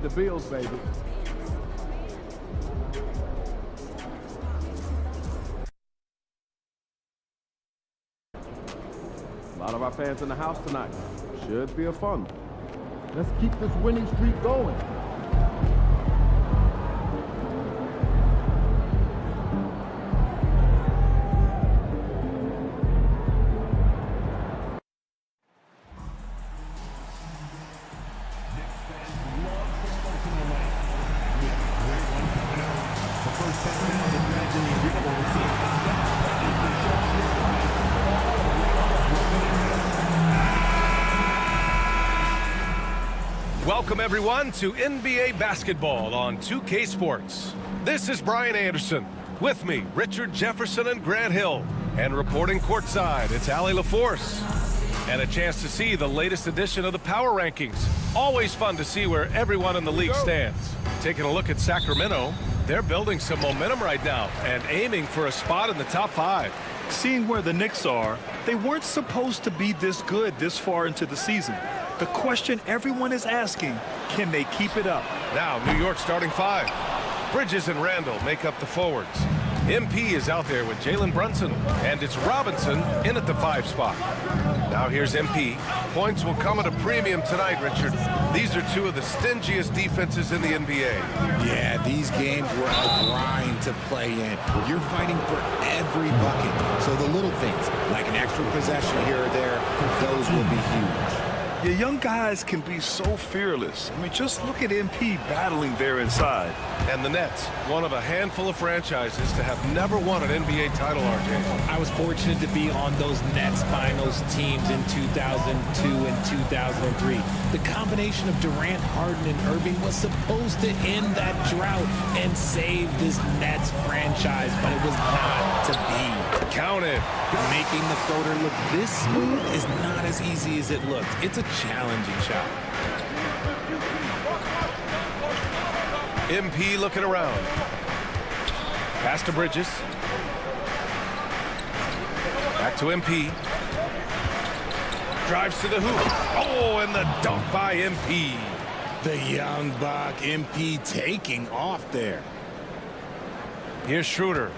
the bills, baby. A lot of our fans in the house tonight. Should be a fun. Let's keep this winning streak going. Welcome everyone to NBA basketball on 2K Sports. This is Brian Anderson. With me, Richard Jefferson and Grant Hill. And reporting courtside, it's Allie LaForce. And a chance to see the latest edition of the Power Rankings. Always fun to see where everyone in the league stands. Taking a look at Sacramento, they're building some momentum right now and aiming for a spot in the top 5. Seeing where the Knicks are, they weren't supposed to be this good this far into the season. The question everyone is asking, can they keep it up? Now, New York starting 5. Bridges and Randall make up the forwards. MP is out there with Jalen Brunson, and it's Robinson in at the 5 spot. Now here's MP. Points will come at a premium tonight, Richard. These are two of the stingiest defenses in the NBA. Yeah, these games were a grind to play in. You're fighting for every bucket. So the little things, like an extra possession here or there, those will be huge. Your young guys can be so fearless. I mean, just look at MP battling there inside. And the Nets, one of a handful of franchises to have never won an NBA title, RJ. I was fortunate to be on those Nets finals teams in 2002 and 2003. The combination of Durant, Harden, and Irving was supposed to end that drought and save this Nets franchise, but it was not to be. Count it. Making the floater look this smooth is not as easy as it looked. It's a challenging shot. MP looking around. Pass to Bridges. Back to MP. Drives to the hoop. Oh, and the dunk by MP. The young buck, MP taking off there. Here's Schroeder.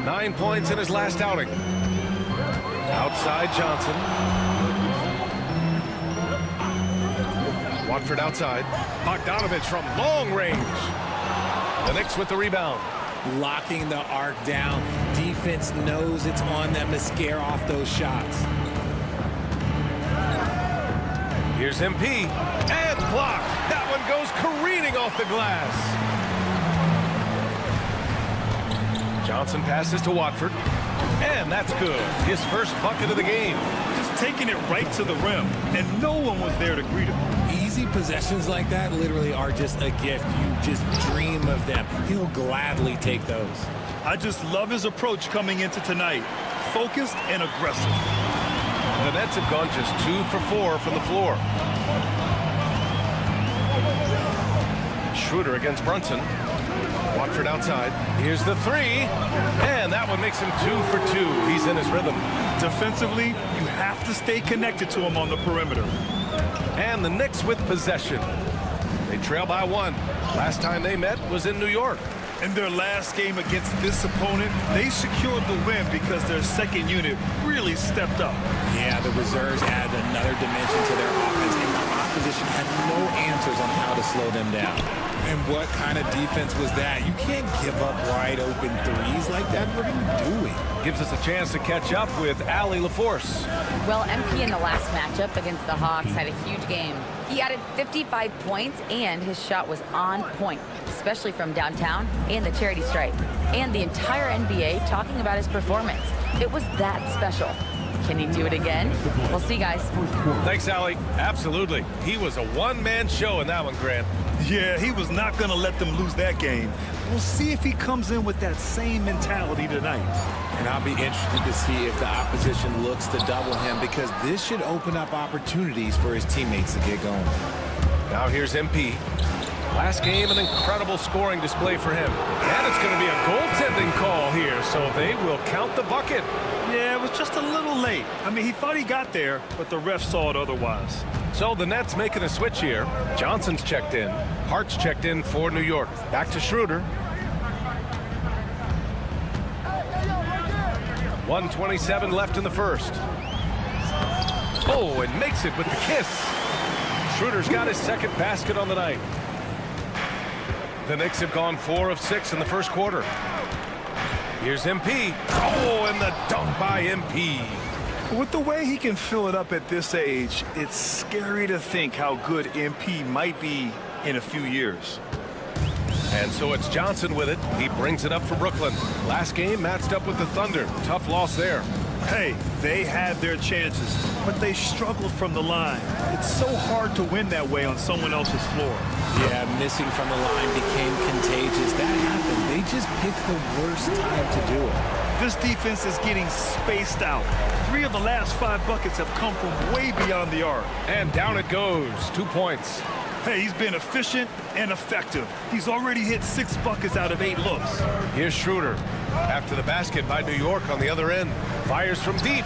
9 points in his last outing. Outside Johnson. Watford outside. Bogdanovich from long range. The Knicks with the rebound. Locking the arc down. Defense knows it's on them to scare off those shots. Here's MP. And blocked. That one goes careening off the glass. Johnson passes to Watford. And that's good. His first bucket of the game. Just taking it right to the rim, and no one was there to greet him. Easy possessions like that literally are just a gift. You just dream of them. He'll gladly take those. I just love his approach coming into tonight. Focused and aggressive. The Nets have gone just 2 for 4 from the floor. Schroeder against Brunson. Watford outside. Here's the 3. And that one makes him 2 for 2. He's in his rhythm. Defensively, you have to stay connected to him on the perimeter. And the Knicks with possession. They trail by 1. Last time they met was in New York. In their last game against this opponent, they secured the win because their second unit really stepped up. Yeah, the reserves add another dimension to their offense, and the opposition had no answers on how to slow them down. And what kind of defense was that? You can't give up wide open threes like that. What are you doing? Gives us a chance to catch up with Allie LaForce. Well, MP in the last matchup against the Hawks had a huge game. He added 55 points, and his shot was on point, especially from downtown and the charity stripe. And the entire NBA talking about his performance. It was that special. Can he do it again? We'll see, guys. Thanks, Allie. Absolutely. He was a one-man show in that one, Grant. Yeah, he was not going to let them lose that game. We'll see if he comes in with that same mentality tonight. And I'll be interested to see if the opposition looks to double him, because this should open up opportunities for his teammates to get going. Now here's MP. Last game, an incredible scoring display for him. And it's going to be a goaltending call here, so they will count the bucket. Yeah, it was just a little late. I mean, he thought he got there, but the ref saw it otherwise. So the Nets making a switch here. Johnson's checked in. Hart's checked in for New York. Back to Schroeder. 1:27 left in the first. Oh, and makes it with the kiss. Schroeder's got his second basket on the night. The Knicks have gone 4 of 6 in the first quarter. Here's MP. Oh, and the dunk by MP. With the way he can fill it up at this age, it's scary to think how good MP might be in a few years. And so it's Johnson with it. He brings it up for Brooklyn. Last game matched up with the Thunder. Tough loss there. Hey, they had their chances, but they struggled from the line. It's so hard to win that way on someone else's floor. Yeah, missing from the line became contagious. That happened. They just picked the worst time to do it. This defense is getting spaced out. 3 of the last 5 buckets have come from way beyond the arc. And down it goes. 2 points. Hey, he's been efficient and effective. He's already hit 6 buckets out of 8 looks. Here's Schroeder. After the basket by New York on the other end. Fires from deep.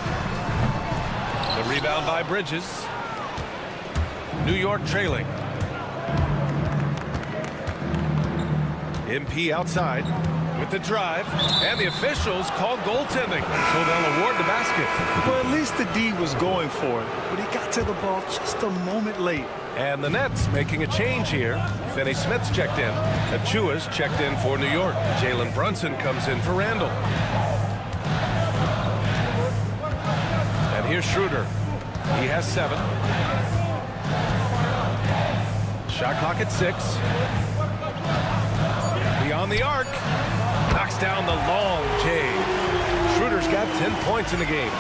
The rebound by Bridges. New York trailing. MP outside with the drive. And the officials call goaltending. So they'll award the basket. Well, at least the D was going for it, but he got to the ball just a moment late. And the Nets making a change here. Finney Smith's checked in. Achua's checked in for New York. Jalen Brunson comes in for Randall. And here's Schroeder. He has 7. Shot clock at 6. Beyond the arc. Knocks down the long J. Schroeder's got 10 points in the game.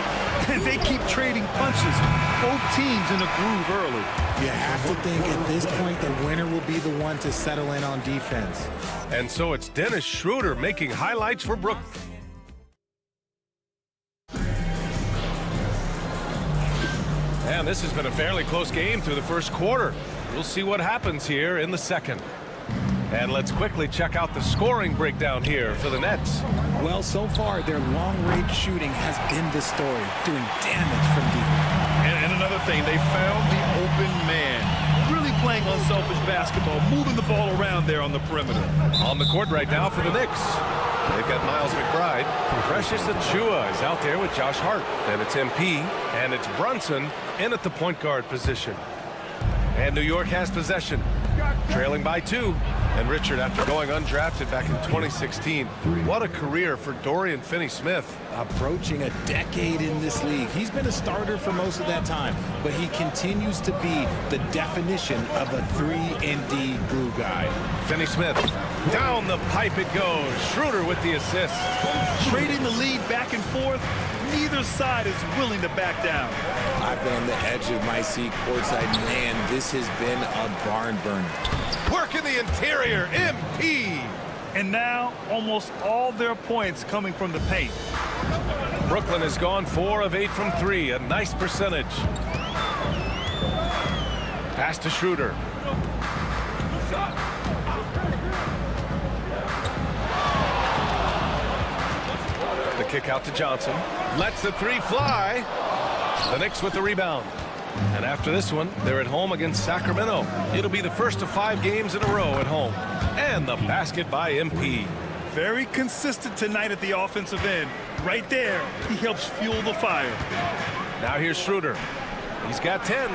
And they keep trading punches. Both teams in a groove early. You have to think at this point the winner will be the one to settle in on defense. And so it's Dennis Schroeder making highlights for Brooklyn. And this has been a fairly close game through the first quarter. We'll see what happens here in the second. And let's quickly check out the scoring breakdown here for the Nets. Well, so far, their long-range shooting has been the story, doing damage from deep. And another thing, they found the open man. Really playing unselfish basketball, moving the ball around there on the perimeter. On the court right now for the Knicks. They've got Miles McBride. Precious Achiuwa is out there with Josh Hart. And it's MP. And it's Brunson in at the point guard position. And New York has possession. Trailing by 2. And Richard, after going undrafted back in 2016, what a career for Dorian Finney-Smith. Approaching a decade in this league. He's been a starter for most of that time, but he continues to be the definition of a 3-and-D glue guy. Finney-Smith, down the pipe it goes. Schroeder with the assist. Trading the lead back and forth, neither side is willing to back down. I've been on the edge of my seat courtside. Man, this has been a barn burner. Work in the interior, MP. And now, almost all their points coming from the paint. Brooklyn has gone 4 of 8 from 3, a nice percentage. Pass to Schroeder. The kick out to Johnson. Lets the 3 fly. The Knicks with the rebound. And after this one, they're at home against Sacramento. It'll be the first of 5 games in a row at home. And the basket by MP. Very consistent tonight at the offensive end. Right there, he helps fuel the fire. Now here's Schroeder. He's got 10.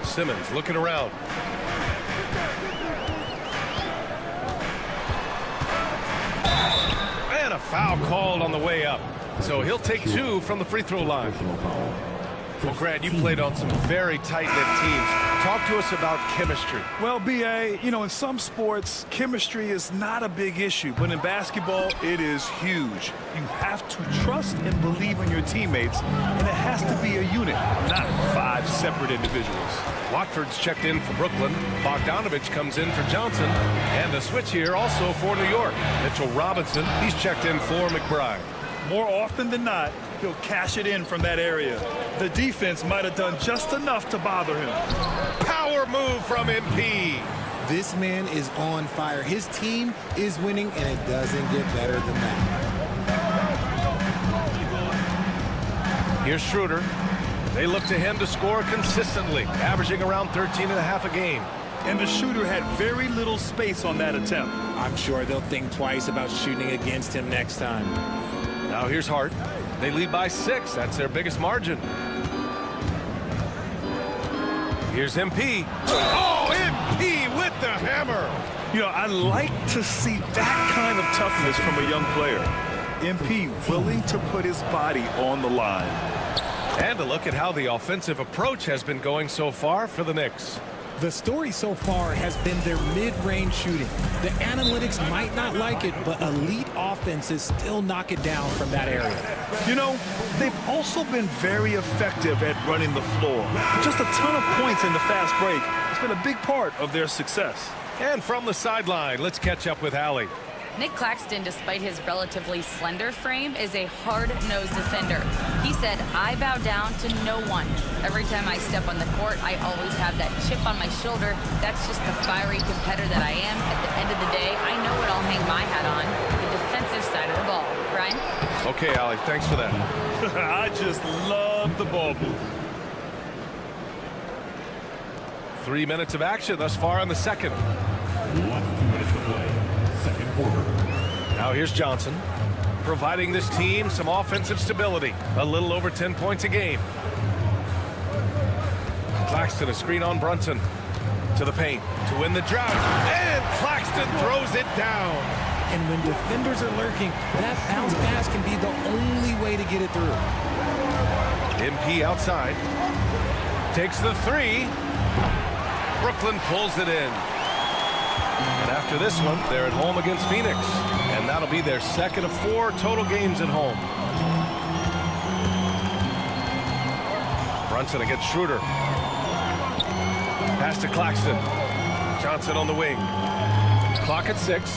Simmons looking around. And a foul called on the way up. So he'll take 2 from the free throw line. Well, Grant, you played on some very tight-knit teams. Talk to us about chemistry. Well, B.A., you know, in some sports, chemistry is not a big issue, but in basketball, it is huge. You have to trust and believe in your teammates, and it has to be a unit, not 5 separate individuals. Watford's checked in for Brooklyn. Bogdanovich comes in for Johnson. And the switch here also for New York. Mitchell Robinson, he's checked in for McBride. More often than not, he'll cash it in from that area. The defense might have done just enough to bother him. Power move from MP. This man is on fire. His team is winning, and it doesn't get better than that. Here's Schroeder. They look to him to score consistently, averaging around 13.5 a game. And the shooter had very little space on that attempt. I'm sure they'll think twice about shooting against him next time. Now here's Hart. They lead by 6. That's their biggest margin. Here's MP. Oh, MP with the hammer. You know, I like to see that kind of toughness from a young player. MP willing to put his body on the line. And a look at how the offensive approach has been going so far for the Knicks. The story so far has been their mid-range shooting. The analytics might not like it, but elite offenses still knock it down from that area. You know, they've also been very effective at running the floor. Just a ton of points in the fast break. It's been a big part of their success. And from the sideline, let's catch up with Allie. Nick Claxton, despite his relatively slender frame, is a hard-nosed defender. He said, "I bow down to no one. Every time I step on the court, I always have that chip on my shoulder. That's just the fiery competitor that I am. At the end of the day, I know what I'll hang my hat on, the defensive side of the ball." Brian? Okay, Allie, thanks for that. I just love the ball move. 3 minutes of action thus far in the second. Now here's Johnson, providing this team some offensive stability. A little over 10 points a game. Claxton, a screen on Brunson. To the paint to win the drought. And Claxton throws it down. And when defenders are lurking, that bounce pass can be the only way to get it through. MP outside. Takes the 3. Brooklyn pulls it in. And after this one, they're at home against Phoenix. And that'll be their second of 4 total games at home. Brunson against Schroeder. Pass to Claxton. Johnson on the wing. Clock at 6.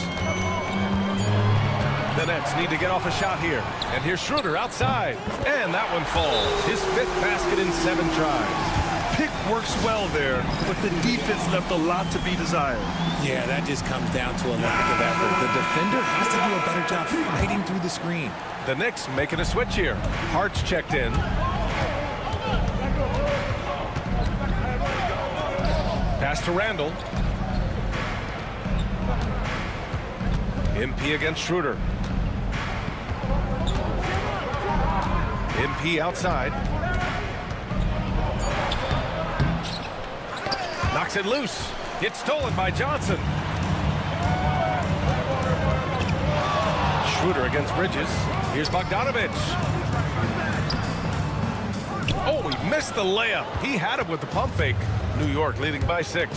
The Nets need to get off a shot here. And here's Schroeder outside. And that one falls. His 5th basket in 7 tries. Pick works well there, but the defense left a lot to be desired. Yeah, that just comes down to a lack of effort. The defender has to do a better job fighting through the screen. The Knicks making a switch here. Hart's checked in. Pass to Randall. MP against Schroeder. MP outside. Knocks it loose. It's stolen by Johnson. Schroeder against Bridges. Here's Bogdanovich. Oh, he missed the layup. He had it with the pump fake. New York leading by 6.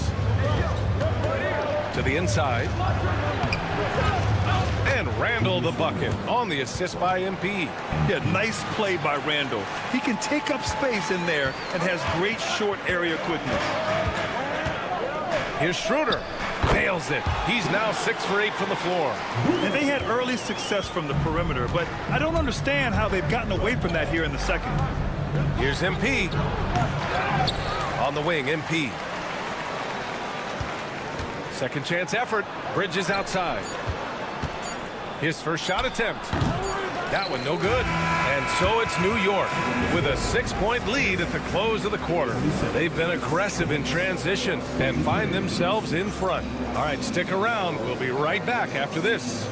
To the inside. And Randall the bucket on the assist by MP. Yeah, nice play by Randall. He can take up space in there and has great short area quickness. Here's Schroeder. Nails it. He's now 6 for 8 from the floor. And they had early success from the perimeter, but I don't understand how they've gotten away from that here in the second. Here's MP. On the wing, MP. Second chance effort. Bridges outside. His first shot attempt. That one no good. And so it's New York with a 6-point lead at the close of the quarter. They've been aggressive in transition and find themselves in front. All right, stick around. We'll be right back after this.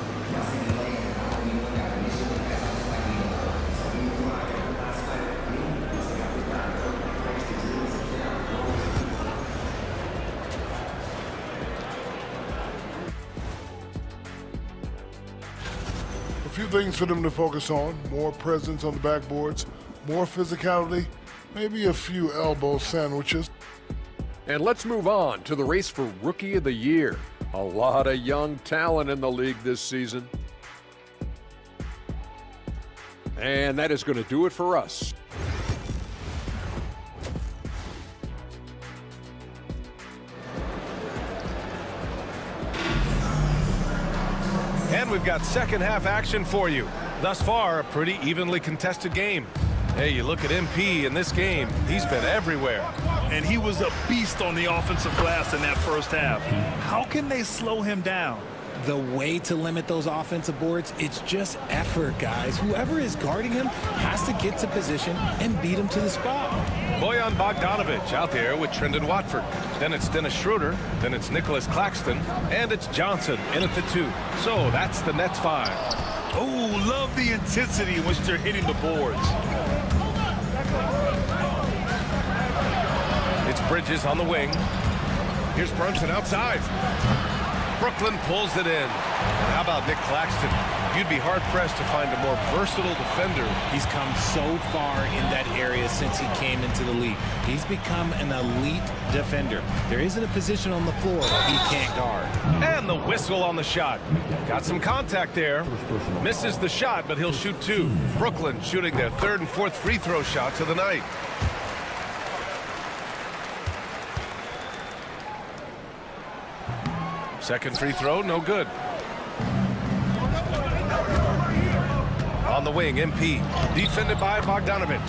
A few things for them to focus on: more presence on the backboards, more physicality, maybe a few elbow sandwiches. And let's move on to the race for Rookie of the Year. A lot of young talent in the league this season. And that is going to do it for us. And we've got second half action for you. Thus far, a pretty evenly contested game. Hey, you look at MP in this game, he's been everywhere. And he was a beast on the offensive glass in that first half. How can they slow him down? The way to limit those offensive boards, it's just effort, guys. Whoever is guarding him has to get to position and beat him to the spot. Bojan Bogdanovic out there with Trendon Watford. Then it's Dennis Schroeder. Then it's Nicholas Claxton. And it's Johnson in at the 2. So that's the Nets 5. Oh, love the intensity in which they're hitting the boards. It's Bridges on the wing. Here's Brunson outside. Brooklyn pulls it in. And how about Nick Claxton? You'd be hard-pressed to find a more versatile defender. He's come so far in that area since he came into the league. He's become an elite defender. There isn't a position on the floor that he can't guard. And the whistle on the shot. Got some contact there. Misses the shot, but he'll shoot 2. Brooklyn shooting their 3rd and 4th free throw shots of the night. Second free throw, no good. On the wing, MP. Defended by Bogdanovic.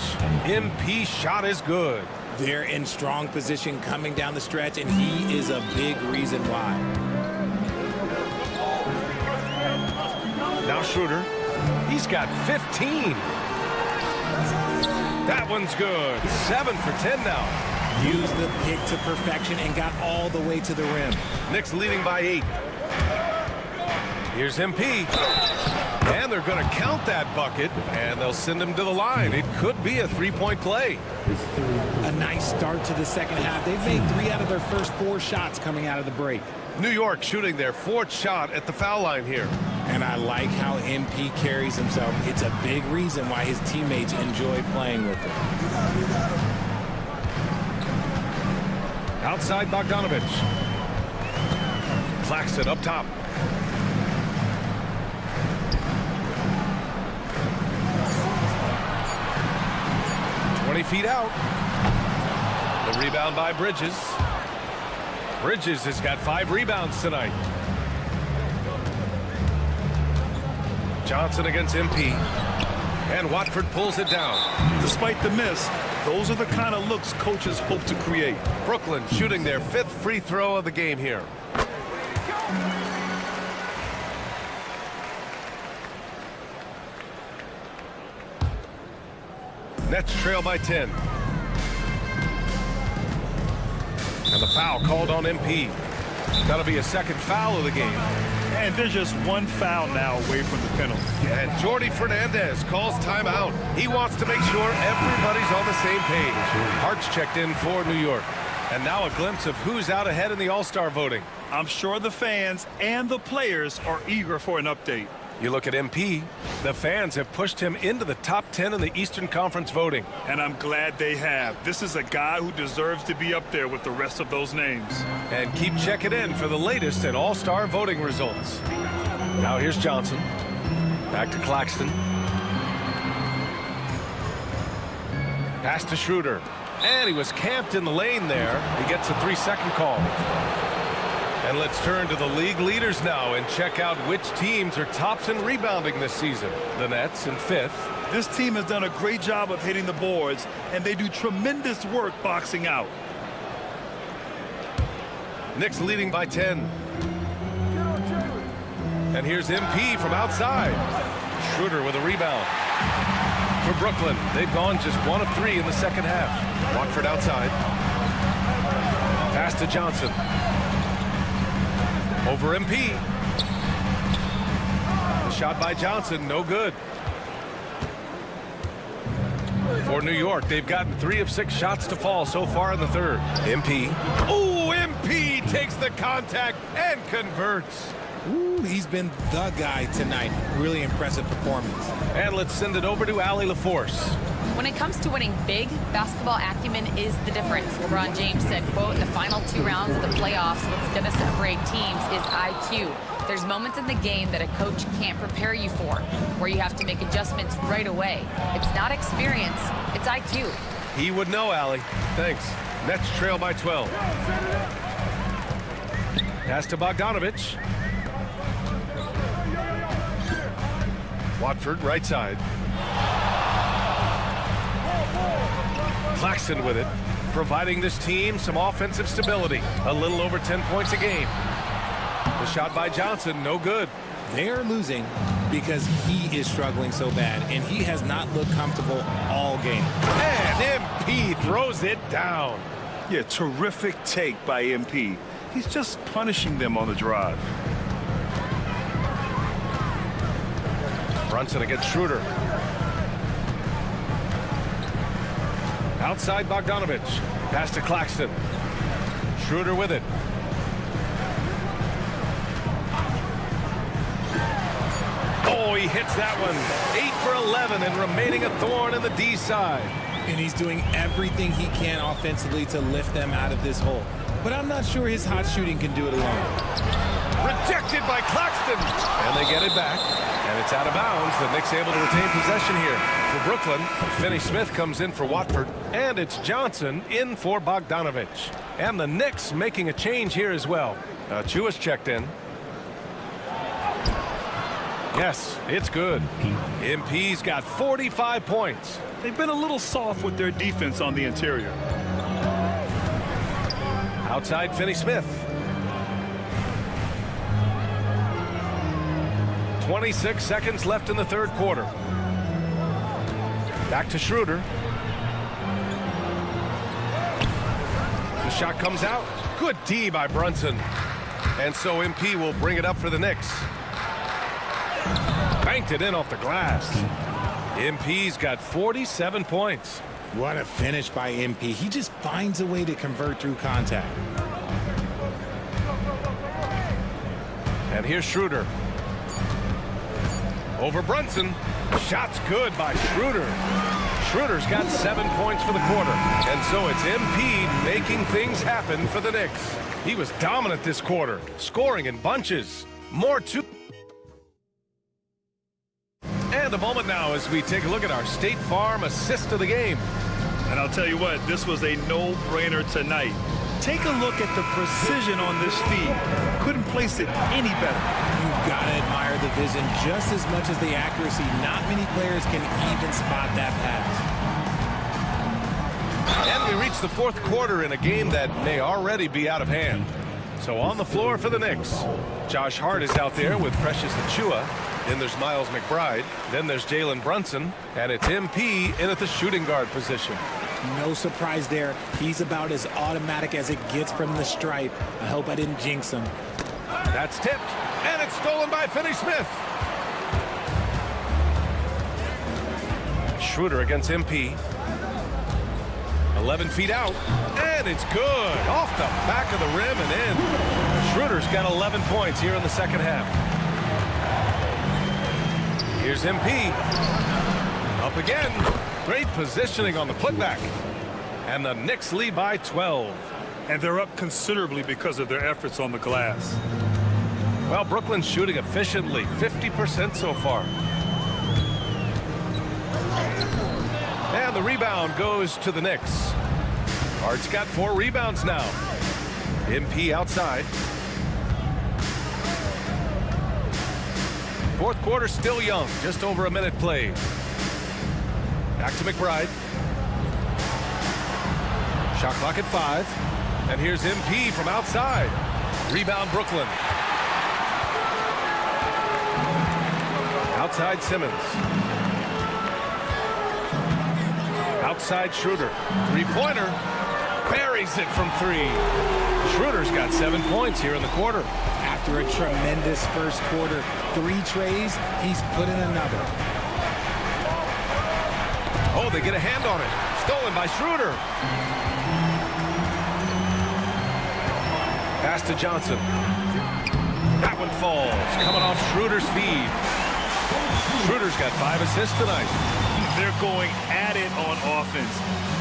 MP shot is good. They're in strong position coming down the stretch, and he is a big reason why. Now Schroeder. He's got 15. That one's good. 7 for 10 now. Used the pick to perfection and got all the way to the rim. Knicks leading by 8. Here's MP. And they're going to count that bucket, and they'll send him to the line. It could be a 3-point play. A nice start to the second half. They've made 3 out of their first 4 shots coming out of the break. New York shooting their 4th shot at the foul line here. And I like how MP carries himself. It's a big reason why his teammates enjoy playing with him. Outside Bogdanovic. Claxton up top. Feet out. The rebound by Bridges. Bridges has got 5 rebounds tonight. Johnson against MP. And Watford pulls it down. Despite the miss, those are the kind of looks coaches hope to create. Brooklyn shooting their 5th free throw of the game here. Nets trail by 10. And the foul called on MP. That'll be a 2nd foul of the game. And they're just 1 foul now away from the penalty. And Jordi Fernandez calls timeout. He wants to make sure everybody's on the same page. Hart's checked in for New York. And now a glimpse of who's out ahead in the All-Star voting. I'm sure the fans and the players are eager for an update. You look at MP, the fans have pushed him into the top 10 in the Eastern Conference voting. And I'm glad they have. This is a guy who deserves to be up there with the rest of those names. And keep checking in for the latest in All-Star voting results. Now here's Johnson. Back to Claxton. Pass to Schroeder. And he was camped in the lane there. He gets a 3-second call. And let's turn to the league leaders now and check out which teams are tops in rebounding this season. The Nets in 5th. This team has done a great job of hitting the boards, and they do tremendous work boxing out. Knicks leading by 10. And here's MP from outside. Schroeder with a rebound. For Brooklyn, they've gone just 1 of 3 in the second half. Watford outside. Pass to Johnson. Over MP. The shot by Johnson, no good. For New York, they've gotten 3 of 6 shots to fall so far in the 3rd. MP. Oh, MP takes the contact and converts. Ooh, he's been the guy tonight. Really impressive performance. And let's send it over to Allie LaForce. When it comes to winning big, basketball acumen is the difference. LeBron James said, quote, the final 2 rounds of the playoffs, what's going to separate teams is IQ. There's moments in the game that a coach can't prepare you for, where you have to make adjustments right away. It's not experience, it's IQ. He would know, Allie. Thanks. Nets trail by 12. Pass to Bogdanovic. Watford, right side. Claxton with it, providing this team some offensive stability. A little over 10 points a game. The shot by Johnson, no good. They're losing because he is struggling so bad, and he has not looked comfortable all game. And MP throws it down. Yeah, terrific take by MP. He's just punishing them on the drive. Brunson against Schroeder. Outside Bogdanovich. Pass to Claxton. Schroeder with it. Oh, he hits that one. 8 for 11 and remaining a thorn in the D side. And he's doing everything he can offensively to lift them out of this hole. But I'm not sure his hot shooting can do it alone. Rejected by Claxton. And they get it back. And it's out of bounds. The Knicks able to retain possession here. For Brooklyn, Finney Smith comes in for Watford. And it's Johnson in for Bogdanovich. And the Knicks making a change here as well. Chua's checked in. Yes, it's good. MP's got 45 points. They've been a little soft with their defense on the interior. Outside Finney Smith. 26 seconds left in the third quarter. Back to Schroeder. The shot comes out. Good D by Brunson. And so MP will bring it up for the Knicks. Banked it in off the glass. MP's got 47 points. What a finish by MP. He just finds a way to convert through contact. And here's Schroeder. Over Brunson. Shot's good by Schroeder. Schroeder's got 7 points for the quarter. And so it's MP making things happen for the Knicks. He was dominant this quarter, scoring in bunches. More to... And a moment now as we take a look at our State Farm assist of the game. And I'll tell you what, this was a no-brainer tonight. Take a look at the precision on this feed. Couldn't place it any better. You've got to admire the vision just as much as the accuracy. Not many players can even spot that pass. And we reach the fourth quarter in a game that may already be out of hand. So on the floor for the Knicks, Josh Hart is out there with Precious Achiuwa. Then there's Miles McBride. Then there's Jalen Brunson. And it's MP in at the shooting guard position. No surprise there. He's about as automatic as it gets from the stripe. I hope I didn't jinx him. That's tipped. And it's stolen by Finney Smith. Schroeder against MP. 11 feet out. And it's good. Off the back of the rim and in. Schroeder's got 11 points here in the second half. Here's MP. Up again. Great positioning on the putback. And the Knicks lead by 12. And they're up considerably because of their efforts on the glass. Well, Brooklyn's shooting efficiently. 50% so far. And the rebound goes to the Knicks. Hart's got 4 rebounds now. MP outside. Fourth quarter still young. Just over a minute played. Back to McBride. Shot clock at 5. And here's MP from outside. Rebound Brooklyn. Outside Simmons. Outside Schroeder. Three-pointer. Buries it from 3. Schroeder's got 7 points here in the quarter. After a tremendous first quarter, 3 trays, he's put in another. Oh, they get a hand on it. Stolen by Schroeder. Pass to Johnson. That one falls. Coming off Schroeder's feed. Schroeder's got 5 assists tonight. They're going at it on offense.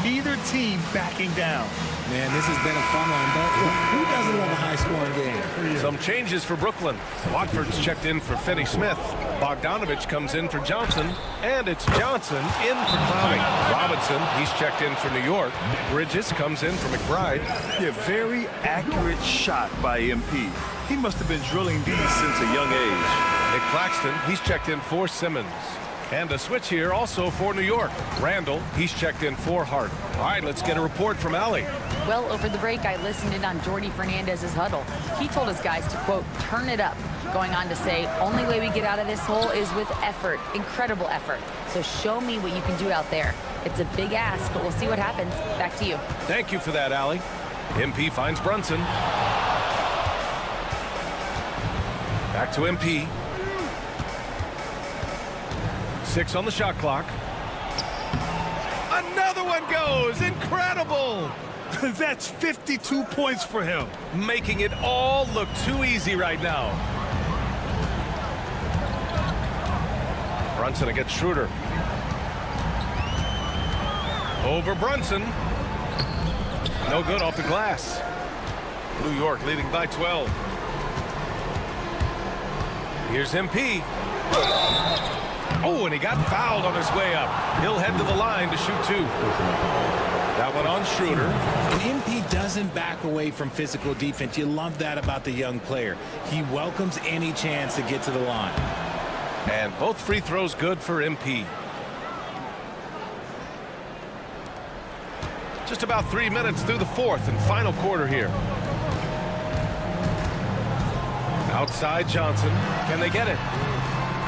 Neither team backing down. Man, this has been a fun one, but who doesn't love a high-scoring game? Some changes for Brooklyn. Watford's checked in for Finney Smith. Bogdanovich comes in for Johnson. And it's Johnson in for Clowney. Robinson, he's checked in for New York. Bridges comes in for McBride. Yeah, very accurate shot by MP. He must have been drilling these since a young age. Nick Claxton, he's checked in for Simmons. And a switch here also for New York. Randall, he's checked in for Hart. All right, let's get a report from Allie. Well, over the break, I listened in on Jordy Fernandez's huddle. He told his guys to, quote, turn it up, going on to say, only way we get out of this hole is with effort, incredible effort. So show me what you can do out there. It's a big ask, but we'll see what happens. Back to you. Thank you for that, Allie. MP finds Brunson. Back to MP. 6 on the shot clock. Another one goes. Incredible. That's 52 points for him. Making it all look too easy right now. Brunson against Schroeder. Over Brunson. No good off the glass. New York leading by 12. Here's MP. Oh, and he got fouled on his way up. He'll head to the line to shoot 2. That one on Schroeder. And MP doesn't back away from physical defense. You love that about the young player. He welcomes any chance to get to the line. And both free throws good for MP. Just about 3 minutes through the fourth and final quarter here. Outside Johnson. Can they get it?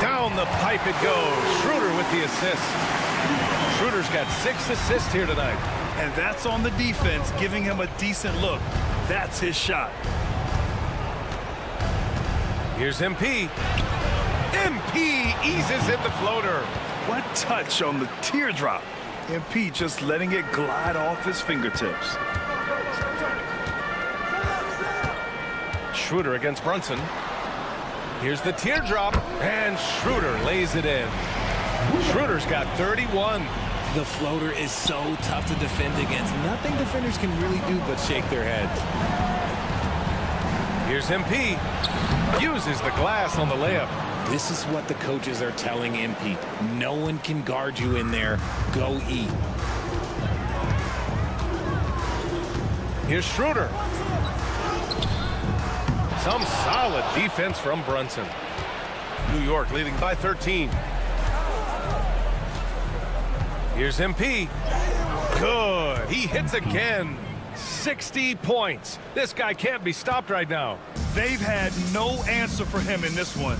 Down the pipe it goes. Schroeder with the assist. Schroeder's got 6 assists here tonight. And that's on the defense, giving him a decent look. That's his shot. Here's MP. MP eases in the floater. What touch on the teardrop. MP just letting it glide off his fingertips. Schroeder against Brunson. Here's the teardrop, and Schroeder lays it in. Schroeder's got 31. The floater is so tough to defend against. Nothing defenders can really do but shake their heads. Here's MP. Uses the glass on the layup. This is what the coaches are telling MP. No one can guard you in there. Go eat. Here's Schroeder. Some solid defense from Brunson. New York leading by 13. Here's MP. Good. He hits again. 60 points. This guy can't be stopped right now. They've had no answer for him in this one.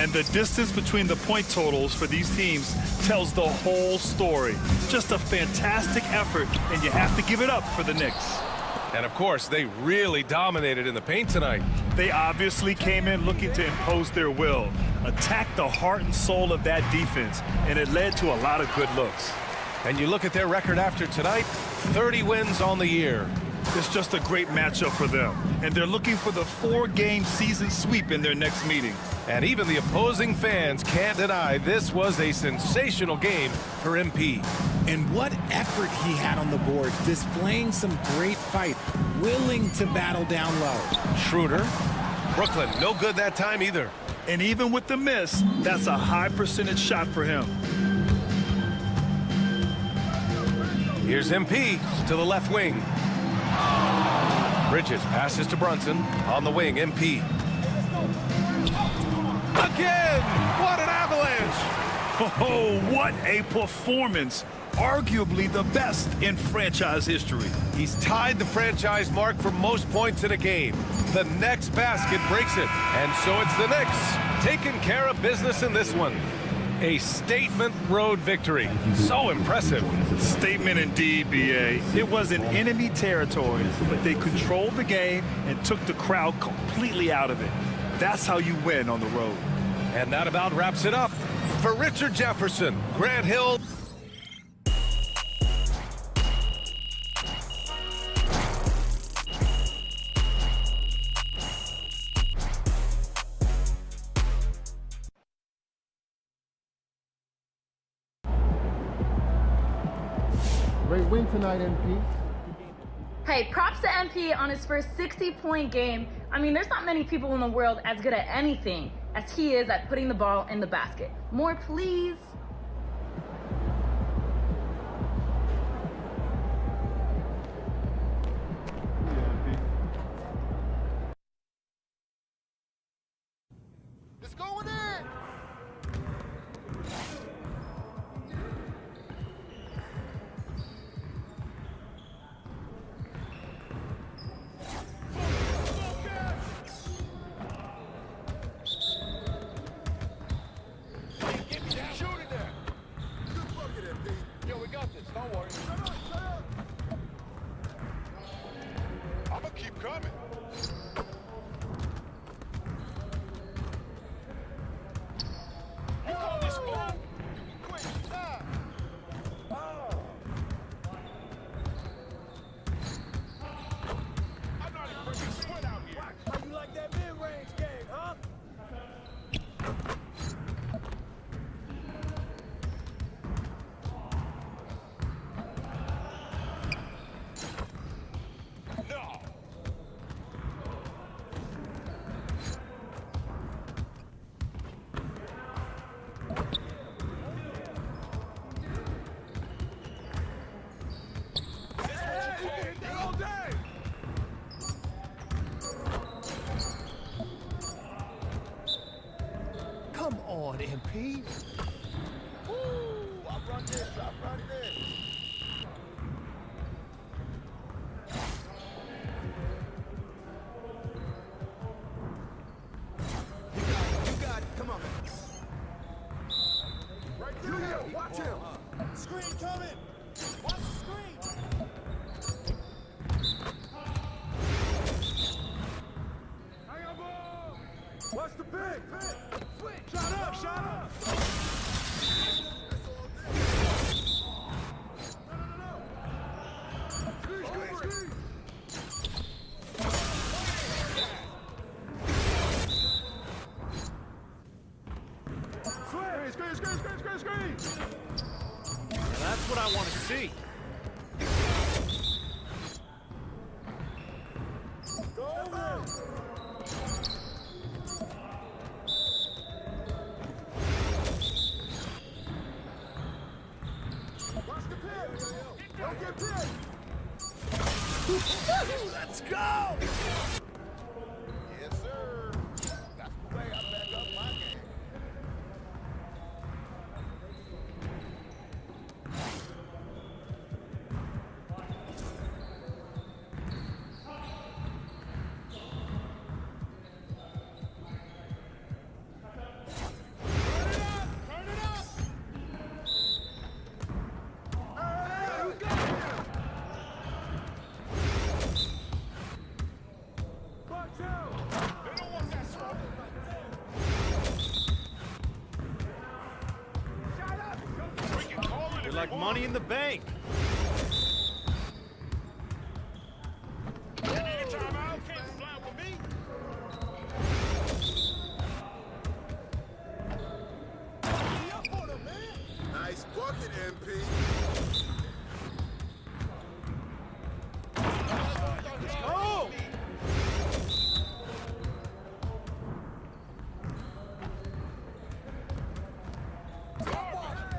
And the distance between the point totals for these teams tells the whole story. Just a fantastic effort, and you have to give it up for the Knicks. And, of course, they really dominated in the paint tonight. They obviously came in looking to impose their will, attack the heart and soul of that defense, and it led to a lot of good looks. And you look at their record after tonight, 30 wins on the year. It's just a great matchup for them, and they're looking for the 4-game season sweep in their next meeting. And even the opposing fans can't deny this was a sensational game for MP. And what effort he had on the board, displaying some great fight, willing to battle down low. Schroeder. Brooklyn, no good that time either. And even with the miss, that's a high percentage shot for him. Here's MP to the left wing. Bridges passes to Brunson. On the wing, MP. Again! What an avalanche! Oh, what a performance. Arguably the best in franchise history. He's tied the franchise mark for most points in a game. The next basket breaks it. And so it's the Knicks taking care of business in this one. A statement road victory. So impressive. Statement indeed, B.A. It was in enemy territory, but they controlled the game and took the crowd completely out of it. That's how you win on the road. And that about wraps it up. For Richard Jefferson, Grant Hill. Great win tonight, MP. Hey, props to MP on his first 60-point game. I mean, there's not many people in the world as good at anything as he is at putting the ball in the basket. More, please. It's going in. Come on, MP. Ooh, I run this, I run this. You got it, come on, man. Right there, watch him. Screen coming. Watch the screen. Hang on, ball. Watch the pick. Switch. Shot up, shot up. No. Screen. Screen. Now that's what I want to see. Go over. Watch the pitch. Don't get pitched. Let's go! Yes, sir. That's the way I back up my game. Turn it up! Hey, who got him? Watch out! They don't want that smoke. Shut up! We can call it. You're like money in the bank. Nice bucket, MP. Let's go!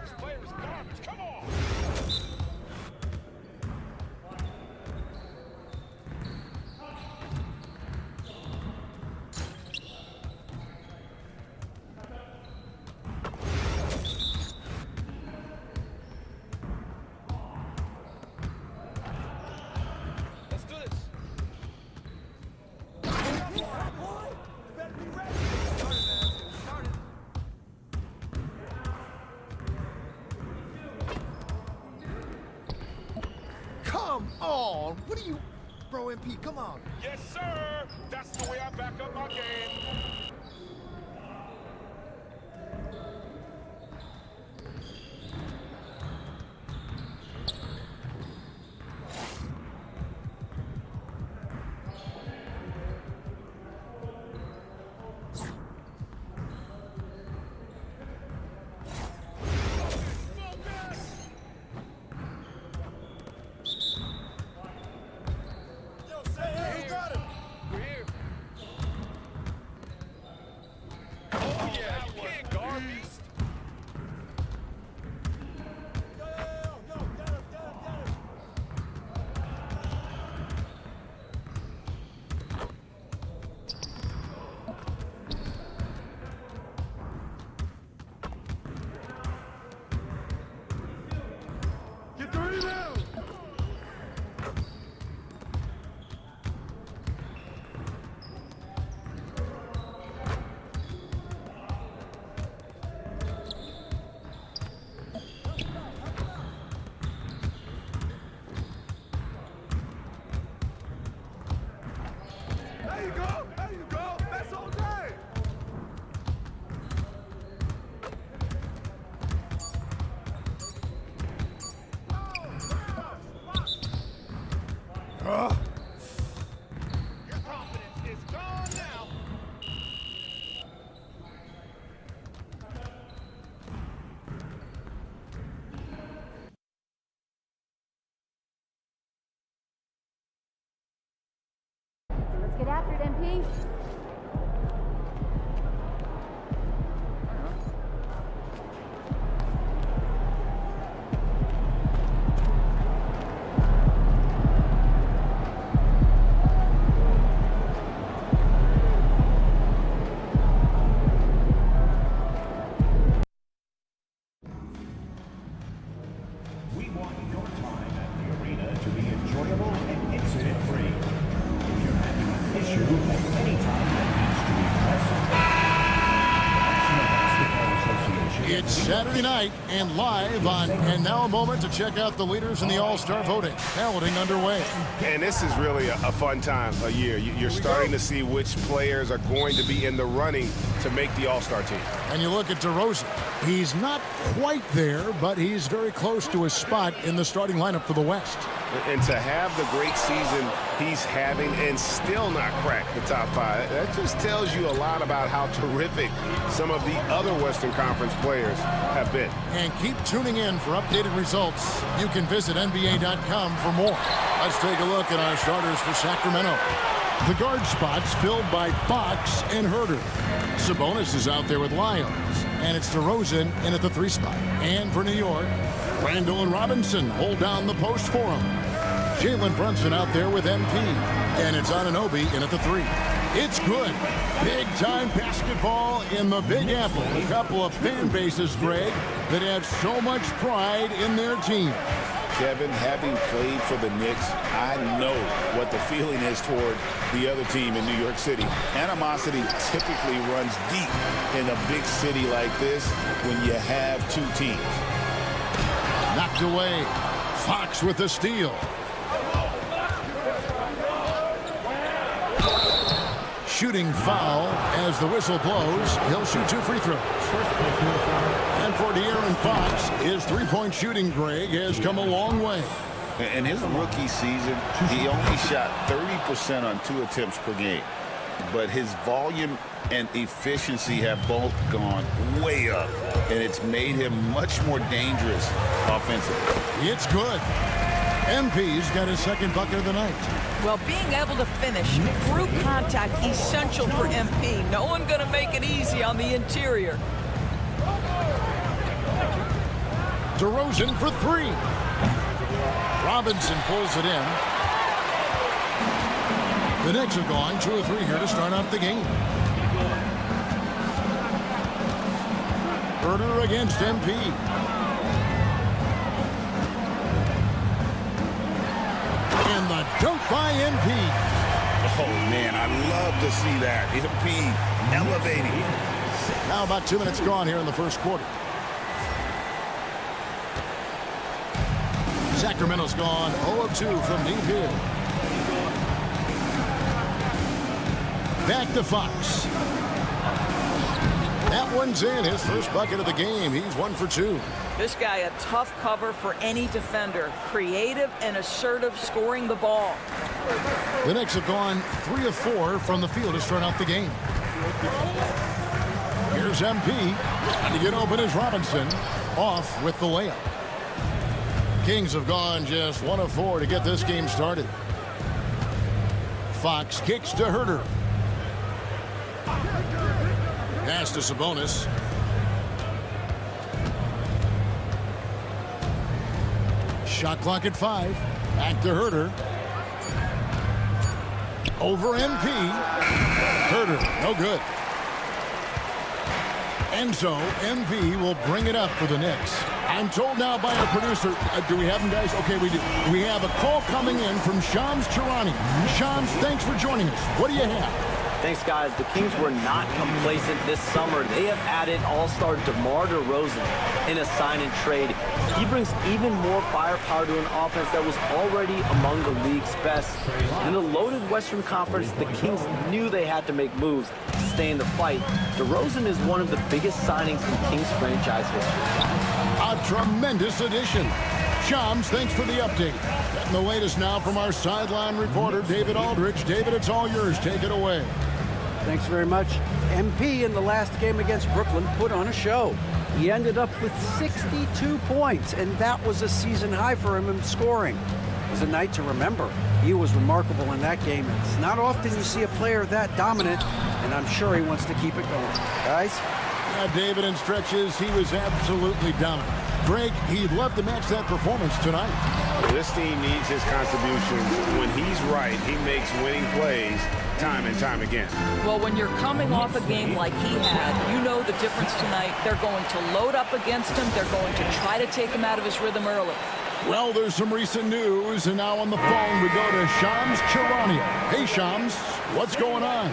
This player is garbage. Come on! Let's do this. Come on! What are you... Bro, MP, come on. Yes, sir. That's the way I back up my game. Yo, say, hey, who got him? We're here. It's Saturday night and live on, and now a moment to check out the leaders in the All-Star voting. Balloting underway. And this is really a fun time of year. You're starting to see which players are going to be in the running to make the All-Star team. And you look at DeRozan. He's not quite there, but he's very close to his spot in the starting lineup for the West. And to have the great season he's having and still not crack the top 5, that just tells you a lot about how terrific some of the other Western Conference players have been. And keep tuning in for updated results. You can visit NBA.com for more. Let's take a look at our starters for Sacramento. The guard spots filled by Fox and Herter. Sabonis is out there with Lyons, and it's DeRozan in at the 3 spot. And for New York, Randall and Robinson hold down the post for him. Jalen Brunson out there with MP, and it's Anunoby in at the 3. It's good. Big-time basketball in the Big Apple. A couple of fan bases, Greg, that have so much pride in their team. Kevin, having played for the Knicks, I know what the feeling is toward the other team in New York City. Animosity typically runs deep in a big city like this when you have 2 teams. Knocked away. Fox with the steal. Shooting foul as the whistle blows. He'll shoot 2 free throws. And for De'Aaron Fox, his three-point shooting, Greg, has come a long way. In his rookie season, he only shot 30% on 2 attempts per game. But his volume and efficiency have both gone way up, and it's made him much more dangerous offensively. It's good. MP's got his second bucket of the night. Well, being able to finish through contact, essential for MP. No one going to make it easy on the interior. DeRozan for 3. Robinson pulls it in. The Knicks have gone 2 of 3 here to start out the game. Herter against MP. And the dunk by MP. Oh, man, I love to see that. MP elevating. Now about 2 minutes gone here in the first quarter. Sacramento's gone 0 of 2 from deep here. Back to Fox. That one's in. His first bucket of the game. He's 1 for 2. This guy a tough cover for any defender. Creative and assertive scoring the ball. The Knicks have gone 3 of 4 from the field to start out the game. Here's MP. And to get open is Robinson. Off with the layup. Kings have gone just 1 of 4 to get this game started. Fox kicks to Herter. Pass to Sabonis. Shot clock at 5. Back to Herter. Over MP. Herter, no good. And so MP will bring it up for the Knicks. I'm told now by our producer, do we have them, guys? Okay, we do. We have a call coming in from Shams Charania. Shams, thanks for joining us. What do you have? Thanks, guys. The Kings were not complacent this summer. They have added all-star DeMar DeRozan in a sign and trade. He brings even more firepower to an offense that was already among the league's best. In the loaded Western Conference, the Kings knew they had to make moves to stay in the fight. DeRozan is one of the biggest signings in Kings franchise history. A tremendous addition. Shams, thanks for the update. Getting the latest now from our sideline reporter, David Aldridge. David, it's all yours. Take it away. Thanks very much. MP in the last game against Brooklyn put on a show. He ended up with 62 points, and that was a season high for him in scoring. It was a night to remember. He was remarkable in that game. It's not often you see a player that dominant, and I'm sure he wants to keep it going. Guys? Yeah, David, in stretches, he was absolutely dominant. Greg, he'd love to match that performance tonight. This team needs his contributions. When he's right, he makes winning plays time and time again. Well, when you're coming off a game like he had, you know the difference tonight. They're going to load up against him. They're going to try to take him out of his rhythm early. Well, there's some recent news, and now on the phone we go to Shams Charania. Hey, Shams, what's going on?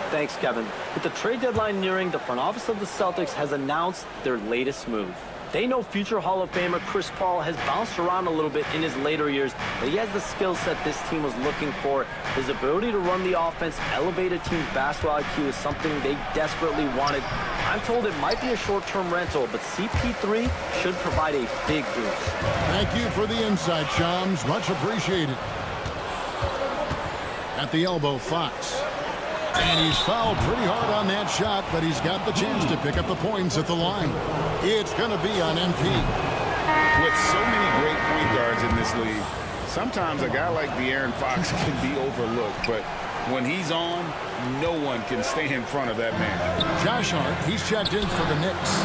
Thanks, Kevin. With the trade deadline nearing, the front office of the Celtics has announced their latest move. They know future Hall of Famer Chris Paul has bounced around a little bit in his later years, but he has the skill set this team was looking for. His ability to run the offense, elevate a team's basketball IQ is something they desperately wanted. I'm told it might be a short-term rental, but CP3 should provide a big boost. Thank you for the insight, Shams. Much appreciated. At the elbow, Fox. And he's fouled pretty hard on that shot, but he's got the chance to pick up the points at the line. It's going to be on MP. With so many great point guards in this league, sometimes a guy like De'Aaron Fox can be overlooked, but when he's on, no one can stay in front of that man. Josh Hart, he's checked in for the Knicks.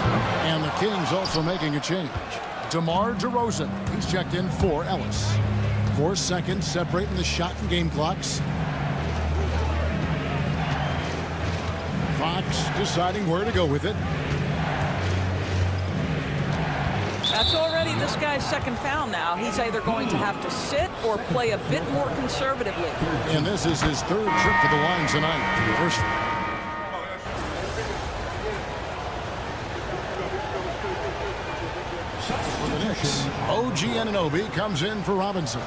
And the Kings also making a change. DeMar DeRozan, he's checked in for Ellis. 4 seconds separating the shot and game clocks. Fox deciding where to go with it. That's already this guy's second foul now. He's either going to have to sit or play a bit more conservatively. And this is his third trip to the line tonight. First. For the Knicks, OG Anunoby comes in for Robinson.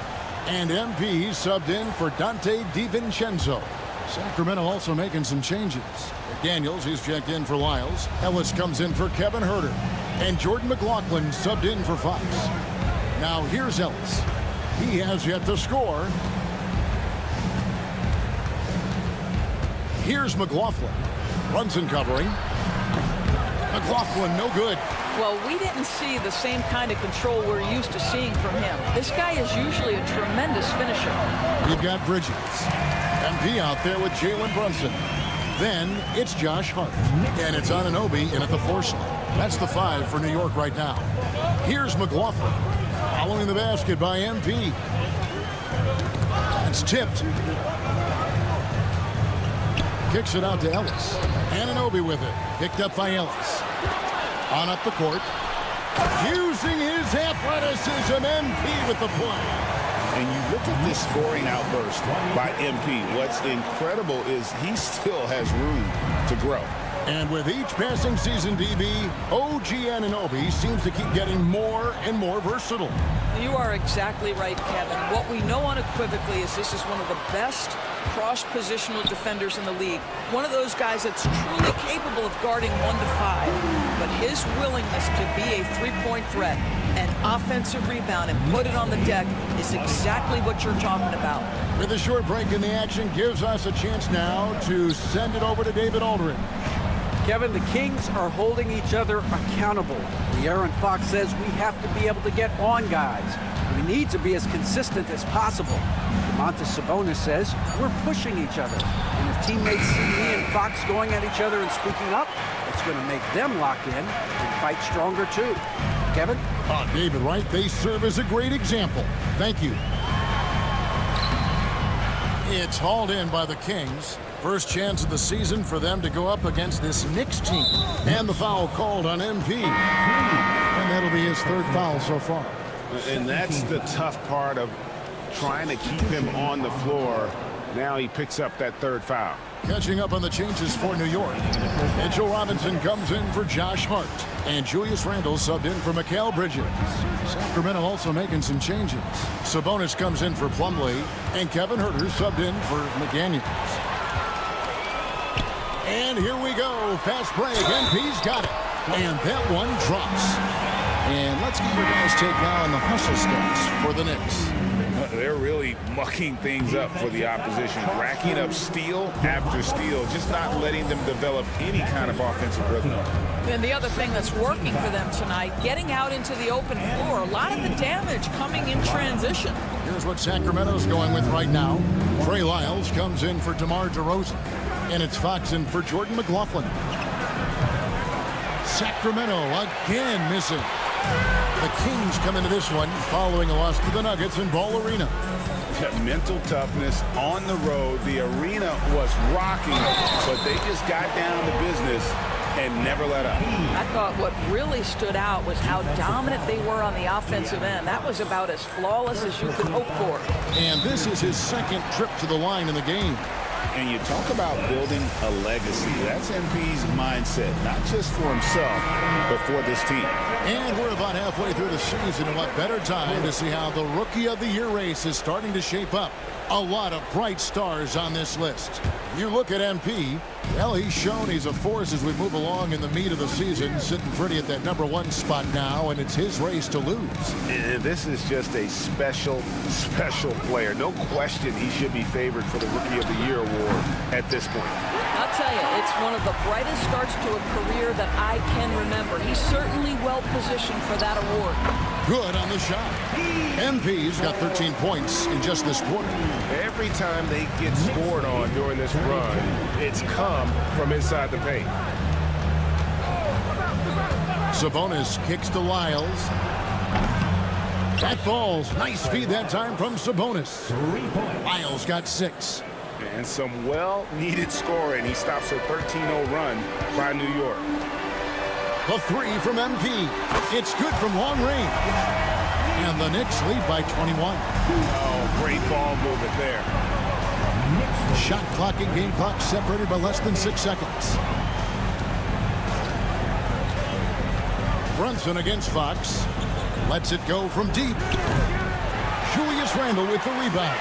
And MP subbed in for Dante DiVincenzo. Sacramento also making some changes. McDaniels, he's checked in for Lyles. Ellis comes in for Kevin Huerter. And Jordan McLaughlin subbed in for Fox. Now here's Ellis. He has yet to score. Here's McLaughlin. Brunson covering. McLaughlin, no good. Well, we didn't see the same kind of control we're used to seeing from him. This guy is usually a tremendous finisher. We've got Bridges. MP out there with Jalen Brunson. Then it's Josh Hart. And it's Anunoby in at the 4 slot. That's the 5 for New York right now. Here's McLaughlin. Following the basket by MP. It's tipped. Kicks it out to Ellis. Anunoby with it. Picked up by Ellis. On up the court. Using his athleticism, MP with the play. And you look at this scoring outburst by MP. What's incredible is he still has room to grow. And with each passing season, DB, OG Anunoby seems to keep getting more and more versatile. You are exactly right, Kevin. What we know unequivocally is this is one of the best cross-positional defenders in the league. One of those guys that's truly capable of guarding 1 to 5. But his willingness to be a three-point threat, an offensive rebound, and put it on the deck is exactly what you're talking about. With a short break in the action, gives us a chance now to send it over to David Aldridge. Kevin, the Kings are holding each other accountable. De'Aaron Fox says we have to be able to get on guys. We need to be as consistent as possible. Domantas Sabonis says we're pushing each other. And if teammates see me and Fox going at each other and speaking up, it's going to make them lock in and fight stronger too. Kevin? David Wright, they serve as a great example. Thank you. It's hauled in by the Kings. First chance of the season for them to go up against this Knicks team. And the foul called on MP. And that'll be his third foul so far. And that's the tough part of trying to keep him on the floor. Now he picks up that third foul. Catching up on the changes for New York. Mitchell Robinson comes in for Josh Hart. And Julius Randle subbed in for Mikal Bridges. Sacramento also making some changes. Sabonis comes in for Plumlee. And Kevin Huerter subbed in for McDaniels. And here we go. Fast break. MP's got it. And that one drops. And let's get your guys' take now on the hustle stats for the Knicks. They're really mucking things up for the opposition, racking up steal after steal, just not letting them develop any kind of offensive rhythm. And the other thing that's working for them tonight, getting out into the open floor, a lot of the damage coming in transition. Here's what Sacramento's going with right now. Trey Lyles comes in for DeMar DeRozan. And it's Fox in for Jordan McLaughlin. Sacramento again missing. The Kings come into this one following a loss to the Nuggets in Ball Arena. Mental toughness on the road. The arena was rocking, but they just got down to business and never let up. I thought what really stood out was how dominant they were on the offensive end. That was about as flawless as you could hope for. And this is his second trip to the line in the game. And you talk about building a legacy. That's MP's mindset, not just for himself, but for this team. And we're about halfway through the season, and what better time to see how the Rookie of the Year race is starting to shape up. A lot of bright stars on this list. You look at MP, well, he's shown he's a force as we move along in the meat of the season, sitting pretty at that #1 spot now, and it's his race to lose. And this is just a special player. No question he should be favored for the Rookie of the Year award at this point. I'll tell you, it's one of the brightest starts to a career that I can remember. He's certainly well positioned for that award. Good on the shot. MP's got 13 points in just this quarter. Every time they get scored on during this run, it's come from inside the paint. Sabonis kicks to Lyles. That falls. Nice feed that time from Sabonis. Lyles got 6. And some well-needed scoring. He stops a 13-0 run by New York. The 3 from MP. It's good from long range. And the Knicks lead by 21. Oh, great ball movement there. Shot clock and game clock separated by less than 6 seconds. Brunson against Fox. Lets it go from deep. Julius Randle with the rebound.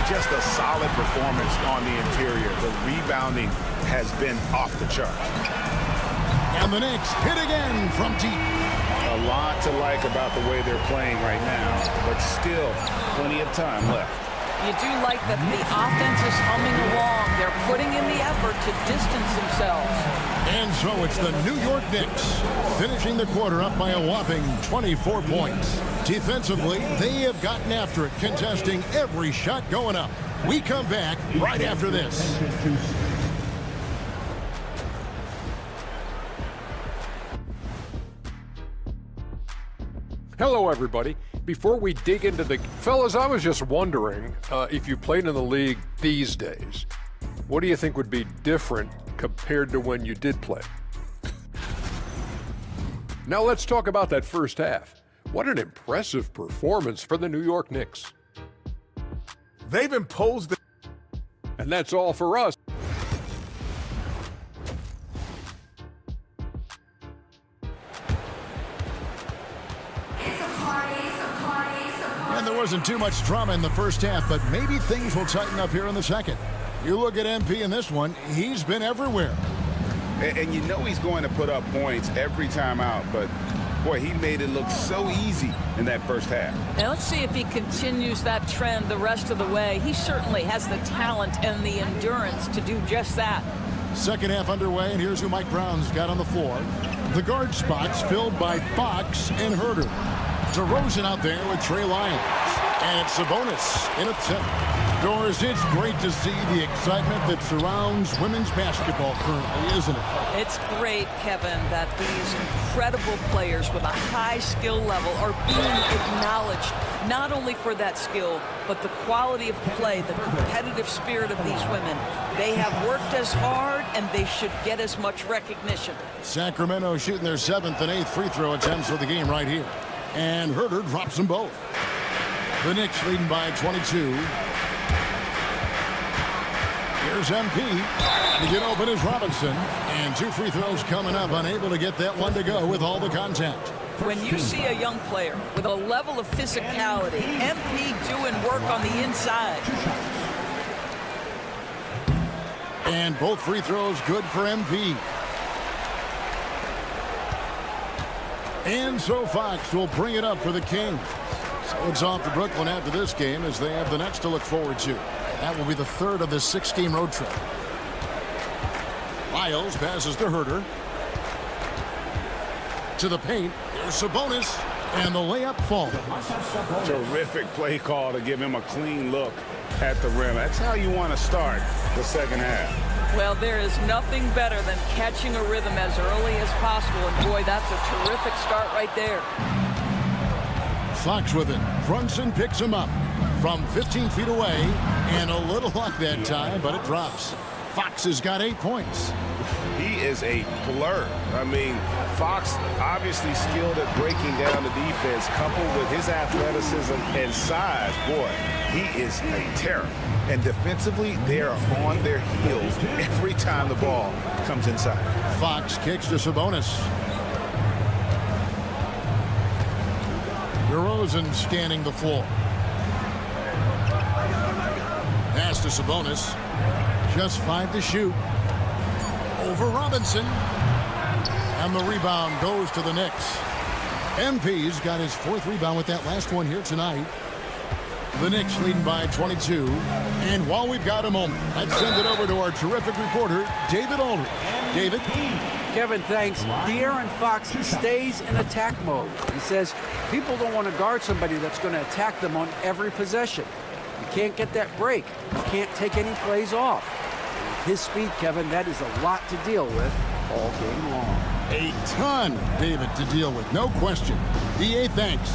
Just a solid performance on the interior. The rebounding has been off the chart. And the Knicks hit again from deep. A lot to like about the way they're playing right now, but still plenty of time left. You do like that the offense is humming along. They're putting in the effort to distance themselves. And so it's the New York Knicks finishing the quarter up by a whopping 24 points. Defensively, they have gotten after it, contesting every shot going up. We come back right after this. Hello, everybody. Before we dig into the... Fellas, I was just wondering if you played in the league these days, what do you think would be different compared to when you did play? Now let's talk about that first half. What an impressive performance for the New York Knicks. They've imposed the... And that's all for us. And there wasn't too much drama in the first half, but maybe things will tighten up here in the second. You look at MP in this one, he's been everywhere. And you know he's going to put up points every time out, but boy, he made it look so easy in that first half. Now let's see if he continues that trend the rest of the way. He certainly has the talent and the endurance to do just that. Second half underway, and here's who Mike Brown's got on the floor. The guard spots filled by Fox and Herter. DeRozan out there with Trey Lyles. And it's Sabonis in a tip. Doris, it's great to see the excitement that surrounds women's basketball currently, isn't it? It's great, Kevin, that these incredible players with a high skill level are being acknowledged, not only for that skill, but the quality of play, the competitive spirit of these women. They have worked as hard, and they should get as much recognition. Sacramento shooting their 7th and 8th free throw attempts for the game right here. And Herter drops them both. The Knicks leading by 22. Here's MP. To get open is Robinson. And 2 free throws coming up, unable to get that one to go with all the contact. When you see a young player with a level of physicality, MP doing work on the inside. And both free throws good for MP. And so Fox will bring it up for the Kings. So it's off to Brooklyn after this game as they have the Nets to look forward to. That will be the 3rd of this 6-game road trip. Lyles passes to Herter. To the paint. There's Sabonis. And the layup falls. Terrific play call to give him a clean look at the rim. That's how you want to start the second half. Well, there is nothing better than catching a rhythm as early as possible. And boy, that's a terrific start right there. Fox with it. Brunson picks him up from 15 feet away. And a little luck that time, but it drops. Fox has got 8 points. He is a blur. I mean, Fox obviously skilled at breaking down the defense, coupled with his athleticism and size. Boy, he is a terror. And defensively, they are on their heels every time the ball comes inside. Fox kicks to Sabonis. DeRozan scanning the floor. Pass to Sabonis. Just 5 to shoot. Over Robinson. And the rebound goes to the Knicks. MP's got his 4th rebound with that last one here tonight. The Knicks leading by 22. And while we've got a moment, let's send it over to our terrific reporter, David Aldridge. David? Kevin, thanks. De'Aaron Fox stays in attack mode. He says people don't want to guard somebody that's going to attack them on every possession. You can't get that break. You can't take any plays off. With his speed, Kevin, that is a lot to deal with all game long. A ton, David, to deal with. No question. DA, thanks.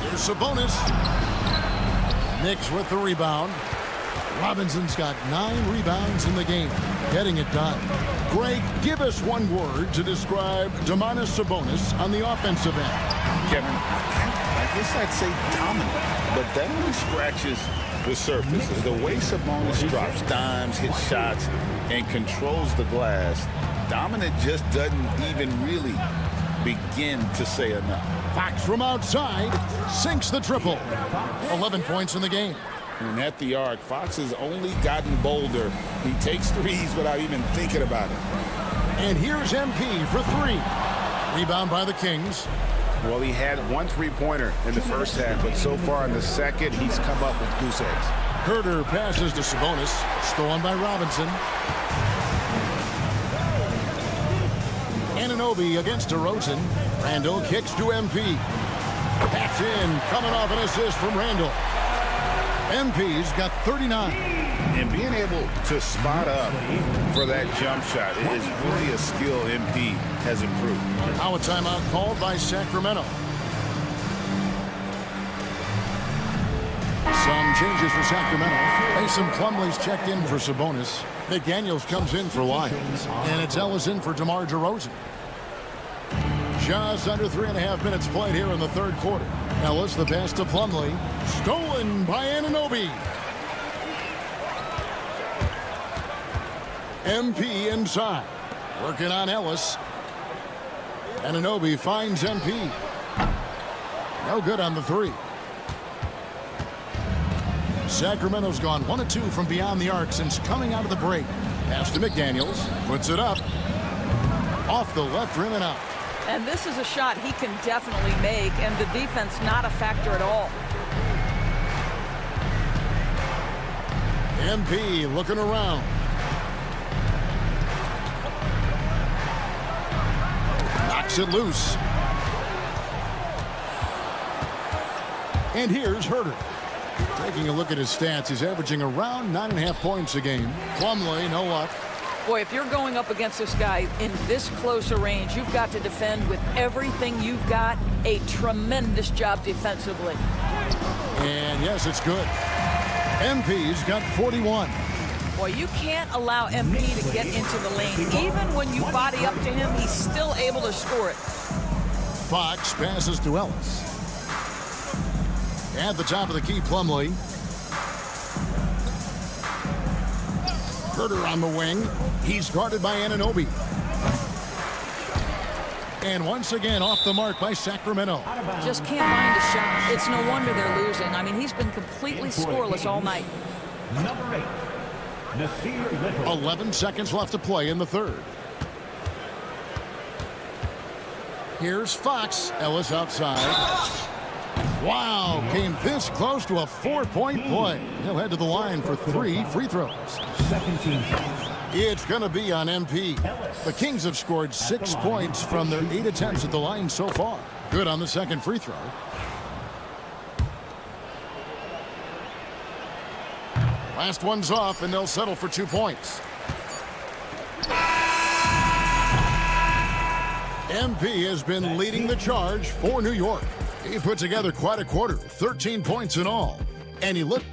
Here's Sabonis. Knicks with the rebound. Robinson's got 9 rebounds in the game. Getting it done. Greg, give us one word to describe Domantas Sabonis on the offensive end. Kevin, I guess I'd say dominant, but that only scratches the surface. The way Sabonis drops dimes, hits shots, and controls the glass, dominant just doesn't even really begin to say enough. Fox from outside sinks the triple. 11 points in the game. And at the arc, Fox has only gotten bolder. He takes threes without even thinking about it. And here's MP for 3. Rebound by the Kings. Well, he had 1 3-pointer in the first half, but so far in the second, he's come up with goose eggs. Herter passes to Sabonis. Stolen by Robinson. Anunoby against DeRozan. Randall kicks to MP. That's in, coming off an assist from Randall. MP's got 39. And being able to spot up for that jump shot is really a skill MP has improved. Now a timeout called by Sacramento. Some changes for Sacramento. Mason Plumlee's checked in for Sabonis. McDaniels comes in for Lyons. And it's Ellis in for DeMar DeRozan. Just under 3.5 minutes played here in the 3rd quarter. Ellis the pass to Plumlee. Stolen by Anunoby. MP inside. Working on Ellis. Anunoby finds MP. No good on the 3. Sacramento's gone 1 of 2 from beyond the arc since coming out of the break. Pass to McDaniels. Puts it up. Off the left rim and out. And this is a shot he can definitely make, and the defense not a factor at all. MP looking around. Knocks it loose. And here's Herter. Taking a look at his stats, he's averaging around 9.5 points a game. Plumlee, no luck. Boy, if you're going up against this guy in this close a range, you've got to defend with everything you've got. A tremendous job defensively. And yes, it's good. MP's got 41. Boy, you can't allow MP to get into the lane. Even when you body up to him, he's still able to score it. Fox passes to Ellis. At the top of the key, Plumlee. Herter on the wing. He's guarded by Anunoby. And once again off the mark by Sacramento. Just can't find a shot. It's no wonder they're losing. I mean, he's been completely scoreless all night. Number 8, Nasir Little. 11 seconds left to play in the 3rd. Here's Fox. Ellis outside. Wow, came this close to a 4-point play. He'll head to the line for 3 free throws. Second team. It's going to be on MP. The Kings have scored 6 points from their 8 attempts at the line so far. Good on the second free throw. Last one's off, and they'll settle for 2 points. MP has been leading the charge for New York. He put together quite a quarter, 13 points in all. And he looked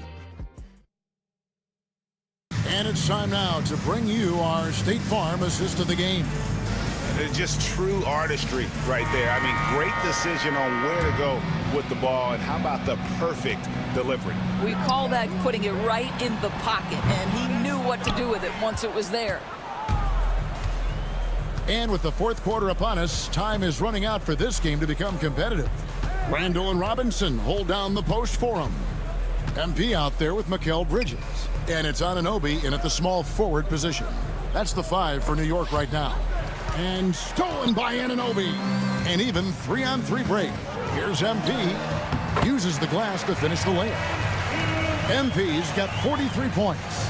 And it's time now to bring you our State Farm assist of the game. It's just true artistry right there. I mean, great decision on where to go with the ball, and how about the perfect delivery? We call that putting it right in the pocket, and he knew what to do with it once it was there. And with the fourth quarter upon us, time is running out for this game to become competitive. Randall and Robinson hold down the post for him. MP out there with Mikal Bridges. And it's Anunoby in at the small forward position. That's the 5 for New York right now. And stolen by Anunoby. An even 3-on-3 break. Here's MP. Uses the glass to finish the layup. MP's got 43 points.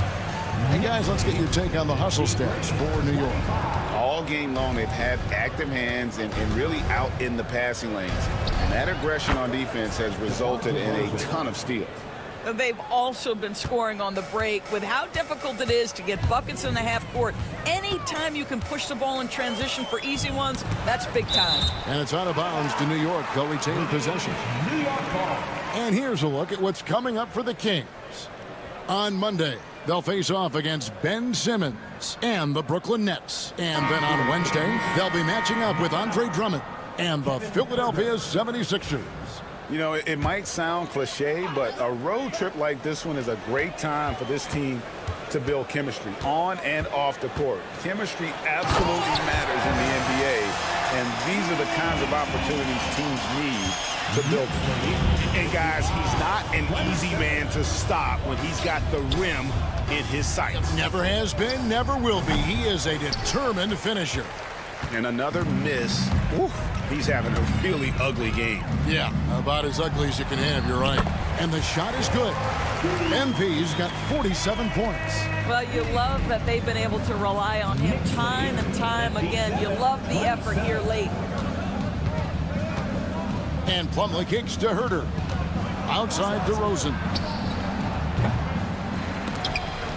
Hey guys, let's get your take on the hustle stats for New York. All game long, they've had active hands and really out in the passing lanes. And that aggression on defense has resulted in a ton of steals. They've also been scoring on the break. With how difficult it is to get buckets in the half court, anytime you can push the ball in transition for easy ones, that's big time. And it's out of bounds to New York. They'll retain possession. New York ball. And here's a look at what's coming up for the Kings. On Monday, they'll face off against Ben Simmons and the Brooklyn Nets. And then on Wednesday, they'll be matching up with Andre Drummond and the Philadelphia 76ers. You know, it might sound cliche, but a road trip like this one is a great time for this team to build chemistry on and off the court. Chemistry absolutely matters in the NBA, and these are the kinds of opportunities teams need to build. And guys, he's not an easy man to stop when he's got the rim in his sights. Never has been, never will be. He is a determined finisher. And another miss. Ooh, he's having a really ugly game. Yeah, about as ugly as you can have, you're right. And the shot is good. MP's got 47 points. Well, you love that they've been able to rely on him time and time again. You love the effort here late. And Plumlee kicks to Herter. Outside DeRozan.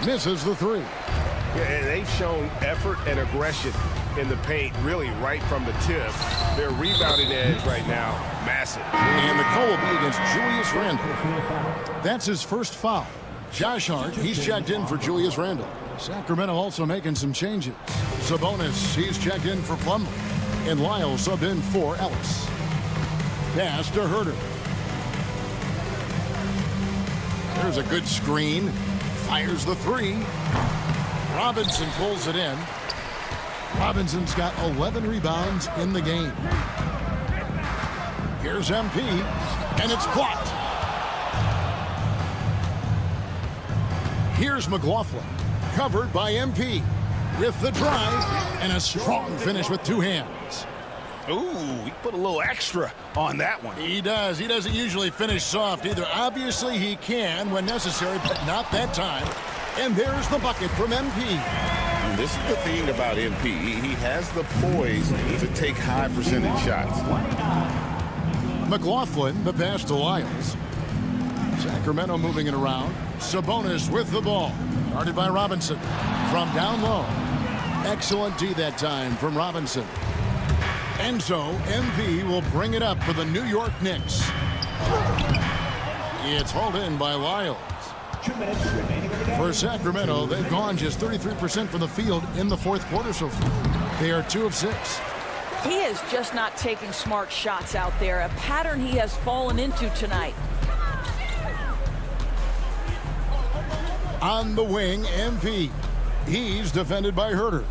Misses the 3. Yeah, and they've shown effort and aggression in the paint, really right from the tip. Their rebounding edge right now, massive. And the call will be against Julius Randle. That's his first foul. Josh Hart, he's checked in for Julius Randle. Sacramento also making some changes. Sabonis, he's checked in for Plumlee. And Lyle subbed in for Ellis. Pass to Herter. There's a good screen. Fires the 3. Robinson pulls it in. Robinson's got 11 rebounds in the game. Here's MP, and it's blocked. Here's McLaughlin, covered by MP, with the drive and a strong finish with 2 hands. Ooh, he put a little extra on that one. He does. He doesn't usually finish soft either. Obviously, he can when necessary, but not that time. And there's the bucket from MP. And this is the thing about MP. He has the poise to take high percentage shots. McLaughlin, the pass to Lyles. Sacramento moving it around. Sabonis with the ball. Guarded by Robinson. From down low. Excellent D that time from Robinson. And so, MP will bring it up for the New York Knicks. It's hauled in by Lyles. 2 minutes remaining in the game. For Sacramento, they've gone just 33% from the field in the fourth quarter so far. They are 2 of 6. He is just not taking smart shots out there, a pattern he has fallen into tonight. On the wing, MP. He's defended by Herter.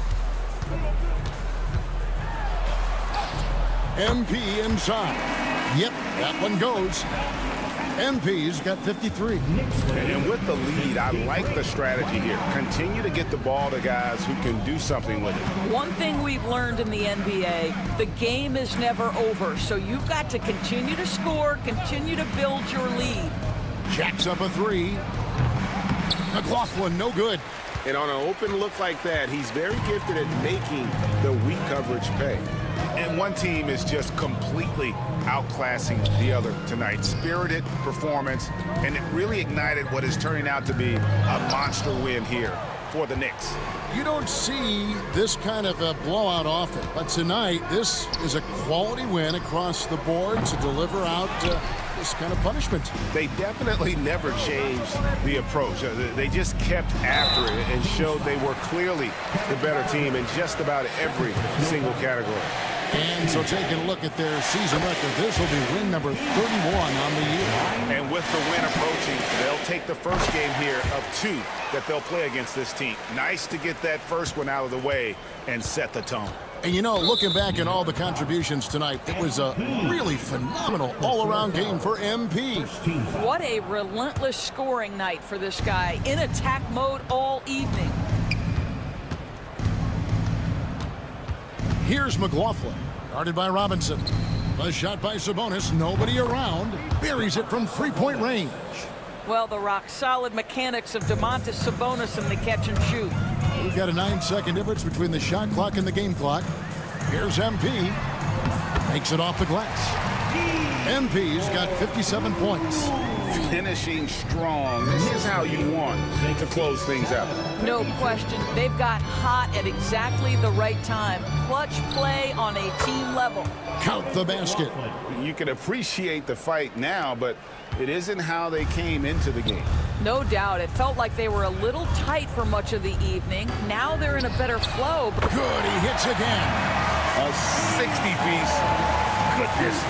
MP inside. Yep, that one goes. MP's got 53. And with the lead, I like the strategy here. Continue to get the ball to guys who can do something with it. One thing we've learned in the NBA, the game is never over. So you've got to continue to score, continue to build your lead. Jacks up a 3. McLaughlin, no good. And on an open look like that, he's very gifted at making the weak coverage pay. And one team is just completely outclassing the other tonight. Spirited performance, and it really ignited what is turning out to be a monster win here for the Knicks. You don't see this kind of a blowout often, but tonight this is a quality win across the board to deliver out this kind of punishment. They definitely never changed the approach. They just kept after it and showed they were clearly the better team in just about every single category. And so taking a look at their season record, this will be win number 31 on the year. And with the win approaching, they'll take the first game here of 2 that they'll play against this team. Nice to get that first one out of the way and set the tone. And you know, looking back at all the contributions tonight, it was a really phenomenal all-around game for MP. What a relentless scoring night for this guy, in attack mode all evening. Here's McLaughlin, guarded by Robinson. A shot by Sabonis, nobody around, buries it from three-point range. Well, the rock-solid mechanics of Domantas Sabonis in the catch and shoot. We've got a 9-second difference between the shot clock and the game clock. Here's MP, makes it off the glass. MP's got 57 points. Finishing strong. This is how you want to close things out. No question. They've got hot at exactly the right time. Clutch play on a team level. Count the basket. You can appreciate the fight now, but it isn't how they came into the game. No doubt. It felt like they were a little tight for much of the evening. Now they're in a better flow. Good, he hits again. A 60-piece. Goodness.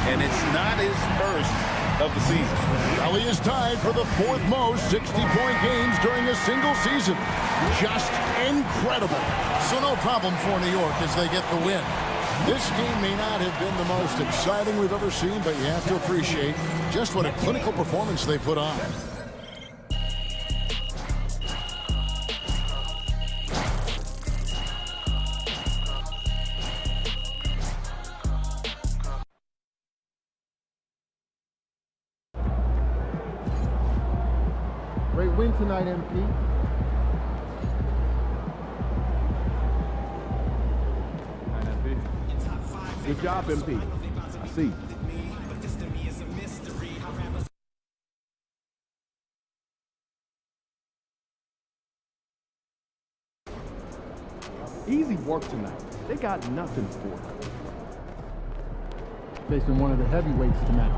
And it's not his first of the season. Well, he is tied for the 4th most 60-point games during a single season. Just incredible. So no problem for New York as they get the win. This game may not have been the most exciting we've ever seen, but you have to appreciate just what a clinical performance they put on. Great win tonight, MP. Good job, MP. I see. Easy work tonight. They got nothing for it. Facing one of the heavyweights tonight.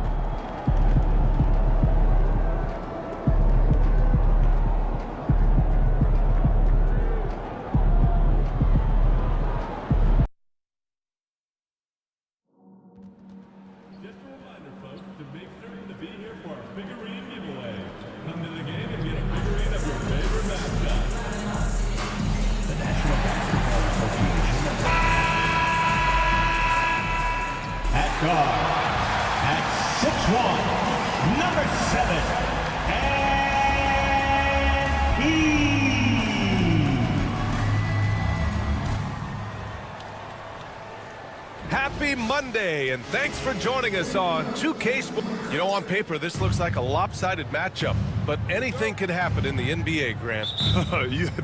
Happy Monday, and thanks for joining us on 2K Sports. You know, on paper, this looks like a lopsided matchup, but anything could happen in the NBA, Grant.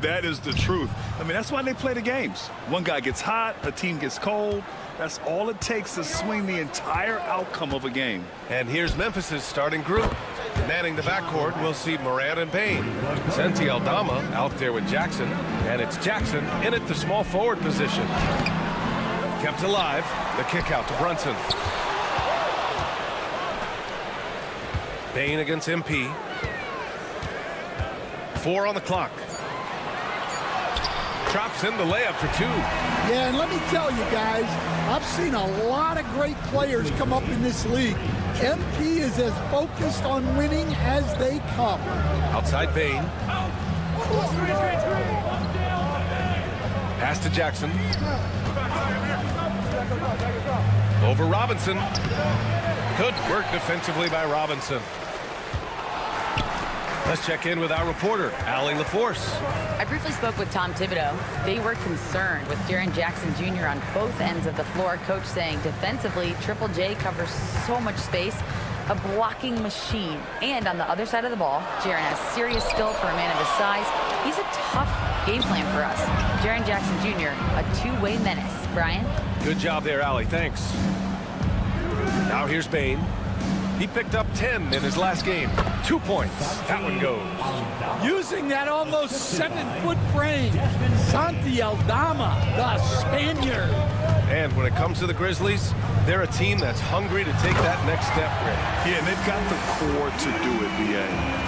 That is the truth. I mean, that's why they play the games. One guy gets hot, a team gets cold. That's all it takes to swing the entire outcome of a game. And here's Memphis's starting group. Manning the backcourt, we'll see Morant and Payne. Santi Aldama out there with Jackson, and it's Jackson in at the small forward position. Kept alive, the kick out to Brunson. Payne against MP. 4 on the clock. Drops in the layup for 2. Yeah, and let me tell you guys, I've seen a lot of great players come up in this league. MP is as focused on winning as they come. Outside Payne. Pass to Jackson. Over Robinson. Good work defensively by Robinson. Let's check in with our reporter, Allie LaForce. I briefly spoke with Tom Thibodeau. They were concerned with Jaren Jackson Jr. on both ends of the floor. Coach saying defensively, Triple J covers so much space, a blocking machine. And on the other side of the ball, Jaren has serious skill for a man of his size. He's a tough game plan for us. Jaren Jackson Jr., a two-way menace. Brian? Good job there, Allie. Thanks. Now here's Payne. He picked up 10 in his last game. 2 points. That one goes. Using that almost 7-foot frame, Santi Aldama, the Spaniard. And when it comes to the Grizzlies, they're a team that's hungry to take that next step. Yeah, and they've got the core to do it, B.A.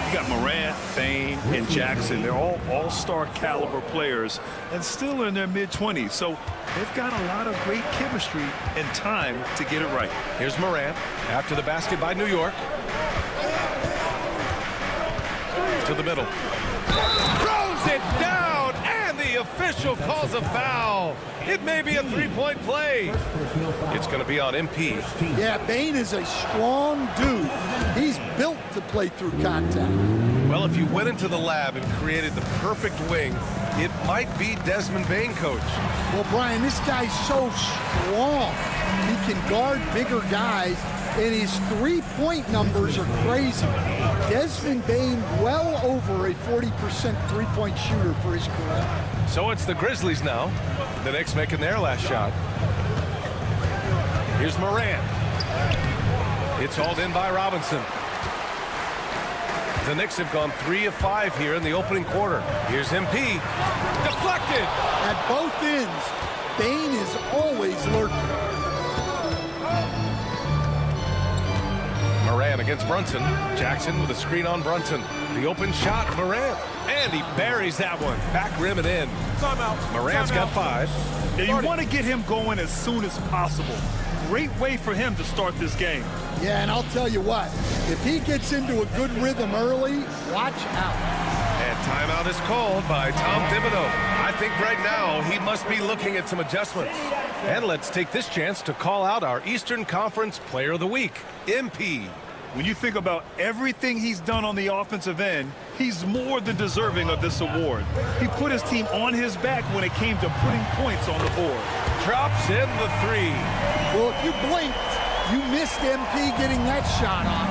You got Morant, Bane, and Jackson. They're all all-star caliber players and still in their mid-20s. So they've got a lot of great chemistry and time to get it right. Here's Morant after the basket by New York. To the middle. Throws it down, and the official calls a foul. It may be a three-point play. It's going to be on MP. Yeah, Bane is a strong dude. He's built to play through contact. Well, if you went into the lab and created the perfect wing, it might be Desmond Bane, coach. Well, Brian, this guy's so strong. He can guard bigger guys, and his three-point numbers are crazy. Desmond Bane well over a 40% three-point shooter for his career. So it's the Grizzlies now. The Knicks making their last shot. Here's Morant. It's hauled in by Robinson. The Knicks have gone 3 of 5 here in the opening quarter. Here's MP. Deflected. At both ends, Bane is always lurking. Morant against Brunson. Jackson with a screen on Brunson. The open shot, Morant. And he buries that one. Back rim and in. Morant's got 5. Yeah, you want to get him going as soon as possible. Great way for him to start this game. Yeah, and I'll tell you what, if he gets into a good rhythm early, watch out. And timeout is called by Tom Thibodeau. I think right now he must be looking at some adjustments. And let's take this chance to call out our Eastern Conference Player of the Week, MP. When you think about everything he's done on the offensive end, he's more than deserving of this award. He put his team on his back when it came to putting points on the board. Drops in the 3. Well, if you blinked, you missed MP getting that shot off.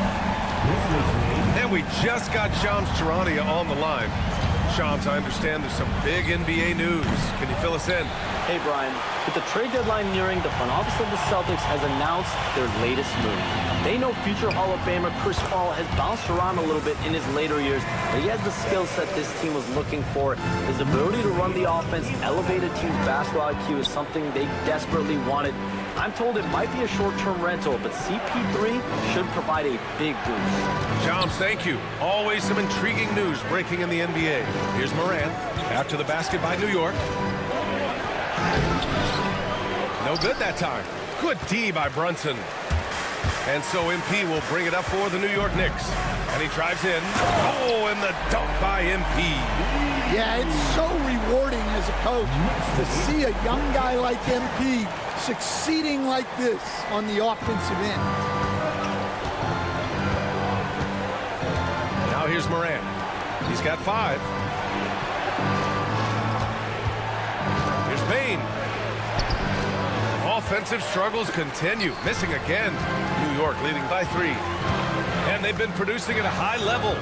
And we just got Shams Charania on the line. Shams, I understand there's some big NBA news. Can you fill us in? Hey, Brian. With the trade deadline nearing, the front office of the Celtics has announced their latest move. They know future Hall of Famer Chris Paul has bounced around a little bit in his later years, but he has the skill set this team was looking for. His ability to run the offense, elevate a team's basketball IQ is something they desperately wanted. I'm told it might be a short-term rental, but CP3 should provide a big boost. Shams, thank you. Always some intriguing news breaking in the NBA. Here's Morant after the basket by New York. No good that time. Good D by Brunson. And so MP will bring it up for the New York Knicks. And he drives in. Oh, and the dunk by MP. Yeah, it's so rewarding as a coach to see a young guy like MP succeeding like this on the offensive end. Now here's Morant. He's got 5. Here's Bane. Offensive struggles continue. Missing again. New York leading by 3. And they've been producing at a high level.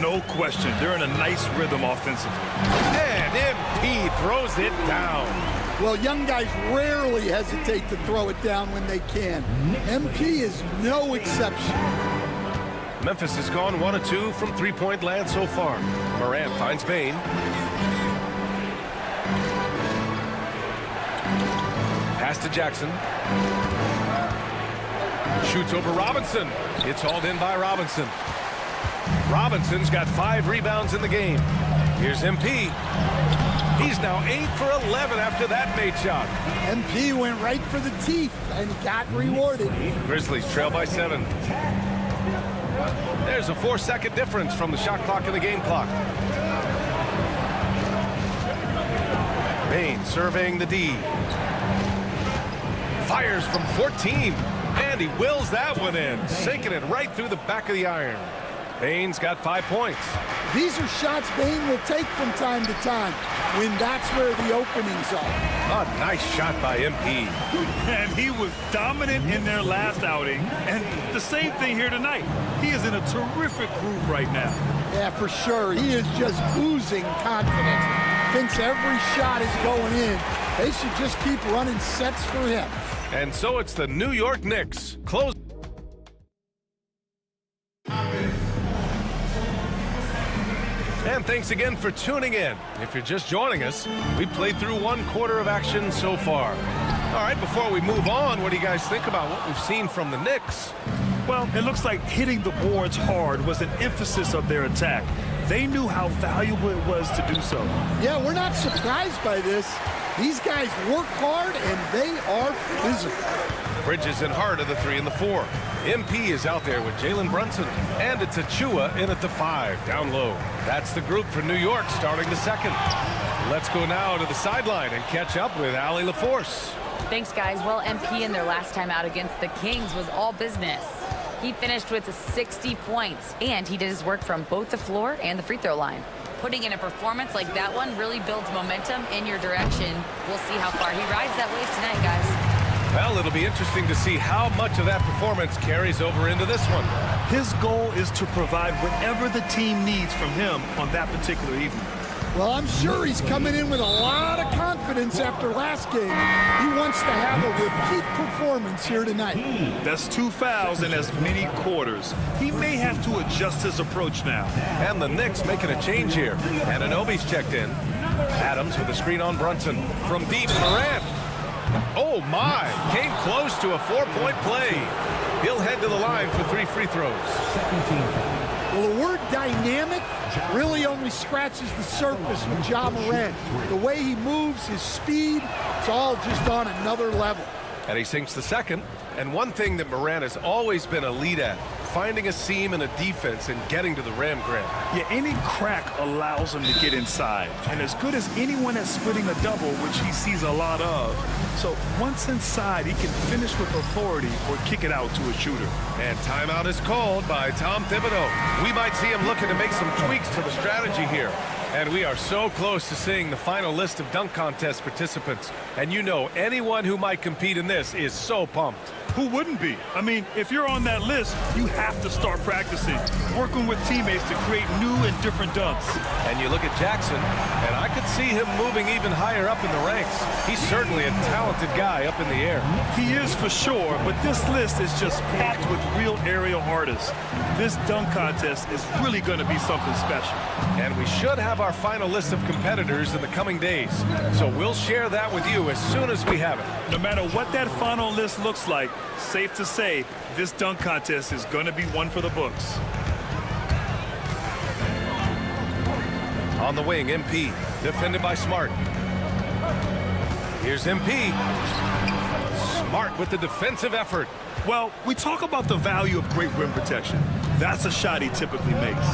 No question. They're in a nice rhythm offensively. And MP throws it down. Well, young guys rarely hesitate to throw it down when they can. MP is no exception. Memphis has gone 1 of 2 from three-point land so far. Morant finds Bane. Pass to Jackson. Shoots over Robinson. It's hauled in by Robinson. Robinson's got 5 rebounds in the game. Here's MP. He's now 8 for 11 after that made shot. MP went right for the teeth and got rewarded. Grizzlies trail by 7. There's a 4-second difference from the shot clock and the game clock. Bane surveying the D. Fires from 14. And he wills that one in, sinking it right through the back of the iron. Bane's got 5 points. These are shots Bane will take from time to time when that's where the openings are. A nice shot by MP. And he was dominant in their last outing. And the same thing here tonight. He is in a terrific groove right now. Yeah, for sure. He is just oozing confidence. Thinks every shot is going in. They should just keep running sets for him. And so it's the New York Knicks. Close. And thanks again for tuning in. If you're just joining us, we played through 1 quarter of action so far. All right, before we move on, what do you guys think about what we've seen from the Knicks? Well, it looks like hitting the boards hard was an emphasis of their attack. They knew how valuable it was to do so. Yeah, we're not surprised by this. These guys work hard, and they are physical. Bridges and Hart are the 3 and the 4. MP is out there with Jalen Brunson, and it's Achua in at the 5, down low. That's the group for New York starting the second. Let's go now to the sideline and catch up with Allie LaForce. Thanks, guys. Well, MP in their last time out against the Kings was all business. He finished with 60 points, and he did his work from both the floor and the free throw line. Putting in a performance like that one really builds momentum in your direction. We'll see how far he rides that wave tonight, guys. Well, it'll be interesting to see how much of that performance carries over into this one. His goal is to provide whatever the team needs from him on that particular evening. Well, I'm sure he's coming in with a lot of confidence after last game. He wants to have a repeat performance here tonight. That's 2 fouls in as many quarters. He may have to adjust his approach now. And the Knicks making a change here. Anunoby's checked in. Adams with a screen on Brunson. From deep, Morant. Oh, my. Came close to a 4-point play. He'll head to the line for 3 free throws. Well, the word dynamic really only scratches the surface with Ja Morant. The way he moves, his speed, it's all just on another level. And he sinks the second. And one thing that Morant has always been elite at, finding a seam in a defense and getting to the rim, Grant. Yeah, any crack allows him to get inside. And as good as anyone at splitting a double, which he sees a lot of. So once inside, he can finish with authority or kick it out to a shooter. And timeout is called by Tom Thibodeau. We might see him looking to make some tweaks to the strategy here. And we are so close to seeing the final list of dunk contest participants. And you know, anyone who might compete in this is so pumped. Who wouldn't be? I mean, if you're on that list, you have to start practicing, working with teammates to create new and different dunks. And you look at Jackson, and I could see him moving even higher up in the ranks. He's certainly a talented guy up in the air. He is for sure, but this list is just packed with real aerial artists. This dunk contest is really going to be something special. And we should have our final list of competitors in the coming days. So we'll share that with you as soon as we have it. No matter what that final list looks like, safe to say, this dunk contest is going to be one for the books. On the wing, MP, defended by Smart. Here's MP. Smart with the defensive effort. Well, we talk about the value of great rim protection. That's a shot he typically makes.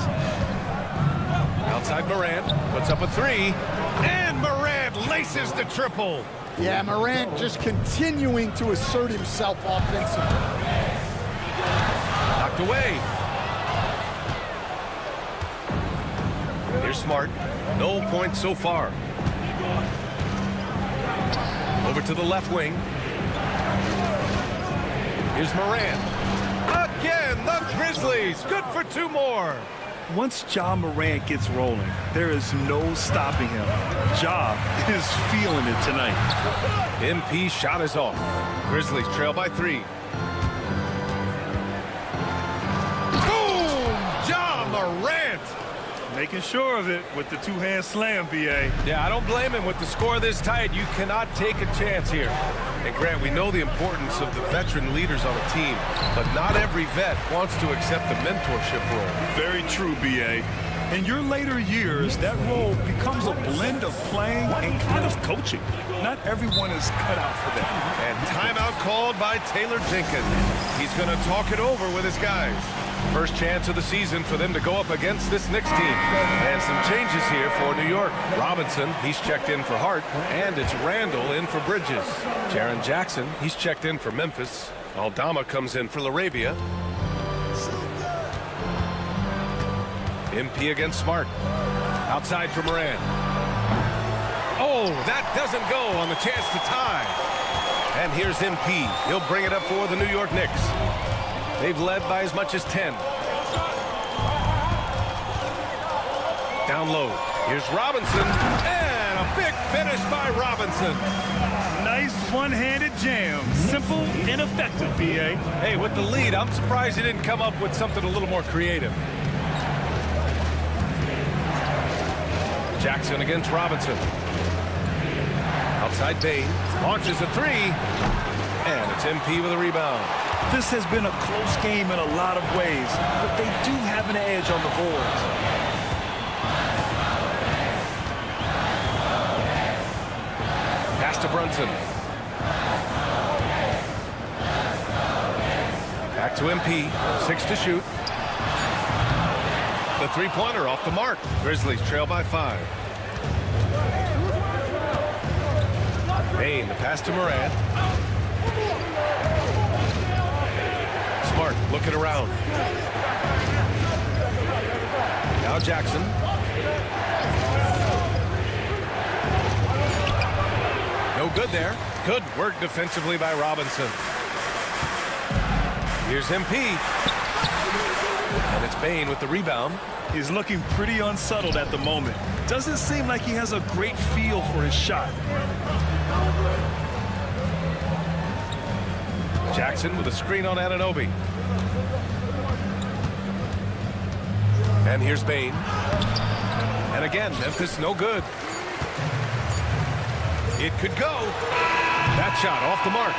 Outside Morant, puts up a 3. And Morant laces the triple. Yeah, Morant just continuing to assert himself offensively. Knocked away. Here's Smart. No points so far. Over to the left wing. Here's Morant. Again, the Grizzlies. Good for 2 more. Once Ja Morant gets rolling, there is no stopping him. Ja is feeling it tonight. MP shot is off. Grizzlies trail by 3. Boom! Ja Morant! Making sure of it with the 2-hand slam, B.A. Yeah, I don't blame him. With the score this tight, you cannot take a chance here. And Grant, we know the importance of the veteran leaders on a team, but not every vet wants to accept the mentorship role. Very true, B.A. In your later years, that role becomes a blend of playing and kind of coaching. Not everyone is cut out for that. And timeout called by Taylor Jenkins. He's going to talk it over with his guys. First chance of the season for them to go up against this Knicks team. And some changes here for New York. Robinson, he's checked in for Hart. And it's Randall in for Bridges. Jaren Jackson, he's checked in for Memphis. Aldama comes in for LaRavia. MP against Smart. Outside for Morant. Oh, that doesn't go on the chance to tie. And here's MP. He'll bring it up for the New York Knicks. They've led by as much as 10. Down low. Here's Robinson. And a big finish by Robinson. Nice one-handed jam. Simple and effective, B.A. Hey, with the lead, I'm surprised he didn't come up with something a little more creative. Jackson against Robinson. Outside Bain. Launches a three. And it's MP with a rebound. This has been a close game in a lot of ways, but they do have an edge on the boards. Pass to Brunson. Back to MP. 6 to shoot. The three-pointer off the mark. Grizzlies trail by 5. Bain, the pass to Morant. Smart looking around. Now Jackson. No good there. Good work defensively by Robinson. Here's MP. And it's Bain with the rebound. He's looking pretty unsettled at the moment. Doesn't seem like he has a great feel for his shot. Jackson with a screen on Anunoby. And here's Bain. And again, Memphis no good. It could go. That shot off the mark.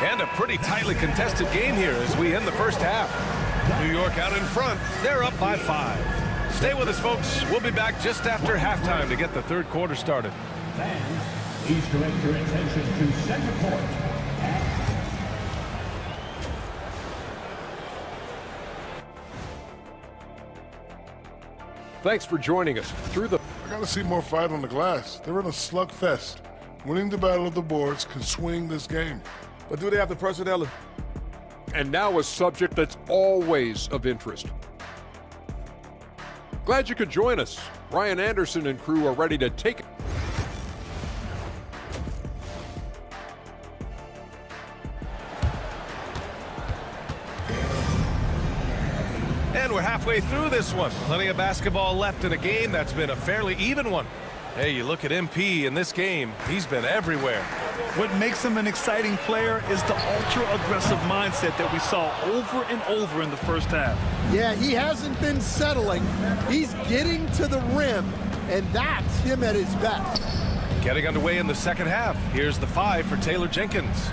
And a pretty tightly contested game here as we end the first half. New York out in front. They're up by 5. Stay with us, folks. We'll be back just after halftime to get the third quarter started. Fans, please direct your attention to center court. Thanks for joining us. Through the I gotta see more fight on the glass. They're in a slugfest. Winning the battle of the boards can swing this game. But do they have the personnel? And now a subject that's always of interest. Glad you could join us. Brian Anderson and crew are ready to take it. And we're halfway through this one. Plenty of basketball left in a game that's been a fairly even one. Hey, you look at MP in this game, he's been everywhere. What makes him an exciting player is the ultra-aggressive mindset that we saw over and over in the first half. Yeah, he hasn't been settling. He's getting to the rim, and that's him at his best. Getting underway in the second half. Here's the 5 for Taylor Jenkins.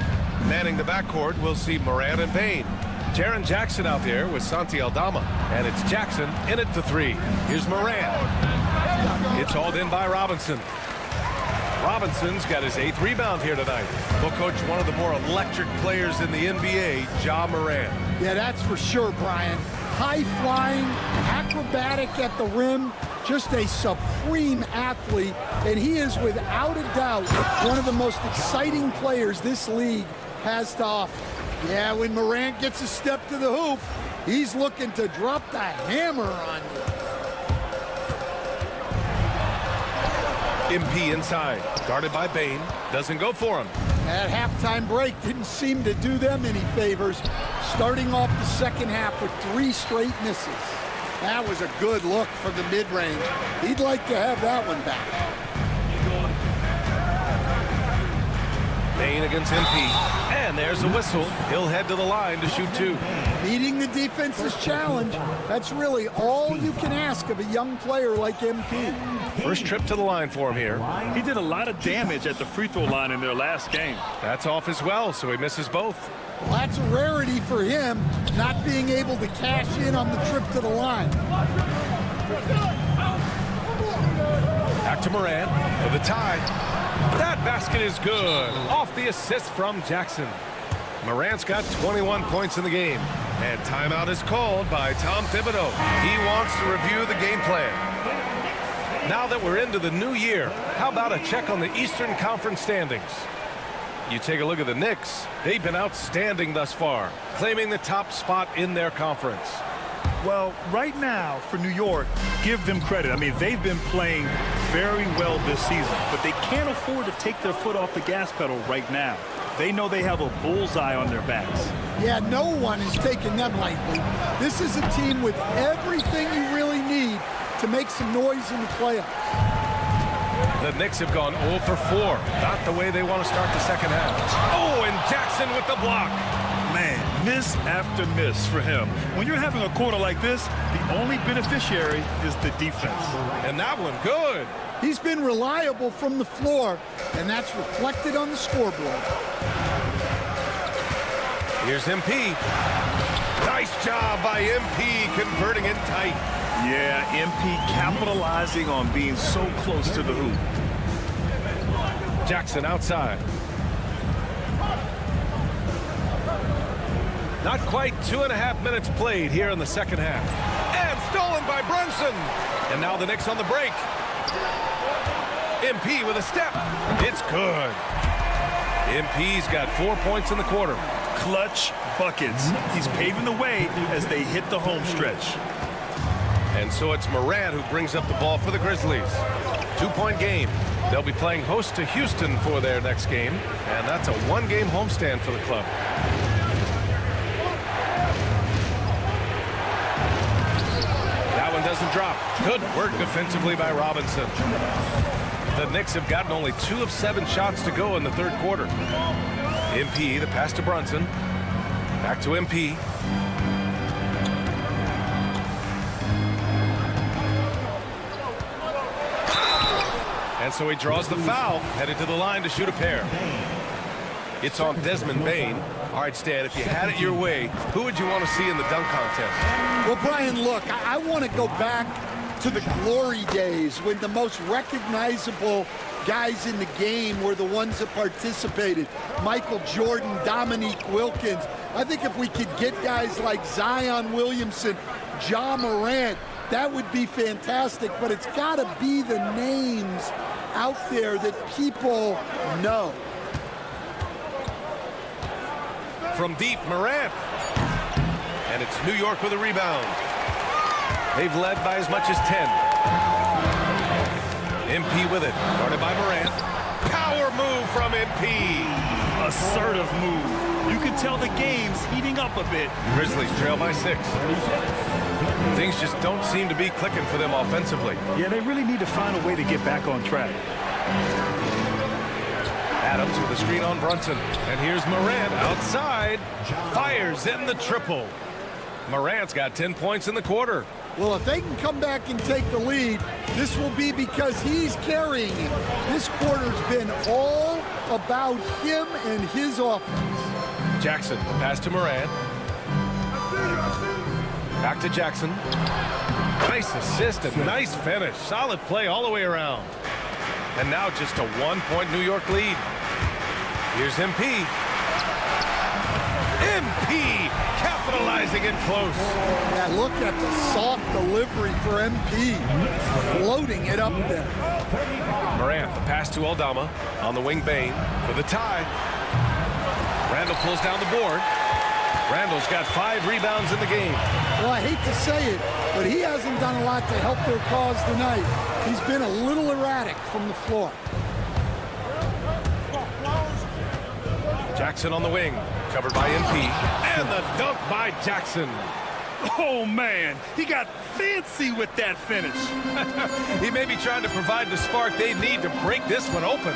Manning the backcourt, we'll see Morant and Bain. Jaren Jackson out there with Santi Aldama. And it's Jackson in it to 3. Here's Morant. It's hauled in by Robinson. Robinson's got his 8th rebound here tonight. We'll coach one of the more electric players in the NBA, Ja Morant. Yeah, that's for sure, Brian. High-flying, acrobatic at the rim, just a supreme athlete, and he is without a doubt one of the most exciting players this league has to offer. Yeah, when Morant gets a step to the hoop, he's looking to drop the hammer on you. MP inside, guarded by Bain, doesn't go for him. That halftime break didn't seem to do them any favors, starting off the second half with 3 straight misses. That was a good look from the mid-range. He'd like to have that one back. Bain against MP, and there's a whistle. He'll head to the line to shoot 2. Meeting the defense's challenge, that's really all you can ask of a young player like MP. First trip to the line for him here. He did a lot of damage at the free throw line in their last game. That's off as well, so he misses both. Well, that's a rarity for him, not being able to cash in on the trip to the line. Back to Morant for the tie. That basket is good. Off the assist from Jackson. Morant's got 21 points in the game. And timeout is called by Tom Thibodeau. He wants to review the game plan. Now that we're into the new year, how about a check on the Eastern Conference standings? You take a look at the Knicks. They've been outstanding thus far, claiming the top spot in their conference. Well, right now, for New York, give them credit. I mean, they've been playing very well this season, but they can't afford to take their foot off the gas pedal right now. They know they have a bullseye on their backs. Yeah, no one is taking them lightly. This is a team with everything you really need to make some noise in the playoffs. The Knicks have gone 0 for 4. Not the way they want to start the second half. Oh, and Jackson with the block. Man, miss after miss for him. When you're having a quarter like this, the only beneficiary is the defense. And that one, good. He's been reliable from the floor, and that's reflected on the scoreboard. Here's MP. Nice job by MP converting it tight. Yeah, MP capitalizing on being so close to the hoop. Jackson outside. Not quite 2.5 minutes played here in the second half. And stolen by Brunson. And now the Knicks on the break. MP with a step. It's good. MP's got 4 points in the quarter. Clutch buckets. He's paving the way as they hit the home stretch. And so it's Morant who brings up the ball for the Grizzlies. 2-point game. They'll be playing host to Houston for their next game. And that's a 1-game homestand for the club. That one doesn't drop. Good work defensively by Robinson. The Knicks have gotten only 2 of 7 shots to go in the third quarter. MP, the pass to Brunson. Back to MP. And so he draws the foul, headed to the line to shoot a pair. It's on Desmond Bane. All right, Stan, if you had it your way, who would you want to see in the dunk contest? Well, Brian, look, I want to go back to the glory days when the most recognizable guys in the game were the ones that participated. Michael Jordan, Dominique Wilkins. I think if we could get guys like Zion Williamson, Ja Morant, that would be fantastic, but it's got to be the names out there that people know. From deep, Morant. And it's New York with a rebound. They've led by as much as 10. MP with it, guarded by Morant. Power move from MP. Assertive move. You can tell the game's heating up a bit. Grizzlies trail by 6. Things just don't seem to be clicking for them offensively. Yeah, they really need to find a way to get back on track. Adams with a screen on Brunson. And here's Morant outside. Fires in the triple. Morant's got 10 points in the quarter. Well, if they can come back and take the lead, this will be because he's carrying it. This quarter's been all about him and his offense. Jackson, pass to Morant. Back to Jackson. Nice assist and nice finish. Solid play all the way around. And now just a 1-point New York lead. Here's MP. MP capitalizing in close. Yeah, look at the soft delivery for MP. Floating it up there. Morant, the pass to Aldama. On the wing, Bane for the tie. Randall pulls down the board. Randall's got 5 rebounds in the game. Well, I hate to say it, but he hasn't done a lot to help their cause tonight. He's been a little erratic from the floor. Jackson on the wing, covered by MP. And the dunk by Jackson. Oh, man, he got fancy with that finish. He may be trying to provide the spark they need to break this one open.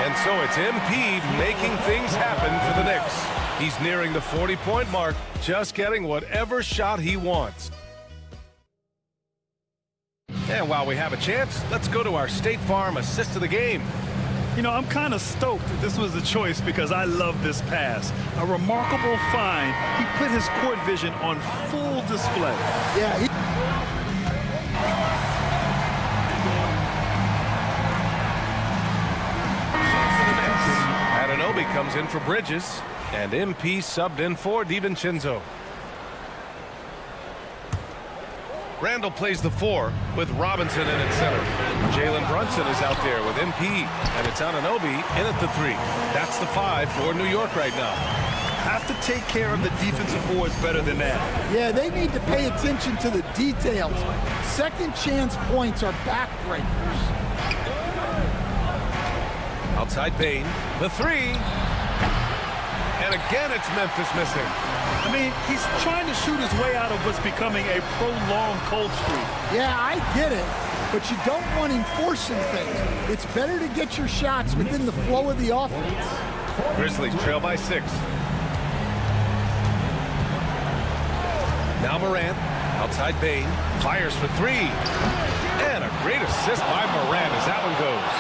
And so it's MP making things happen for the Knicks. He's nearing the 40-point mark, just getting whatever shot he wants. And while we have a chance, let's go to our State Farm assist of the game. You know, I'm kind of stoked that this was a choice because I love this pass. A remarkable find. He put his court vision on full display. Yeah, Anunoby comes in for Bridges, and MP subbed in for DiVincenzo. Randall plays the 4 with Robinson in at center. Jalen Brunson is out there with MP, and it's Anunoby in at the 3. That's the 5 for New York right now. Have to take care of the defensive boards better than that. Yeah, they need to pay attention to the details. Second chance points are backbreakers. Outside Bane, the 3. And again, it's Memphis missing. I mean, he's trying to shoot his way out of what's becoming a prolonged cold streak. Yeah, I get it, but you don't want him forcing things. It's better to get your shots within the flow of the offense. Grizzlies trail by 6. Now Morant, outside Bain, fires for three. And a great assist by Morant as that one goes.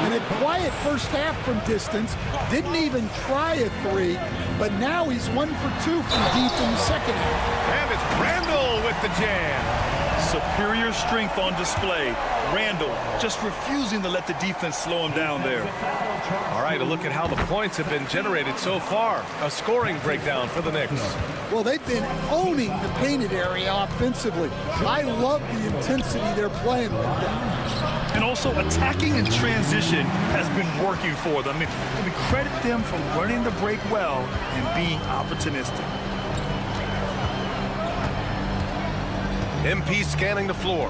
And a quiet first half from distance. Didn't even try a three, but now he's 1 for 2 from deep in the second half. And it's Randall with the jam. Superior strength on display. Randall just refusing to let the defense slow him down there. All right, a look at how the points have been generated so far. A scoring breakdown for the Knicks. Well, they've been owning the painted area offensively. I love the intensity they're playing with them. And also attacking in transition has been working for them. I mean, credit them for learning to break well and being opportunistic. MP scanning the floor.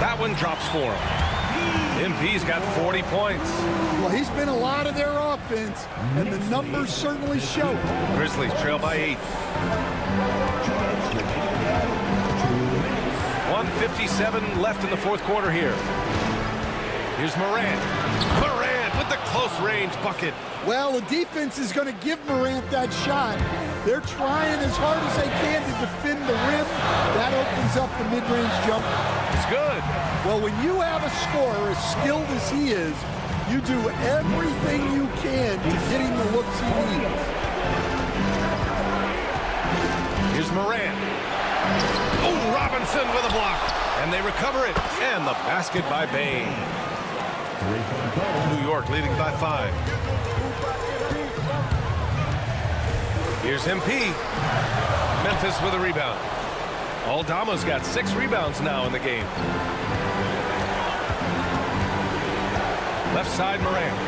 That one drops for him. MP's got 40 points. Well, he's been a lot of their offense, and the numbers certainly show. Grizzlies trail by 8. 1:57 left in the fourth quarter here. Here's Morant. Morant with the close-range bucket. Well, the defense is going to give Morant that shot. They're trying as hard as they can to defend the rim. That opens up the mid-range jumper. It's good. Well, when you have a scorer as skilled as he is, you do everything you can to get him the looks he needs. Here's Morant. Oh, Robinson with a block. And they recover it. And the basket by Bain. New York leading by 5. Here's MP. Memphis with a rebound. Aldama's got 6 rebounds now in the game. Left side, Morant.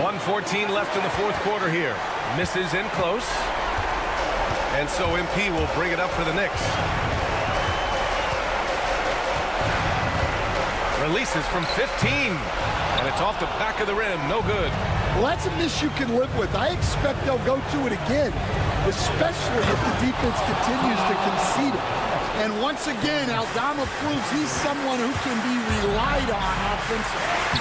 1:14 left in the fourth quarter here. Misses in close. And so MP will bring it up for the Knicks. Releases from 15. And it's off the back of the rim. No good. Well, that's a miss you can live with. I expect they'll go to it again, especially if the defense continues to concede it. And once again, Aldama proves he's someone who can be relied on offensively.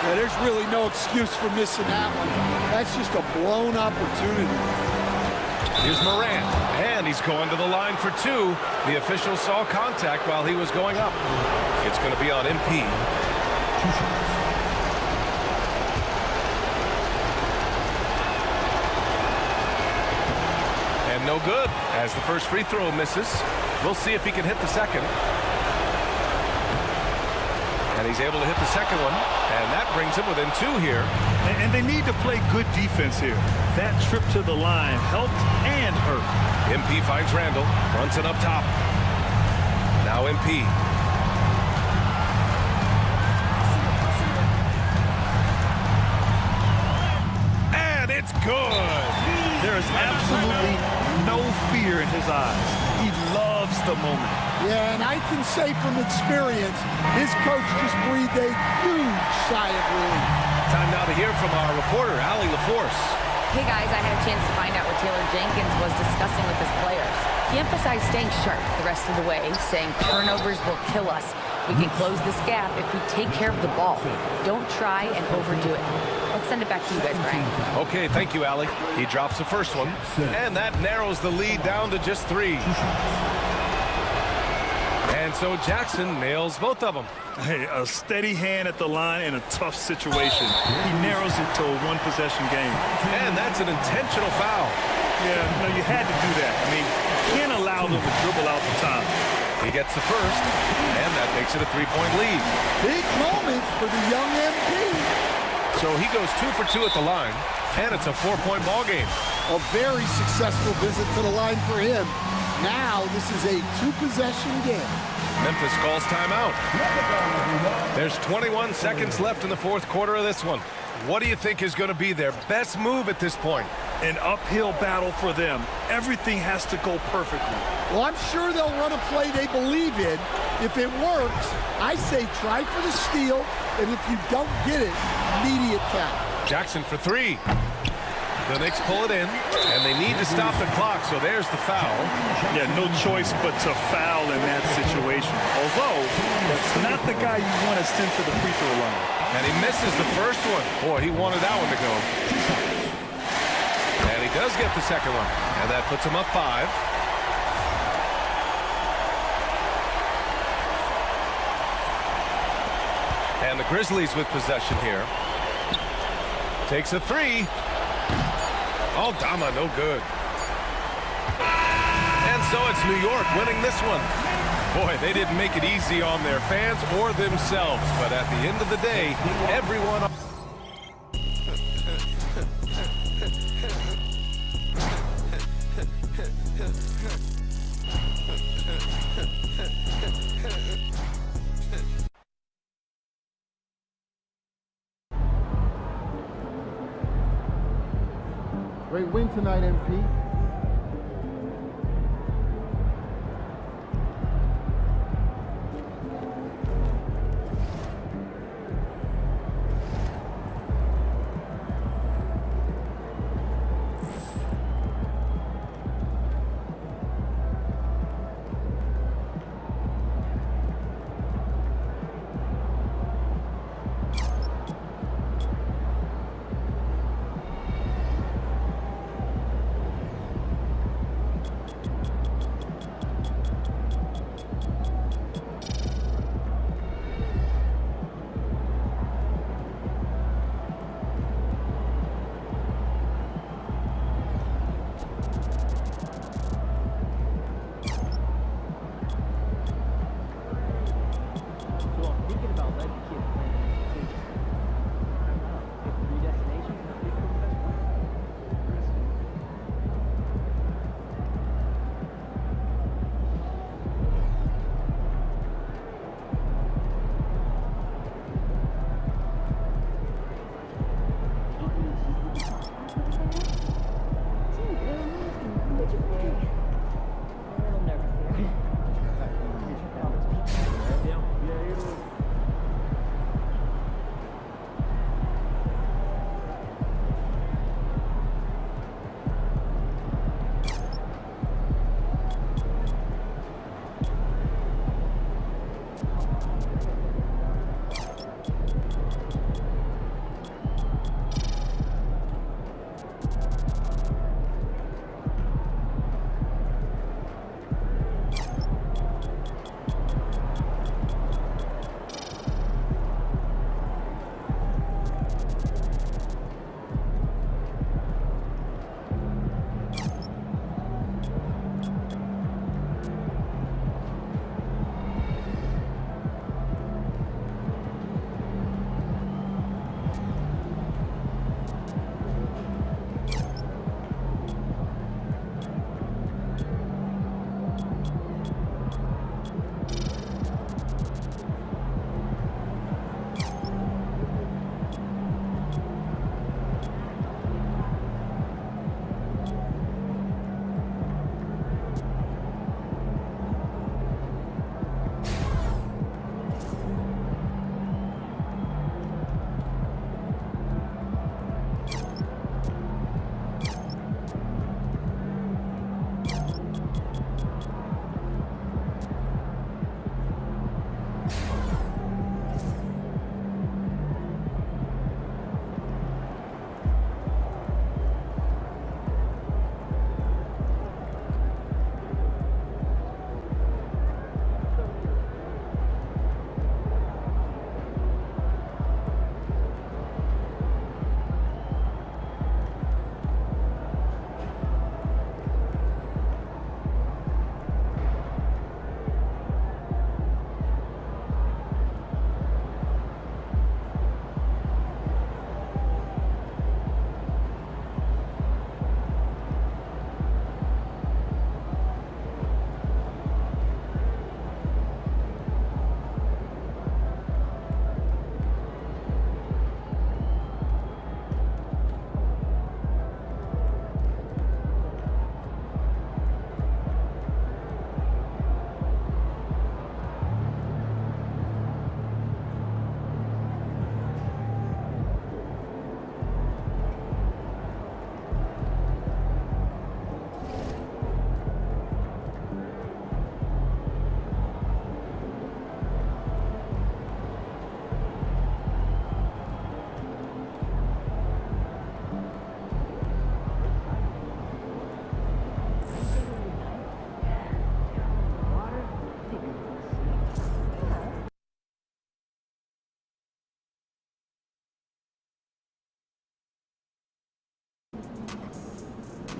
Yeah, there's really no excuse for missing that one. That's just a blown opportunity. Here's Morant, and he's going to the line for 2. The official saw contact while he was going up. It's going to be on MP. And no good, as the first free throw misses. We'll see if he can hit the second. And he's able to hit the second one, and that brings him within 2 here. And they need to play good defense here. That trip to the line helped and hurt. MP finds Randall, runs it up top. Now MP. And it's good. There is absolutely no fear in his eyes. He loves the moment. Yeah, and I can say from experience, his coach just breathed a huge sigh of relief. Time now to hear from our reporter, Allie LaForce. Hey guys, I had a chance to find out what Taylor Jenkins was discussing with his players. He emphasized staying sharp the rest of the way, saying turnovers will kill us. We can close this gap if we take care of the ball. Don't try and overdo it. Let's send it back to you guys, Brian. Okay, thank you, Allie. He drops the first one, and that narrows the lead down to just 3. And so Jackson nails both of them. Hey, a steady hand at the line in a tough situation. He narrows it to a 1-possession game. And that's an intentional foul. Yeah, no, you had to do that. I mean, you can't allow them to dribble out the top. He gets the first, and that makes it a 3-point lead. Big moment for the young MP. So he goes 2 for 2 at the line, and it's a 4-point ball game. A very successful visit to the line for him. Now this is a 2-possession game. Memphis calls timeout. There's 21 seconds left in the fourth quarter of this one. What do you think is going to be their best move at this point? An uphill battle for them. Everything has to go perfectly. Well, I'm sure they'll run a play they believe in. If it works, I say try for the steal, and if you don't get it, immediate foul. Jackson for 3. The Knicks pull it in, and they need to stop the clock, so there's the foul. Yeah, no choice but to foul in that situation. Although, that's not the guy you want to send to the free throw line. And he misses the first one. Boy, he wanted that one to go. And he does get the second one, and that puts him up 5. And the Grizzlies with possession here. Takes a 3. Aldama, no good. And so it's New York winning this one. Boy, they didn't make it easy on their fans or themselves, but at the end of the day, everyone... Great win tonight, MP.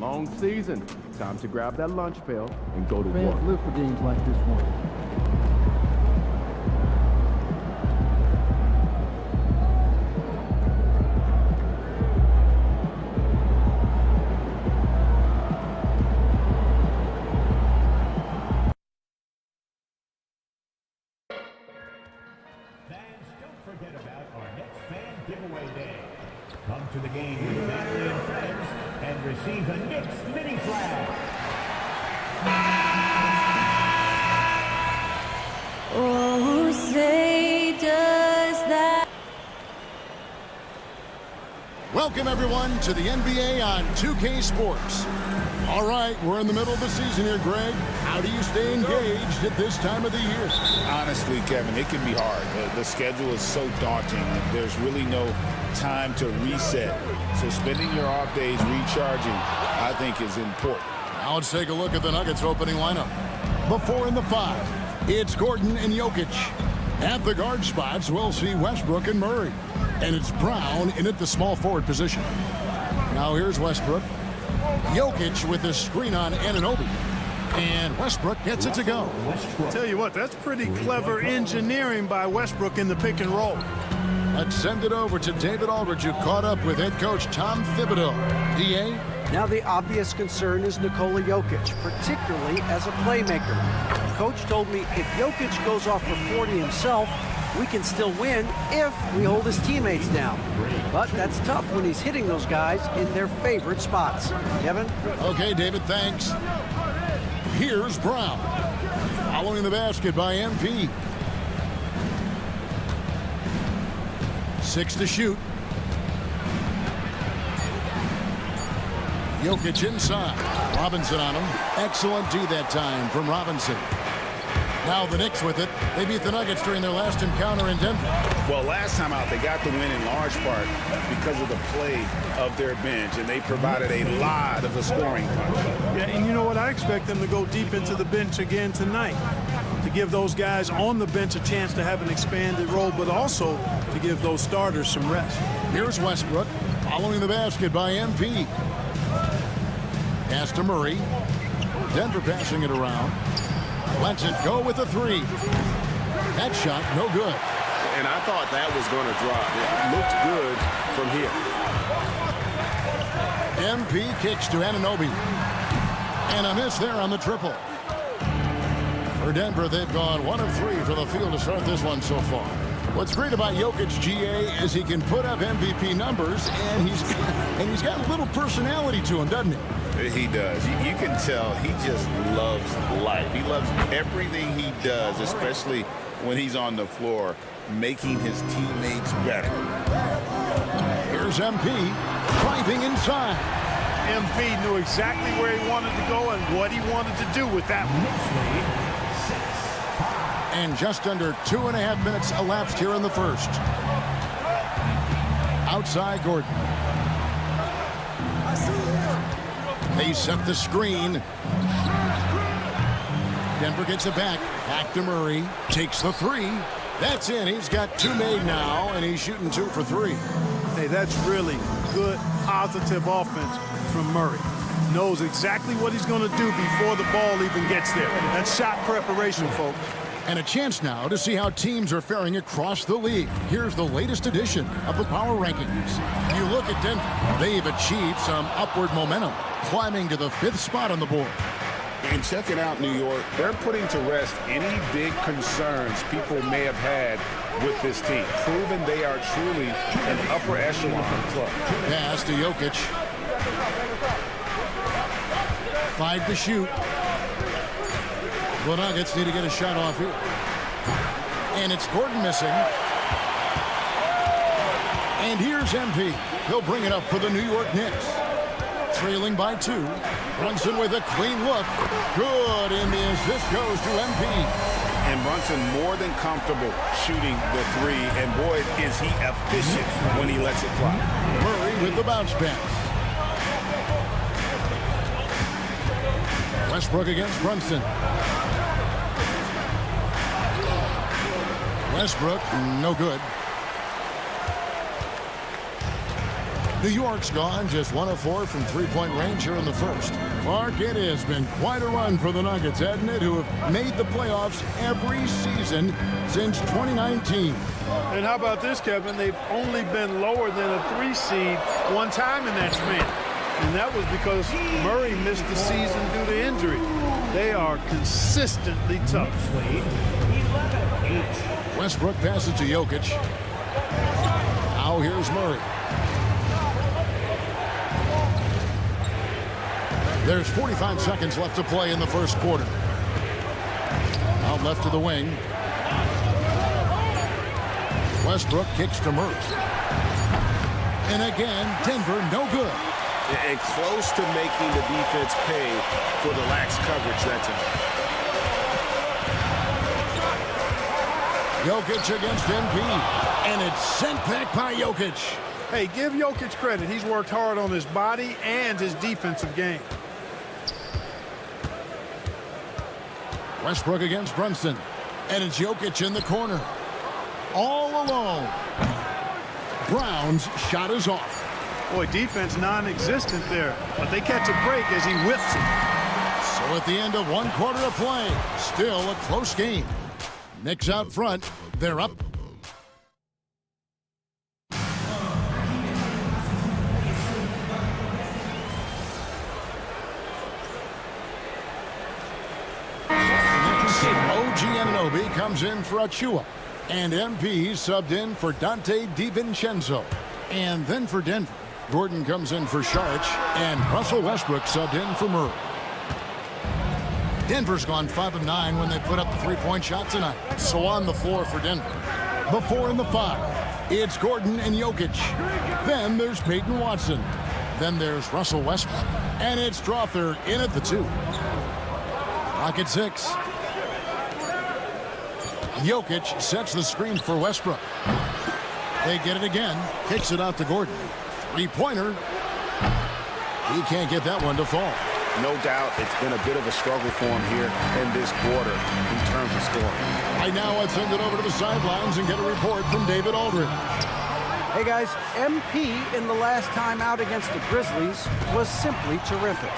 Long season. Time to grab that lunch pail and go to work. Fans live for games like this one. Fans, don't forget about our next fan giveaway day. Come to the game with family and friends and receive a Knicks mini flag. Oh, say does that. Welcome, everyone, to the NBA on 2K Sports. All right, we're in the middle of the season here, Greg. How do you stay engaged at this time of the year? Honestly, Kevin, it can be hard. The schedule is so daunting. There's really no time to reset. So spending your off days recharging, I think, is important. Now let's take a look at the Nuggets opening lineup. Before in the 5, it's Gordon and Jokic. At the guard spots, we'll see Westbrook and Murray. And it's Brown in at the small forward position. Now here's Westbrook. Jokic with the screen on Anunoby. And Westbrook gets it to go. Tell you what, that's pretty clever engineering by Westbrook in the pick and roll. Let's send it over to David Aldridge, who caught up with head coach Tom Thibodeau. DA? Now the obvious concern is Nikola Jokic, particularly as a playmaker. Coach told me if Jokic goes off for 40 himself, we can still win if we hold his teammates down. But that's tough when he's hitting those guys in their favorite spots. Kevin? Okay, David, thanks. Here's Brown. Following the basket by MP. 6 to shoot. Jokic inside. Robinson on him. Excellent D that time from Robinson. Now the Knicks with it. They beat the Nuggets during their last encounter in Denver. Well, last time out, they got the win in large part because of the play of their bench, and they provided a lot of the scoring punch. Yeah, and you know what? I expect them to go deep into the bench again tonight to give those guys on the bench a chance to have an expanded role, but also to give those starters some rest. Here's Westbrook following the basket by MP. Pass to Murray. Denver passing it around. Lets it go with a 3. That shot, no good. And I thought that was going to drop. It looked good from here. MP kicks to Anunoby. And a miss there on the triple. For Denver, they've gone 1 of 3 from the field to start this one so far. What's great about Jokic, GA, is he can put up MVP numbers, and he's got a little personality to him, doesn't he? He does. You can tell he just loves life. He loves everything he does, especially when he's on the floor, making his teammates better. Here's MP driving inside. MP knew exactly where he wanted to go and what he wanted to do with that one. And just under 2.5 minutes elapsed here in the first. Outside Gordon. They set the screen. Denver gets it back. Back to Murray. Takes the 3. That's in. He's got 2 made now, and he's shooting 2 for 3. Hey, that's really good, positive offense from Murray. Knows exactly what he's going to do before the ball even gets there. That's shot preparation, folks. And a chance now to see how teams are faring across the league. Here's the latest edition of the Power Rankings. You look at Denver. They've achieved some upward momentum, climbing to the 5th spot on the board. And check it out, New York. They're putting to rest any big concerns people may have had with this team, proving they are truly an upper echelon club. Pass to Jokic. 5 to shoot. The Nuggets need to get a shot off here. And it's Gordon missing. And here's MP. He'll bring it up for the New York Knicks. Trailing by 2. Brunson with a clean look. Good, and the assist goes to MP. And Brunson more than comfortable shooting the 3. And boy, is he efficient when he lets it fly. Murray with the bounce pass. Westbrook against Brunson. Westbrook, no good. New York's gone just 1 of 4 from three-point range here in the first. Mark, it has been quite a run for the Nuggets, hasn't it, who have made the playoffs every season since 2019. And how about this, Kevin? They've only been lower than a 3 seed one time in that span. And that was because Murray missed the season due to injury. They are consistently tough. Westbrook passes to Jokic. Now here's Murray. There's 45 seconds left to play in the first quarter. Out left to the wing. Westbrook kicks to Murray. And again, Denver no good. And close to making the defense pay for the lax coverage that time. Jokic against MP. And it's sent back by Jokic. Hey, give Jokic credit. He's worked hard on his body and his defensive game. Westbrook against Brunson. And it's Jokic in the corner. All alone. Brown's shot is off. Boy, defense non-existent there. But they catch a break as he whiffs it. So at the end of 1 quarter of play, still a close game. Knicks out front. They're up. OG Anunoby comes in for Achua. And MP subbed in for Dante DiVincenzo. And then for Denver, Gordon comes in for Saric. And Russell Westbrook subbed in for Murray. Denver's gone 5 of 9 when they put up the three-point shot tonight. So on the floor for Denver. The 4 and the 5. It's Gordon and Jokic. Then there's Peyton Watson. Then there's Russell Westbrook. And it's Strawther in at the 2. Clock at 6. Jokic sets the screen for Westbrook. They get it again. Kicks it out to Gordon. Three-pointer. He can't get that one to fall. No doubt it's been a bit of a struggle for him here in this quarter in terms of scoring. Right now, I'd send it over to the sidelines and get a report from David Aldridge. Hey, guys, MP in the last time out against the Grizzlies was simply terrific.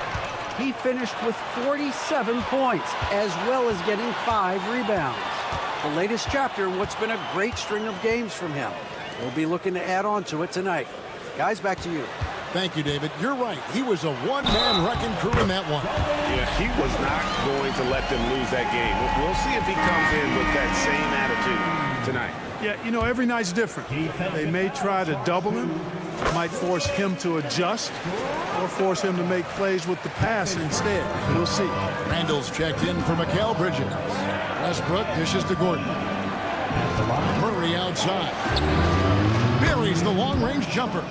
He finished with 47 points, as well as getting 5 rebounds. The latest chapter in what's been a great string of games from him. We'll be looking to add on to it tonight. Guys, back to you. Thank you, David. You're right. He was a one-man wrecking crew in that one. Yeah, he was not going to let them lose that game. We'll see if he comes in with that same attitude tonight. Yeah, you know, every night's different. They may try to double him, might force him to adjust, or force him to make plays with the pass instead. We'll see. Randall's checked in for Mikal Bridges. Westbrook dishes to Gordon. Murray outside. Buries the long-range jumper.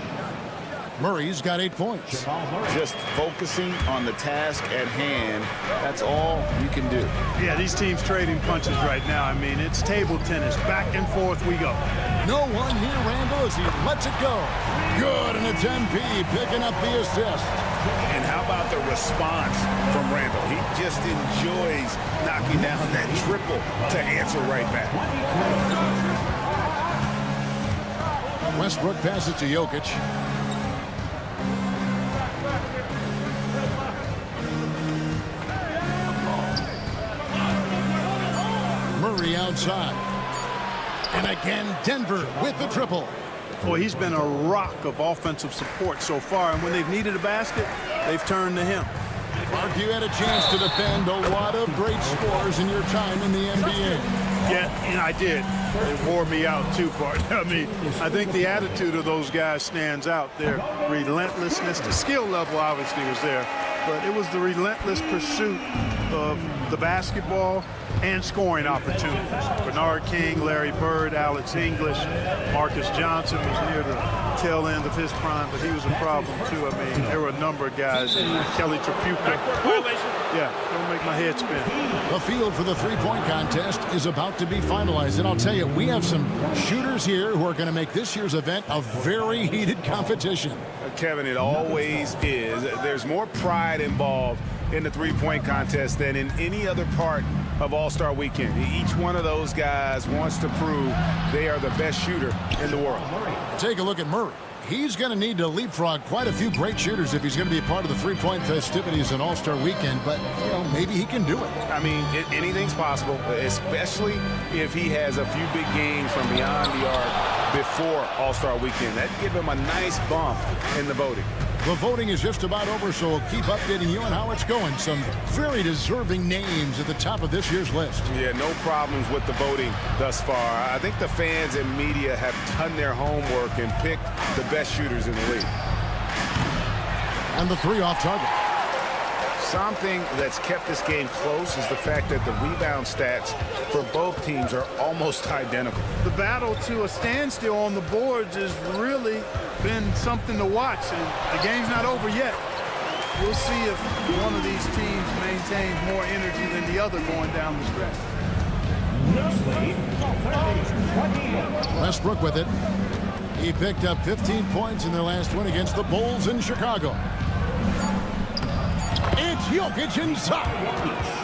Murray's got 8 points. Just focusing on the task at hand, that's all you can do. Yeah, these teams trading punches right now. I mean, it's table tennis. Back and forth we go. No one near Randall as he lets it go. Good, and it's MP picking up the assist. And how about the response from Randall? He just enjoys knocking down that triple to answer right back. Westbrook passes to Jokic. Murray outside. And again, Denver with the triple. Boy, he's been a rock of offensive support so far, and when they've needed a basket, they've turned to him. Mark, you had a chance to defend a lot of great scores in your time in the NBA. Yeah, and I did. It wore me out too, partner. I mean, I think the attitude of those guys stands out. Their relentlessness, the skill level obviously was there, but it was the relentless pursuit of the basketball and scoring opportunities. Bernard King, Larry Bird, Alex English, Marcus Johnson was near the tail end of his prime, but he was a problem too. I mean, there were a number of guys. Kelly Tripucka. Yeah, don't make my head spin. The field for the three-point contest is about to be finalized, and I'll tell you, we have some shooters here who are going to make this year's event a very heated competition. Kevin, it always is. There's more pride involved in the three-point contest than in any other part of All-Star Weekend. Each one of those guys wants to prove they are the best shooter in the world. Take a look at Murray. he's going to need to leapfrog quite a few great shooters if he's going to be a part of the three-point festivities in All-Star Weekend, but, maybe he can do it. I mean, anything's possible, especially if he has a few big games from beyond the arc before All-Star Weekend. That'd give him a nice bump in the voting. The voting is just about over, so we'll keep updating you on how it's going. Some very deserving names at the top of this year's list. Yeah, no problems with the voting thus far. I think the fans and media have done their homework and picked the best shooters in the league. And the three off target. Something that's kept this game close is the fact that the rebound stats for both teams are almost identical. The battle to a standstill on the boards has really been something to watch, and the game's not over yet. We'll see if one of these teams maintains more energy than the other going down the stretch. Westbrook with it. He picked up 15 points in their last win against the Bulls in Chicago. It's Jokic inside.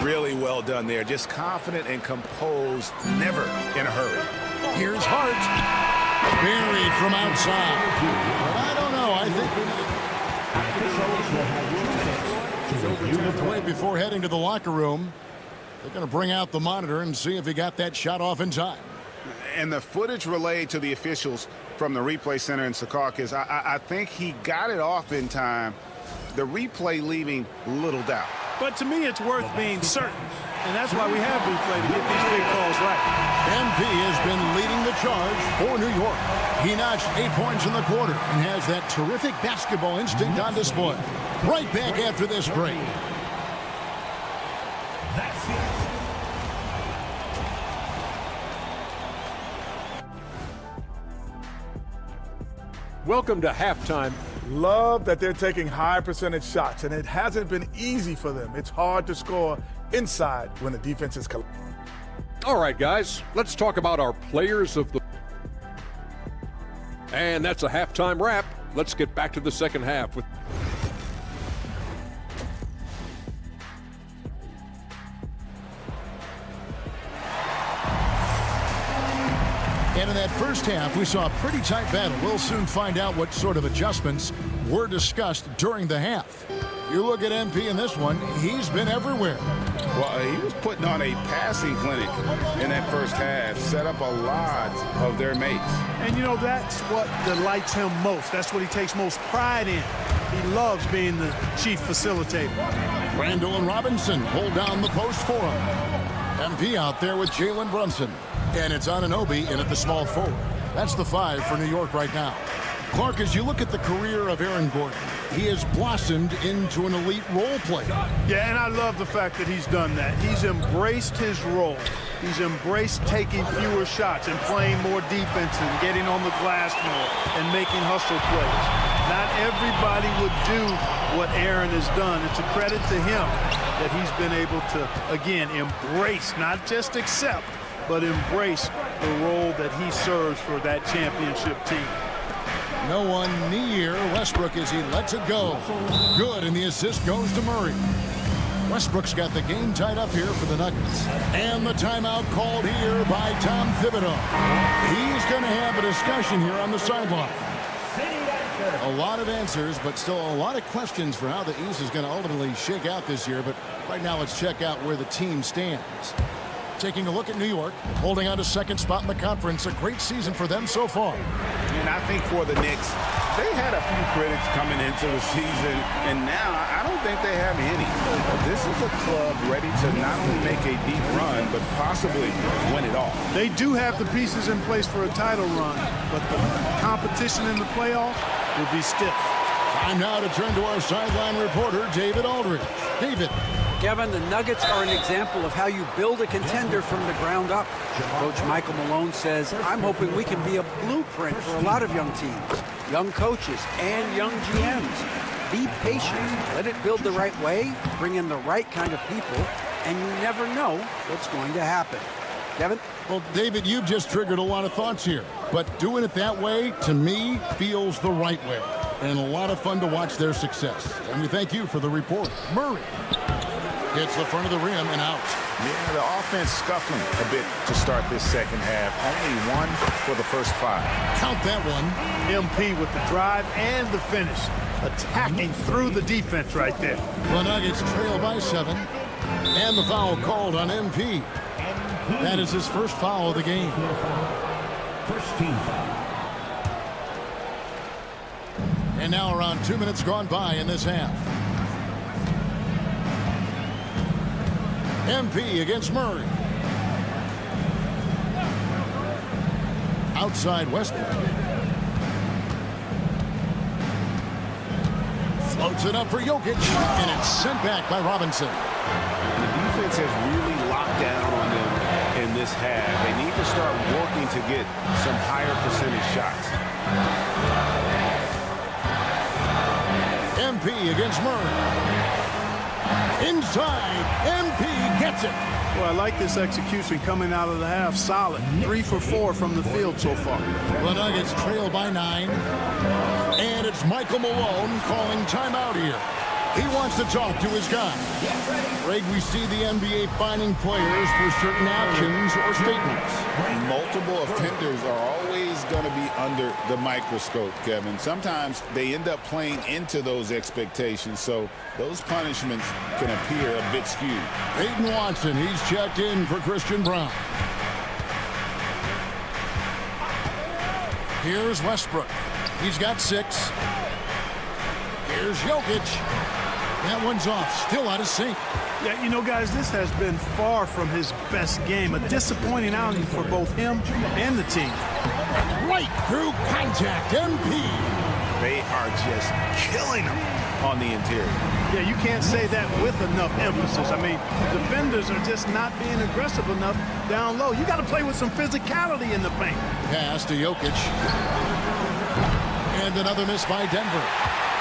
Really well done there. Just confident and composed, never in a hurry. Here's Hart. Buried from outside. But I don't know. I think the play before heading to the locker room. They're going to bring out the monitor and see if he got that shot off in time. And the footage relayed to the officials from the replay center in Secaucus, I think he got it off in time. The replay leaving little doubt. But to me, it's worth being certain. And that's why we have replay to get these big calls right. MP has been leading the charge for New York. He notched 8 points in the quarter and has that terrific basketball instinct on display. Right back after this break. Welcome to halftime. Love that they're taking high percentage shots, and it hasn't been easy for them. It's hard to score inside when the defense is collapsing. All right, guys, let's talk about our players of the... And that's a halftime wrap. Let's get back to the second half with... And in that first half, we saw a pretty tight battle. We'll soon find out what sort of adjustments were discussed during the half. You look at MP in this one, he's been everywhere. Well, he was putting on a passing clinic in that first half, set up a lot of their mates. And, that's what delights him most. That's what he takes most pride in. He loves being the chief facilitator. Randall and Robinson hold down the post for him. MP out there with Jalen Brunson. And it's Anunoby in at the small forward. That's the 5 for New York right now. Clark, as you look at the career of Aaron Gordon, he has blossomed into an elite role player. Yeah, and I love the fact that he's done that. He's embraced his role. He's embraced taking fewer shots and playing more defense and getting on the glass more and making hustle plays. Not everybody would do what Aaron has done. It's a credit to him that he's been able to, again, embrace, not just accept, but embrace the role that he serves for that championship team. No one near Westbrook as he lets it go. Good, and the assist goes to Murray. Westbrook's got the game tied up here for the Nuggets. And the timeout called here by Tom Thibodeau. He's going to have a discussion here on the sideline. A lot of answers, but still a lot of questions for how the East is going to ultimately shake out this year. But right now, let's check out where the team stands. Taking a look at New York, holding on to second spot in the conference. A great season for them so far. And I think for the Knicks, they had a few critics coming into the season, and now I don't think they have any. This is a club ready to not only make a deep run, but possibly win it all. They do have the pieces in place for a title run, but the competition in the playoffs will be stiff. Time now to turn to our sideline reporter, David Aldridge. David. Kevin, the Nuggets are an example of how you build a contender from the ground up. Coach Michael Malone says, I'm hoping we can be a blueprint for a lot of young teams, young coaches, and young GMs. Be patient, let it build the right way, bring in the right kind of people, and you never know what's going to happen. Kevin? Well, David, you've just triggered a lot of thoughts here, but doing it that way, to me, feels the right way. And a lot of fun to watch their success. And we thank you for the report. Murray. Hits the front of the rim and out. Yeah, the offense scuffling a bit to start this second half. Only 1 for the first 5. Count that one. MP with the drive and the finish. Attacking through the defense right there. The Nuggets trail by 7. And the foul called on MP. That is his first foul of the game. First team foul. And now around 2 minutes gone by in this half. MP against Murray. Outside Westbrook. Floats it up for Jokic, and it's sent back by Robinson. The defense has really locked down on them in this half. They need to start working to get some higher percentage shots. MP against Murray. Inside, MP gets it. Well, I like this execution coming out of the half. Solid. 3 for 4 from the field so far. The Nuggets trail by 9. And it's Michael Malone calling timeout here. He wants to talk to his guy. Greg, we see the NBA fining players for certain actions or statements. Multiple offenders are always going to be under the microscope, Kevin. Sometimes they end up playing into those expectations, so those punishments can appear a bit skewed. Peyton Watson, he's checked in for Christian Braun. Here's Westbrook. He's got 6. Here's Jokic. That one's off. Still out of sync. Yeah, you know, guys, this has been far from his best game. A disappointing outing for both him and the team. Right through contact. MP. They are just killing him on the interior. Yeah, you can't say that with enough emphasis. I mean, defenders are just not being aggressive enough down low. You got to play with some physicality in the paint. Pass to Jokic. And another miss by Denver.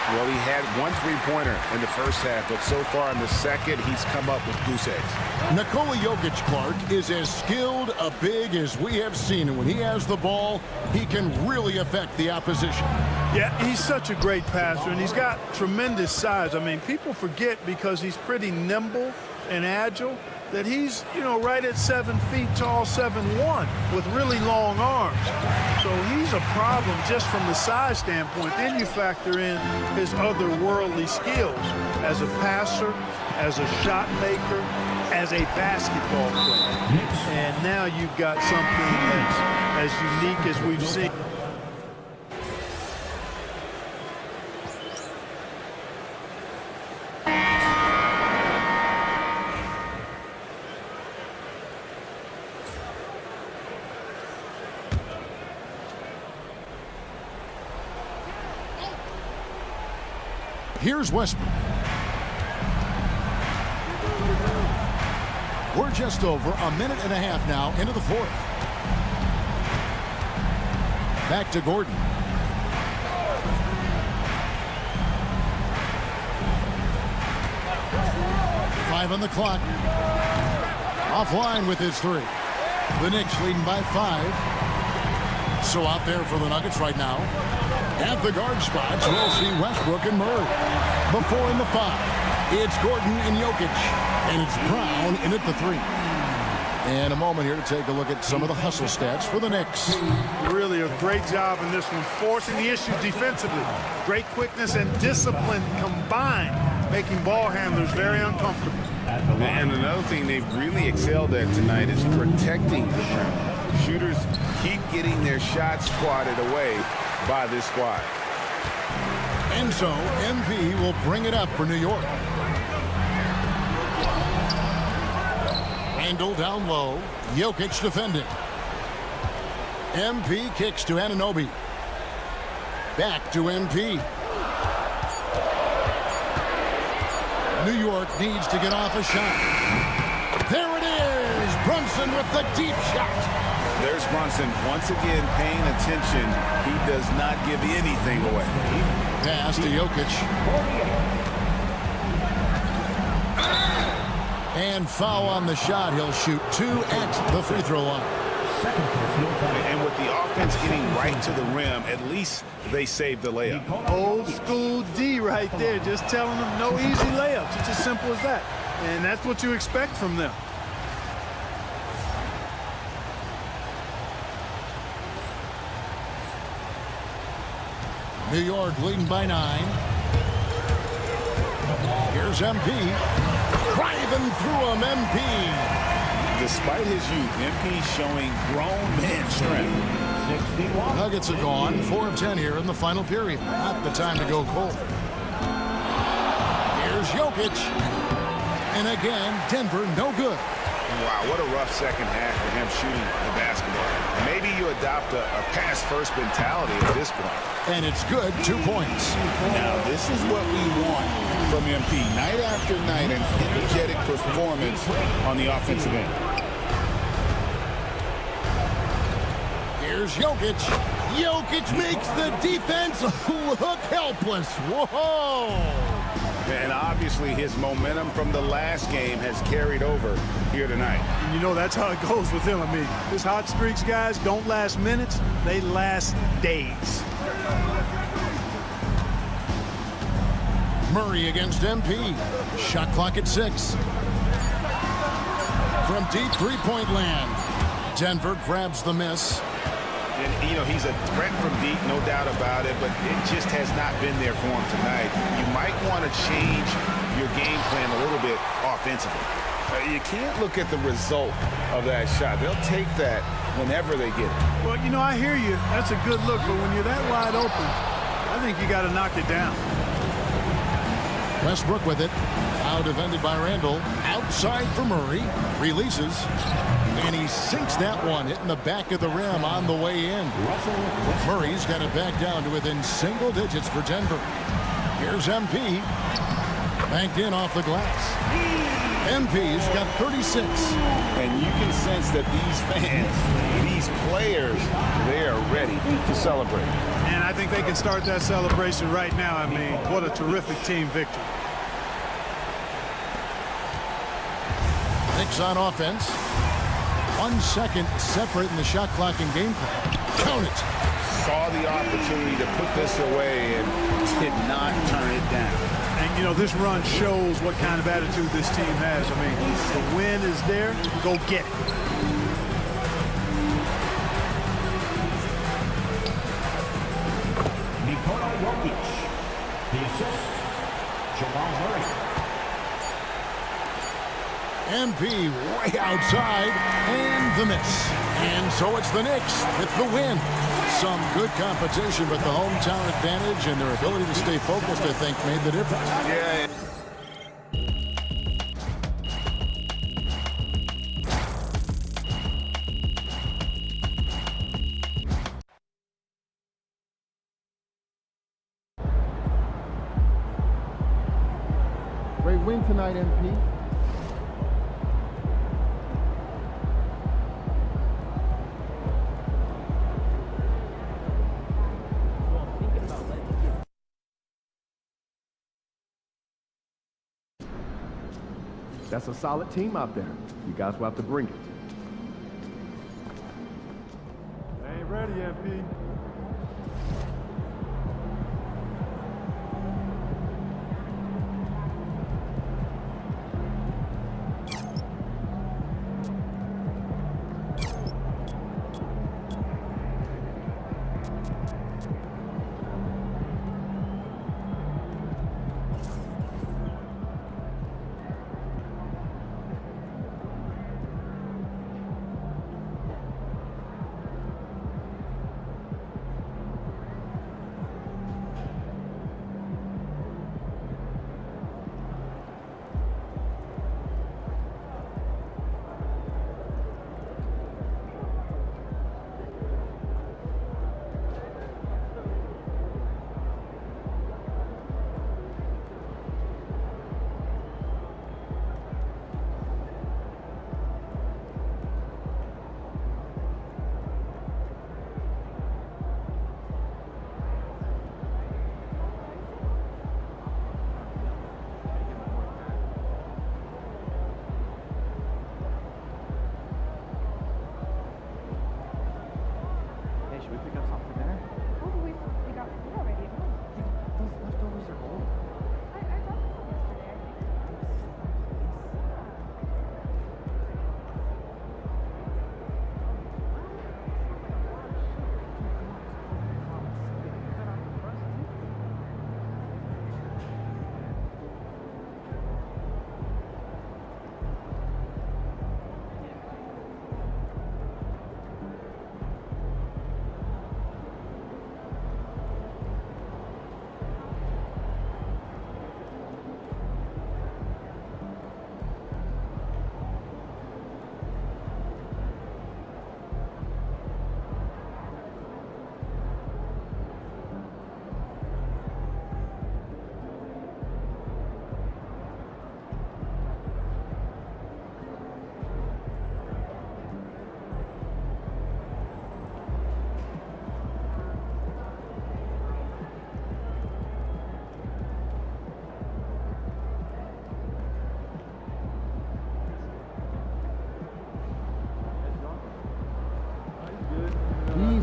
Well, he had 1 3-pointer in the first half, but so far in the second, he's come up with goose eggs. Nikola Jokic, Clark, is as skilled a big as we have seen. And when he has the ball, he can really affect the opposition. Yeah, he's such a great passer, and he's got tremendous size. I mean, people forget because he's pretty nimble and agile that he's, you know, right at 7 feet tall, 7'1", with really long arms. So he's a problem just from the size standpoint. Then you factor in his otherworldly skills as a passer, as a shot maker, as a basketball player. And now you've got something that's as unique as we've seen. Here's Westbrook. We're just over a minute and a half now into the fourth. Back to Gordon. Five on the clock. Offline with his 3. The Knicks leading by 5. So out there for the Nuggets right now. At the guard spots, we'll see Westbrook and Murray. Before in the 5, it's Gordon and Jokic. And it's Brown in at the 3. And a moment here to take a look at some of the hustle stats for the Knicks. Really a great job in this one, forcing the issue defensively. Great quickness and discipline combined, making ball handlers very uncomfortable. And another thing they've really excelled at tonight is protecting the rim. Shooters keep getting their shots squatted away by this squad. And so MP will bring it up for New York. Randall down low. Jokic defending. MP kicks to Anunoby. Back to MP. New York needs to get off a shot. There it is. Brunson with the deep shot. There's Brunson once again paying attention. He does not give anything away. Pass to Jokic. And foul on the shot. He'll shoot 2 at the free throw line. And with the offense getting right to the rim, at least they saved the layup. Old school D right there, just telling them no easy layups. It's as simple as that. and that's what you expect from them. New York leading by 9. Here's MP. Driving through him, MP. Despite his youth, MP showing grown man strength. Nuggets are gone. 4 of 10 here in the final period. Not the time to go cold. Here's Jokic. And again, Denver no good. Wow, what a rough second half for him shooting the basketball. Maybe you adopt a pass-first mentality at this point. And it's good, 2 points. Now, this is what we want from MP. Night after night, an energetic performance on the offensive end. Here's Jokic. Jokic makes the defense look helpless. Whoa! And obviously his momentum from the last game has carried over here tonight. And you know that's how it goes with him. I mean, his hot streaks, guys, don't last minutes. They last days. Murray against MP. Shot clock at 6. From deep three-point land. Denver grabs the miss. And, you know, he's a threat from deep, no doubt about it, but it just has not been there for him tonight. You might want to change your game plan a little bit offensively. You can't look at the result of that shot. They'll take that whenever they get it. Well, you know, I hear you. That's a good look, but when you're that wide open, I think you got to knock it down. Westbrook with it. Now defended by Randall. Outside for Murray. Releases. And he sinks that one, hitting the back of the rim on the way in. Murray's got it back down to within single digits for Denver. Here's MP. Banked in off the glass. MP's got 36. And you can sense that these fans, these players, they are ready to celebrate. And I think they can start that celebration right now. I mean, what a terrific team victory. Knicks on offense. 1 second separate in the shot clock and game clock. Count it. Saw the opportunity to put this away and did not turn it down. And, you know, this run shows what kind of attitude this team has. I mean, the win is there. Go get it. Nikola Jokic. The assist, Jamal Murray. MP way outside, and the miss. And so it's the Knicks with the win. Some good competition, but the hometown advantage and their ability to stay focused, I think, made the difference. Yeah. Great win tonight, MP. That's a solid team out there. You guys will have to bring it. Ain't ready, MP.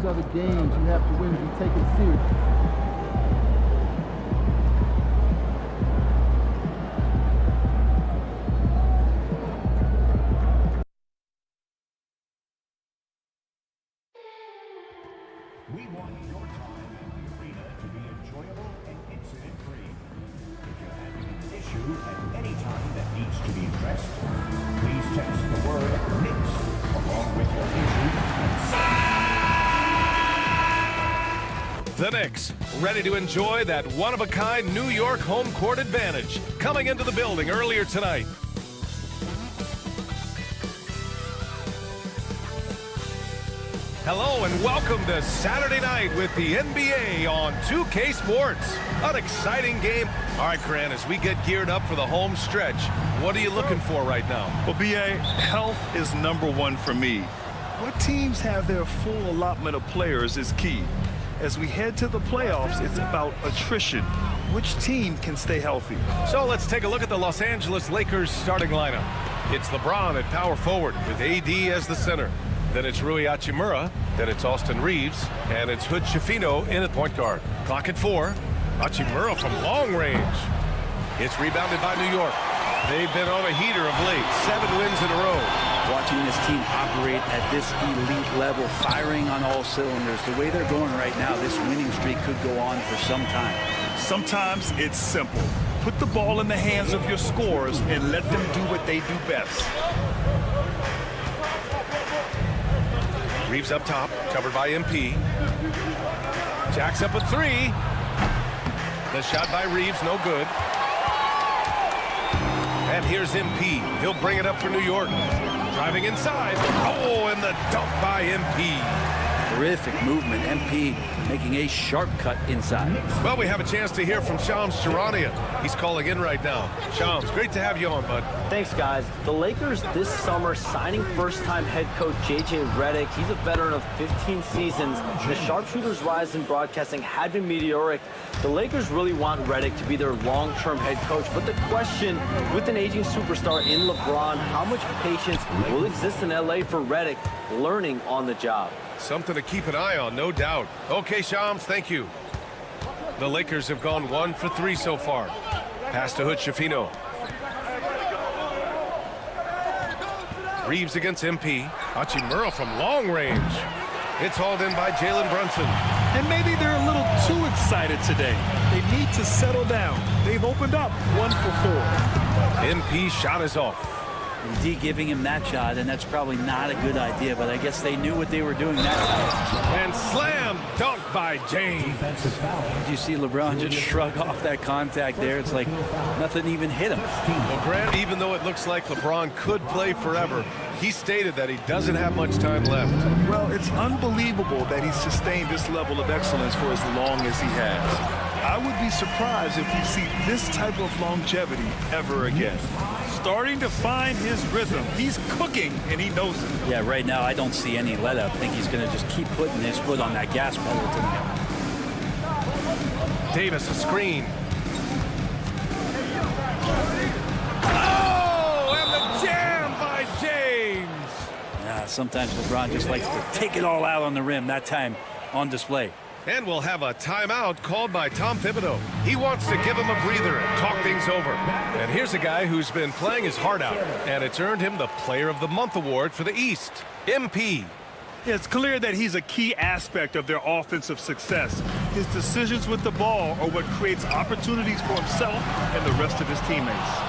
These are the games you have to win to be taken seriously. We want your time at the arena to be enjoyable and incident-free. If you're having an issue at any time that needs to be addressed, please text the word Knicks along with your issue and The Knicks, ready to enjoy that one-of-a-kind New York home court advantage, coming into the building earlier tonight. Hello and welcome to Saturday night with the NBA on 2K Sports. An exciting game. All right, Grant, as we get geared up for the home stretch, what are you looking for right now? Well, BA, health is #1 for me. What teams have their full allotment of players is key. As we head to the playoffs, it's about attrition. Which team can stay healthy? So let's take a look at the Los Angeles Lakers starting lineup. It's LeBron at power forward with AD as the center. Then it's Rui Hachimura, then it's Austin Reeves, and it's Hood Schifino in at point guard. Clock at 4. Hachimura from long range. It's rebounded by New York. They've been on a heater of late. 7 wins in a row. Watching this team operate at this elite level, firing on all cylinders, the way they're going right now, this winning streak could go on for some time. Sometimes it's simple. Put the ball in the hands of your scorers and let them do what they do best. Reeves up top, covered by MP. Jacks up a 3. The shot by Reeves, no good. And here's MP. He'll bring it up for New York. Driving inside. Oh, and the dunk by MP. Terrific movement. MP making a sharp cut inside. Well, we have a chance to hear from Shams Charania. He's calling in right now. Shams, great to have you on, bud. Thanks, guys. The Lakers this summer signing first-time head coach J.J. Redick. He's a veteran of 15 seasons. The sharpshooter's rise in broadcasting had been meteoric. The Lakers really want Redick to be their long-term head coach. But the question, with an aging superstar in LeBron, how much patience will exist in L.A. for Redick learning on the job? Something to keep an eye on, no doubt. Okay, Shams, thank you. The Lakers have gone 1 for 3 so far. Pass to Hood Schifino. Reeves against MP. Hachimura from long range. It's hauled in by Jalen Brunson. And maybe they're a little too excited today. They need to settle down. They've opened up 1 for 4. MP shot is off. D giving him that shot, and that's probably not a good idea, but I guess they knew what they were doing that time. And slam dunk by James. Did you see LeBron just shrug off that contact there? It's like nothing even hit him. Well, Grant, even though it looks like LeBron could play forever, he stated that he doesn't have much time left. Well, it's unbelievable that he's sustained this level of excellence for as long as he has. I would be surprised if we see this type of longevity ever again. Starting to find his rhythm. He's cooking, and he knows it. Yeah, right now I don't see any let-up. I think he's going to just keep putting his foot on that gas pedal tonight. Davis, a screen. Oh, and the jam by James. Yeah, sometimes LeBron just likes to take it all out on the rim, that time on display. And we'll have a timeout called by Tom Thibodeau. He wants to give him a breather and talk things over. And here's a guy who's been playing his heart out, and it's earned him the Player of the Month award for the East, MP. Yeah, it's clear that he's a key aspect of their offensive success. His decisions with the ball are what creates opportunities for himself and the rest of his teammates.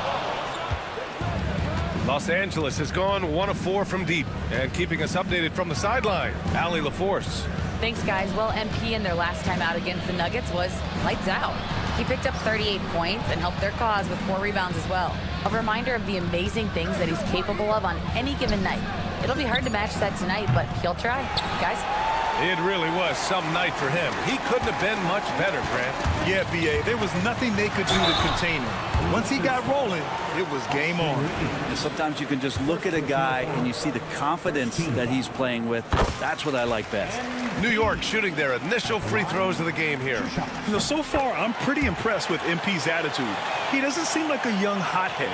Los Angeles has gone 1 of 4 from deep. And keeping us updated from the sideline, Allie LaForce. Thanks, guys. Well, MP in their last time out against the Nuggets was lights out. He picked up 38 points and helped their cause with 4 rebounds as well. A reminder of the amazing things that he's capable of on any given night. It'll be hard to match that tonight, but he'll try. Guys? It really was some night for him. He couldn't have been much better, Grant. Yeah, B.A., there was nothing they could do to contain him. Once he got rolling, it was game on. And sometimes you can just look at a guy and you see the confidence that he's playing with. That's what I like best. New York shooting their initial free throws of the game here. You know, so far, I'm pretty impressed with MP's attitude. He doesn't seem like a young hothead.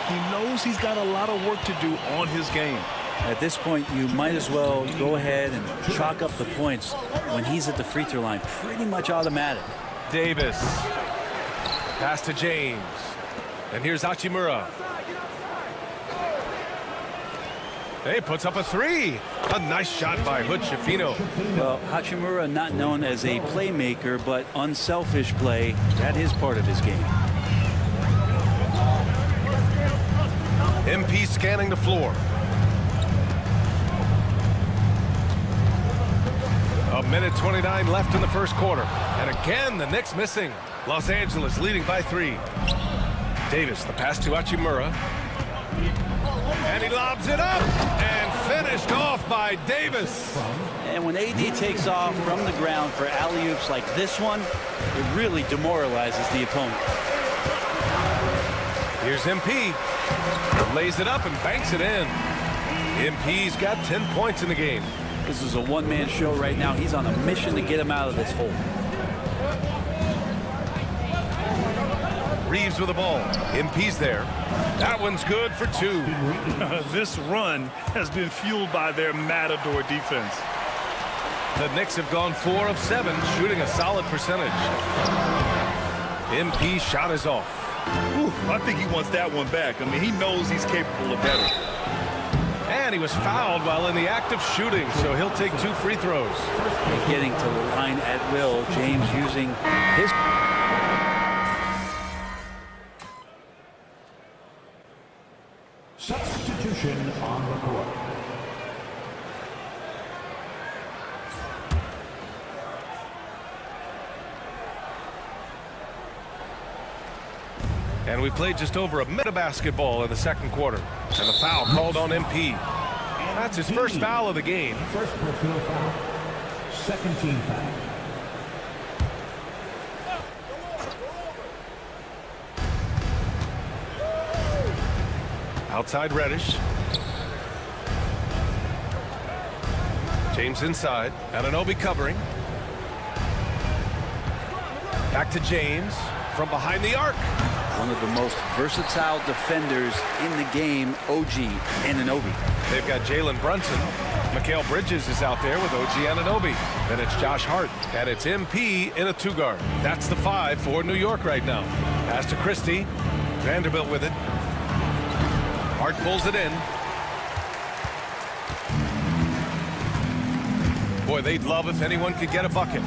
He knows he's got a lot of work to do on his game. At this point, you might as well go ahead and chalk up the points when he's at the free throw line. Pretty much automatic. Davis. Pass to James. And here's Hachimura. He puts up a three. A nice shot by Hood Schifino. Well, Hachimura not known as a playmaker, but unselfish play. That is part of his game. MP scanning the floor. A minute 29 left in the first quarter. And again, the Knicks missing. Los Angeles leading by 3. Davis, the pass to Hachimura. And he lobs it up. And finished off by Davis. And when AD takes off from the ground for alley-oops like this one, it really demoralizes the opponent. Here's MP. Lays it up and banks it in. MP's got 10 points in the game. This is a one-man show right now. He's on a mission to get him out of this hole. Reeves with the ball. MP's there. That one's good for 2. This run has been fueled by their matador defense. The Knicks have gone 4 of 7, shooting a solid percentage. MP's shot is off. Ooh, I think he wants that one back. I mean, he knows he's capable of better. And he was fouled while in the act of shooting, so he'll take 2 free throws. Getting to the line at will. James using his... Substitution on the court. And we played just over a minute of basketball in the second quarter. And the foul called on MP. That's his first foul of the game. First personal foul. Second team foul. Outside Reddish. James inside. Anunoby covering. Back to James from behind the arc. One of the most versatile defenders in the game, OG Anunoby. They've got Jalen Brunson. Mikal Bridges is out there with OG Anunoby. Then it's Josh Hart. And it's MP in a 2-guard. That's the 5 for New York right now. Pass to Christie. Vanderbilt with it. Hart pulls it in. Boy, they'd love if anyone could get a bucket.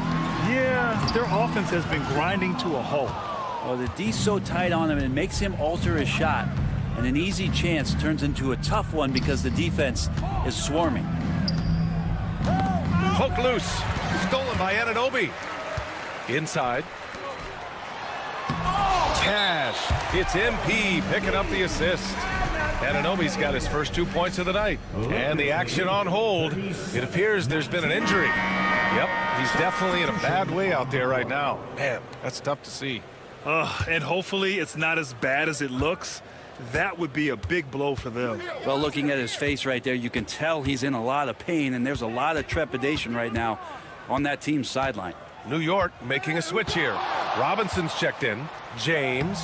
Yeah, their offense has been grinding to a halt. Well, the D's so tight on him, and it makes him alter his shot. And an easy chance turns into a tough one because the defense is swarming. Poke loose. Stolen by Anunoby. Inside. Cash. It's MP picking up the assist. Anunoby's got his first 2 points of the night. And the action on hold. It appears there's been an injury. Yep, he's definitely in a bad way out there right now. Man, that's tough to see. And hopefully it's not as bad as it looks. That would be a big blow for them. Well, looking at his face right there, you can tell he's in a lot of pain, and there's a lot of trepidation right now on that team's sideline. New York making a switch here. Robinson's checked in. James.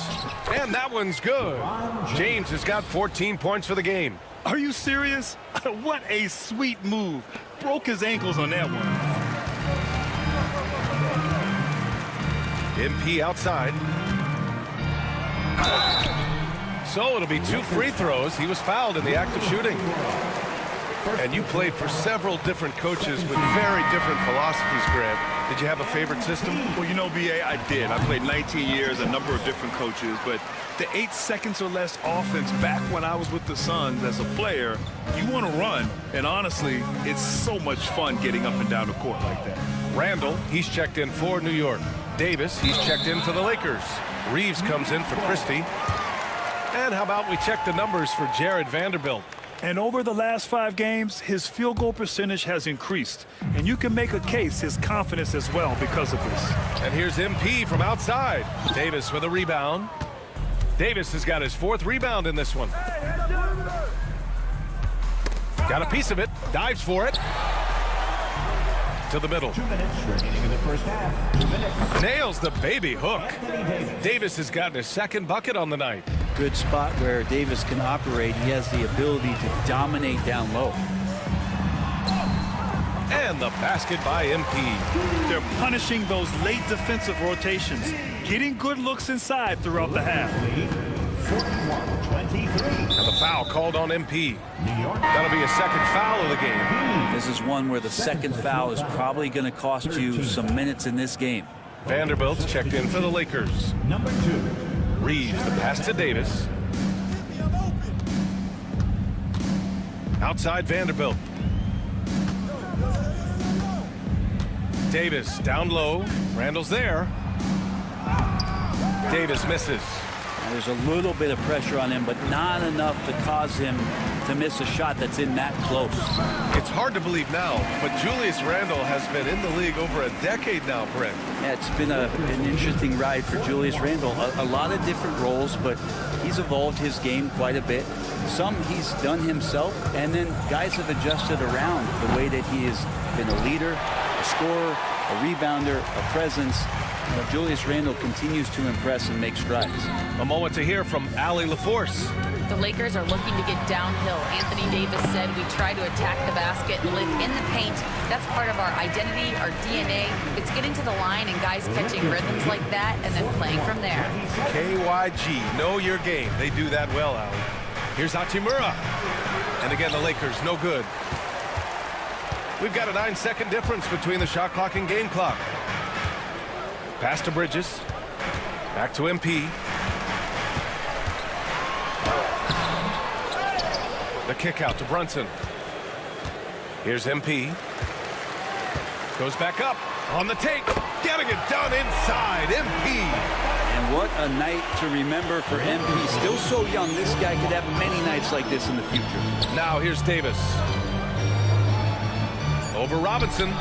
And that one's good. James has got 14 points for the game. Are you serious? What a sweet move. Broke his ankles on that one. MP outside. So it'll be 2 free throws. He was fouled in the act of shooting. And you played for several different coaches with very different philosophies, Grant. Did you have a favorite system? Well, you know, B.A., I did. I played 19 years, a number of different coaches, but the 8 seconds or less offense back when I was with the Suns as a player, you want to run. And honestly, it's so much fun getting up and down the court like that. Randall, he's checked in for New York. Davis, he's checked in for the Lakers. Reeves comes in for Christie. And how about we check the numbers for Jared Vanderbilt? And over the last 5 games, his field goal percentage has increased. And you can make a case his confidence as well because of this. And here's MP from outside. Davis with a rebound. Davis has got his 4th rebound in this one. Got a piece of it. Dives for it. To the middle. 2 minutes remaining in the first half. 2 minutes. Nails the baby hook. Davis has gotten his 2nd bucket on the night. good spot where Davis can operate. He has the ability to dominate down low. And the basket by MP. They're punishing those late defensive rotations, getting good looks inside throughout the half. And the foul called on MP. That'll be a second foul of the game. This is one where the second foul is probably going to cost you some minutes in this game. Vanderbilt's checked in for the Lakers. Number 2. Reeves, the pass to Davis. Outside Vanderbilt. Davis down low. Randall's there. Davis misses. Now, there's a little bit of pressure on him, but not enough to cause him to miss a shot that's in that close. It's hard to believe now, but Julius Randle has been in the league over a decade now, Brent. Yeah, it's been an interesting ride for Julius Randle. A lot of different roles, but he's evolved his game quite a bit. Some he's done himself, and then guys have adjusted around the way that he has been a leader, a scorer, a rebounder, a presence. Julius Randle continues to impress and make strides. A moment to hear from Allie LaForce. The Lakers are looking to get downhill. Anthony Davis said we try to attack the basket and live in the paint. That's part of our identity, our DNA. It's getting to the line and guys catching rhythms like that and then playing from there. KYG, know your game. They do that well, Allie. Here's Hachimura. And again, the Lakers, no good. We've got a 9-second difference between the shot clock and game clock. Pass to Bridges. Back to MP. The kick out to Brunson. Here's MP. Goes back up on the take. Getting it done inside. MP. And what a night to remember for MP. Still so young, this guy could have many nights like this in the future. Now here's Davis. Over Robinson.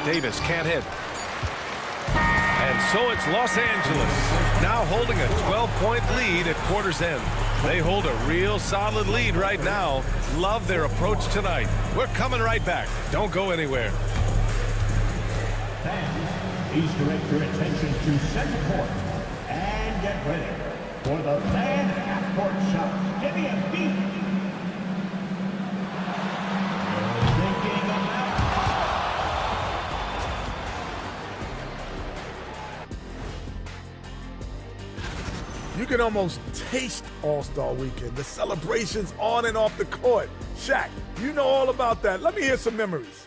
Davis can't hit. And so it's Los Angeles now holding a 12-point lead at quarter's end. They hold a real solid lead right now. Love their approach tonight. We're coming right back. Don't go anywhere. Fans, please direct your attention to center court and get ready for the fan half-court shot. Give me a beat. You can almost taste All-Star Weekend, the celebrations on and off the court. Shaq, you know all about that. Let me hear some memories.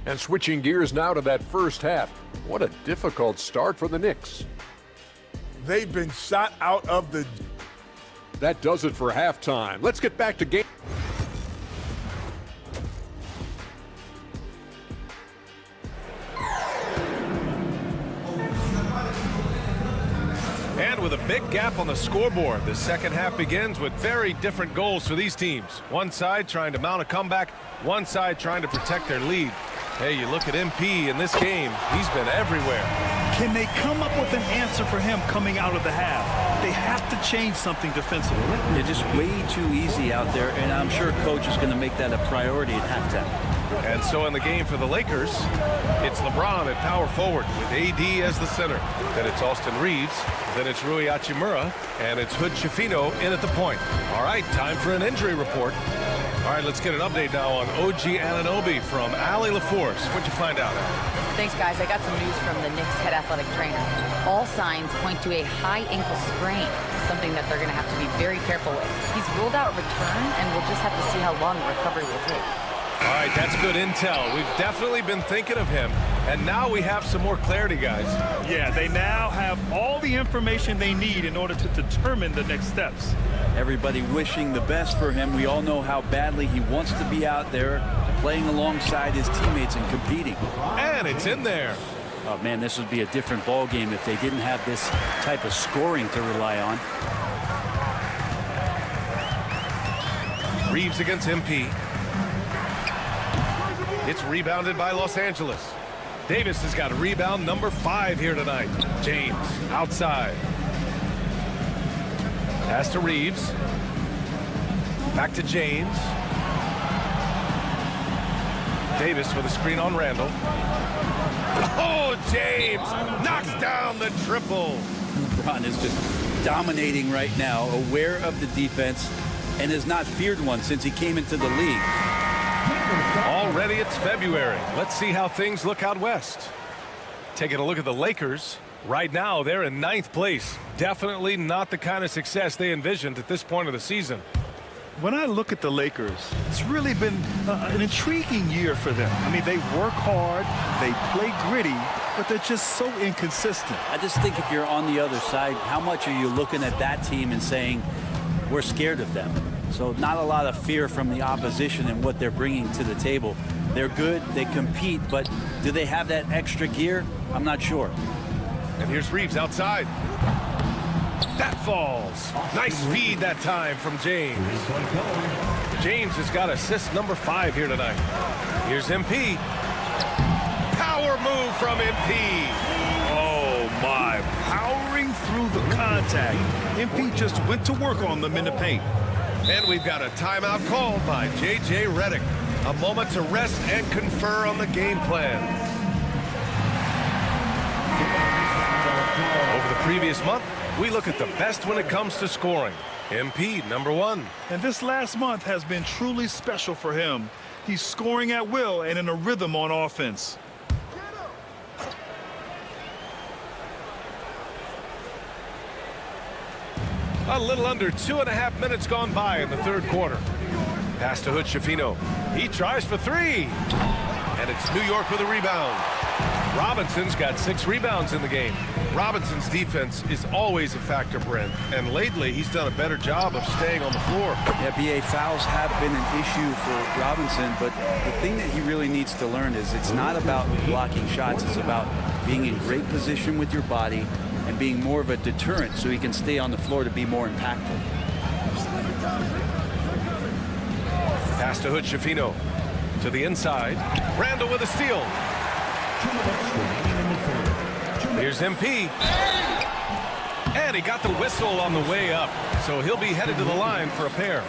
And switching gears now to that first half. What a difficult start for the Knicks. They've been shot out of the... That does it for halftime. Let's get back to game. And with a big gap on the scoreboard, the second half begins with very different goals for these teams. One side trying to mount a comeback, one side trying to protect their lead. Hey, you look at MP in this game, he's been everywhere. Can they come up with an answer for him coming out of the half? They have to change something defensively. They're just way too easy out there, and I'm sure coach is going to make that a priority at halftime. And so in the game for the Lakers, it's LeBron at power forward with AD as the center. Then it's Austin Reeves, then it's Rui Hachimura, and it's Hood Schifino in at the point. All right, time for an injury report. All right, let's get an update now on OG Anunoby from Allie LaForce. What'd you find out, Allie? Thanks, guys. I got some news from the Knicks head athletic trainer. All signs point to a high ankle sprain, something that they're going to have to be very careful with. He's ruled out return, and we'll just have to see how long the recovery will take. All right, that's good intel. We've definitely been thinking of him, and now we have some more clarity, guys. Yeah, they now have all the information they need in order to determine the next steps. Everybody wishing the best for him. We all know how badly he wants to be out there playing alongside his teammates and competing. And it's in there. Oh, man, this would be a different ball game if they didn't have this type of scoring to rely on. Reeves against MP. It's rebounded by Los Angeles. Davis has got rebound number 5 here tonight. James outside. Pass to Reeves. Back to James. Davis with a screen on Randall. Oh, James knocks down the triple. LeBron is just dominating right now, aware of the defense, and has not feared one since he came into the league. Already it's February. Let's see how things look out west. Taking a look at the Lakers. Right now, they're in 9th place. Definitely not the kind of success they envisioned at this point of the season. When I look at the Lakers, it's really been an intriguing year for them. I mean, they work hard, they play gritty, but they're just so inconsistent. I just think if you're on the other side, how much are you looking at that team and saying, we're scared of them? So not a lot of fear from the opposition and what they're bringing to the table. They're good, they compete, but do they have that extra gear? I'm not sure. And here's Reeves outside. That falls. Nice feed that time from James. James has got assist number 5 here tonight. Here's MP. Power move from MP. Oh, my. Powering through the contact. MP just went to work on them in the paint. And we've got a timeout called by J.J. Redick. A moment to rest and confer on the game plan. Over the previous month, we look at the best when it comes to scoring. MP, number 1. And this last month has been truly special for him. He's scoring at will and in a rhythm on offense. A little under 2.5 minutes gone by in the third quarter. Pass to Hood-Schifino. He tries for 3. And it's New York with a rebound. Robinson's got 6 rebounds in the game. Robinson's defense is always a factor, Brent. And lately, he's done a better job of staying on the floor. Yeah, BA, fouls have been an issue for Robinson, but the thing that he really needs to learn is it's not about blocking shots. It's about being in great position with your body and being more of a deterrent so he can stay on the floor to be more impactful. Pass to Hood-Schifino. To the inside. Randall with a steal. Here's MP. And he got the whistle on the way up. So he'll be headed to the line for a pair.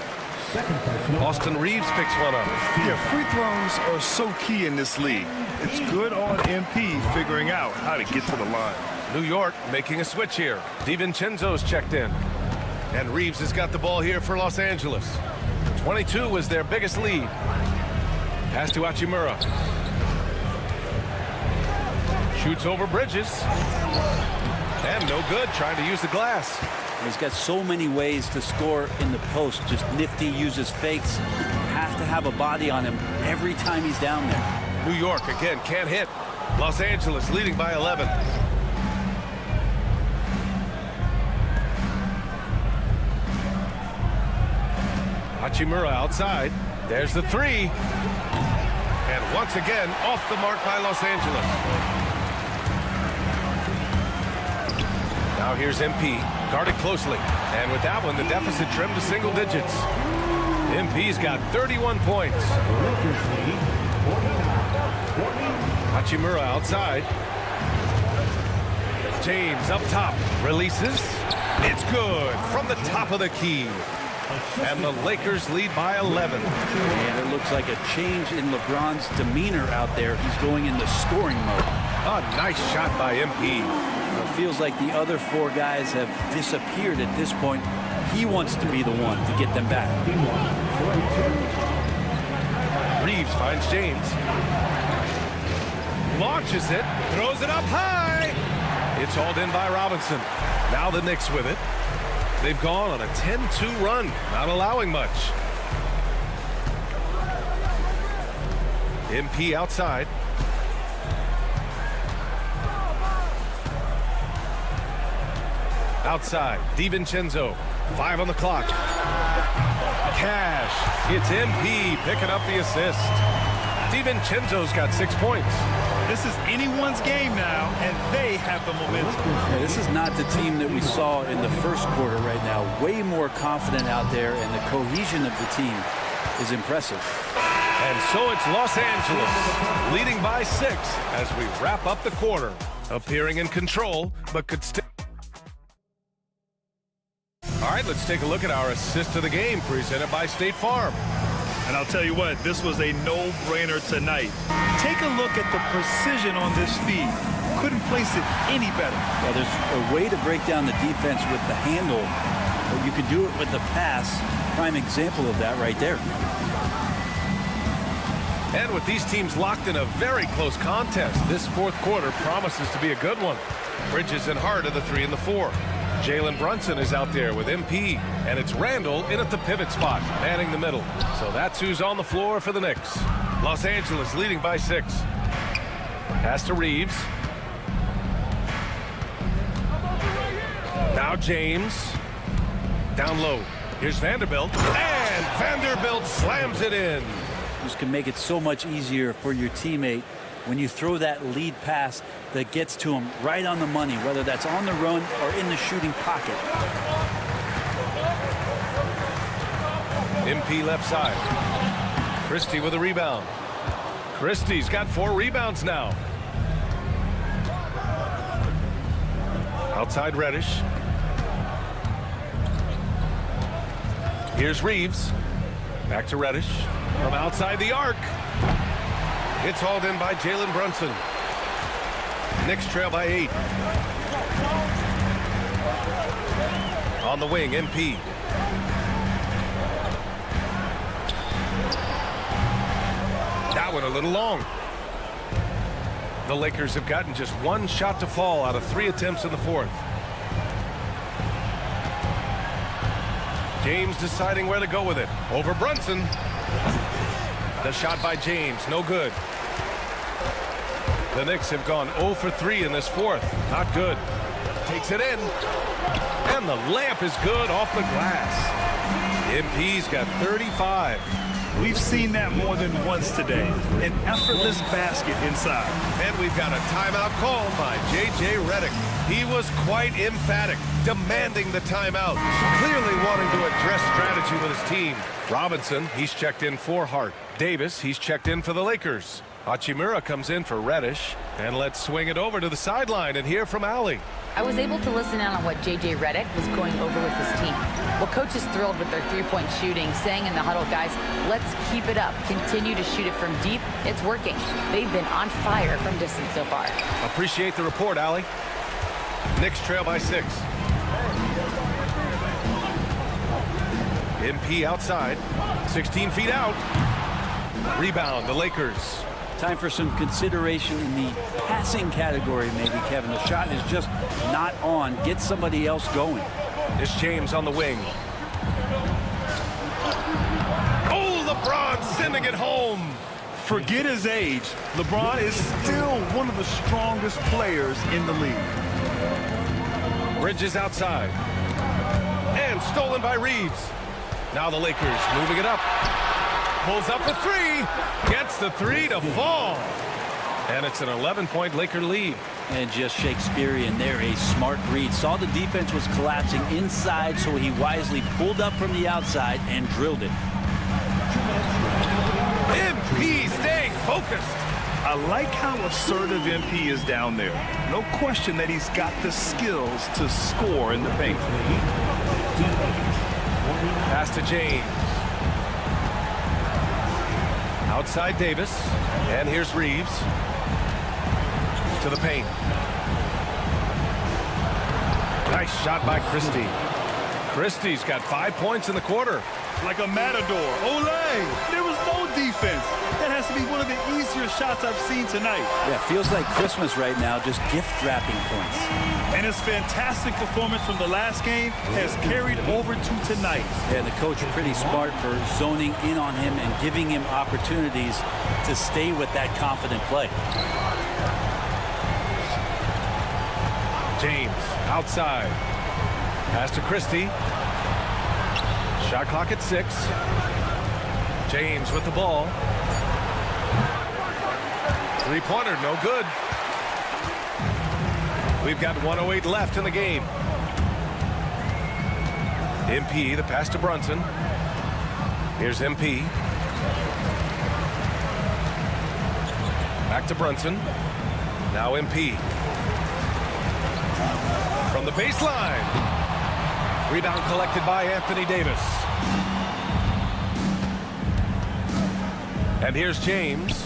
Austin Reeves picks one up. Yeah, free throws are so key in this league. It's good on MP figuring out how to get to the line. New York making a switch here. DiVincenzo's checked in. And Reeves has got the ball here for Los Angeles. 22 was their biggest lead. Pass to Hachimura. Shoots over Bridges. And no good, trying to use the glass. He's got so many ways to score in the post. Just nifty, uses fakes. Have to have a body on him every time he's down there. New York, again, can't hit. Los Angeles leading by 11. Hachimura outside. There's the 3. And once again, off the mark by Los Angeles. Now here's MP, guarded closely. And with that one, the deficit trimmed to single digits. MP's got 31 points. Hachimura outside. James up top, releases. It's good from the top of the key. And the Lakers lead by 11. And it looks like a change in LeBron's demeanor out there. He's going into scoring mode. A nice shot by MP. It feels like the other 4 guys have disappeared at this point. He wants to be the one to get them back. Reeves finds James. Launches it, throws it up high. It's hauled in by Robinson. Now the Knicks with it. They've gone on a 10-2 run, not allowing much. MP outside. Outside, DiVincenzo. 5 on the clock. Cash. It's MP picking up the assist. DiVincenzo's got 6 points. This is anyone's game now, and they have the momentum. Yeah, this is not the team that we saw in the first quarter right now. Way more confident out there, and the cohesion of the team is impressive. And so it's Los Angeles leading by 6 as we wrap up the quarter. Appearing in control, but could still... All right, let's take a look at our assist of the game presented by State Farm. And I'll tell you what, this was a no-brainer tonight. Take a look at the precision on this feed. Couldn't place it any better. Well, there's a way to break down the defense with the handle, but you can do it with the pass. Prime example of that right there. And with these teams locked in a very close contest, this fourth quarter promises to be a good one. Bridges and Hart are the 3 and the 4. Jalen Brunson is out there with MP, and it's Randall in at the pivot spot, manning the middle. So that's who's on the floor for the Knicks. Los Angeles leading by 6. Pass to Reeves. Now James. Down low. Here's Vanderbilt. And Vanderbilt slams it in. This can make it so much easier for your teammate when you throw that lead pass that gets to him right on the money, whether that's on the run or in the shooting pocket. MP left side. Christie with a rebound. Christie's got 4 rebounds now. Outside Reddish. Here's Reeves. Back to Reddish. From outside the arc. It's hauled in by Jalen Brunson. Knicks trail by 8. On the wing, MP. That one a little long. The Lakers have gotten just 1 shot to fall out of 3 attempts in the fourth. James deciding where to go with it. Over Brunson. The shot by James, no good. The Knicks have gone 0 for 3 in this fourth. Not good. Takes it in. And the layup is good off the glass. MP's got 35. We've seen that more than once today. An effortless basket inside. And we've got a timeout called by J.J. Redick. He was quite emphatic, demanding the timeout, clearly wanting to address strategy with his team. Robinson, he's checked in for Hart. Davis, he's checked in for the Lakers. Hachimura comes in for Reddish. And let's swing it over to the sideline and hear from Allie. I was able to listen in on what J.J. Redick was going over with his team. Well, coach is thrilled with their three-point shooting, saying in the huddle, guys, let's keep it up. Continue to shoot it from deep. It's working. They've been on fire from distance so far. Appreciate the report, Allie. Knicks trail by 6. MP outside. 16 feet out. Rebound, the Lakers. Time for some consideration in the passing category, maybe, Kevin. The shot is just not on. Get somebody else going. It's James on the wing. Oh, LeBron sending it home. Forget his age. LeBron is still one of the strongest players in the league. Bridges outside. And stolen by Reeves. Now the Lakers moving it up. Pulls up for 3. Gets the 3 to fall. And it's an 11-point Laker lead. And just Shakespearean there, a smart read. Saw the defense was collapsing inside, so he wisely pulled up from the outside and drilled it. MP staying focused. I like how assertive MP is down there. No question that he's got the skills to score in the paint. Pass to James. Outside Davis. And here's Reeves. To the paint. Nice shot by Christie. Christie's got 5 points in the quarter. Like a matador. Olé! There was no defense. That has to be one of the easier shots I've seen tonight. Yeah, feels like Christmas right now, just gift wrapping points. And his fantastic performance from the last game has carried over to tonight. Yeah, the coach pretty smart for zoning in on him and giving him opportunities to stay with that confident play. James outside. Pass to Christie. Shot clock at 6. James with the ball. Three-pointer, no good. We've got 1:08 left in the game. MP, the pass to Brunson. Here's MP. Back to Brunson. Now MP. From the baseline. Rebound collected by Anthony Davis. And here's James.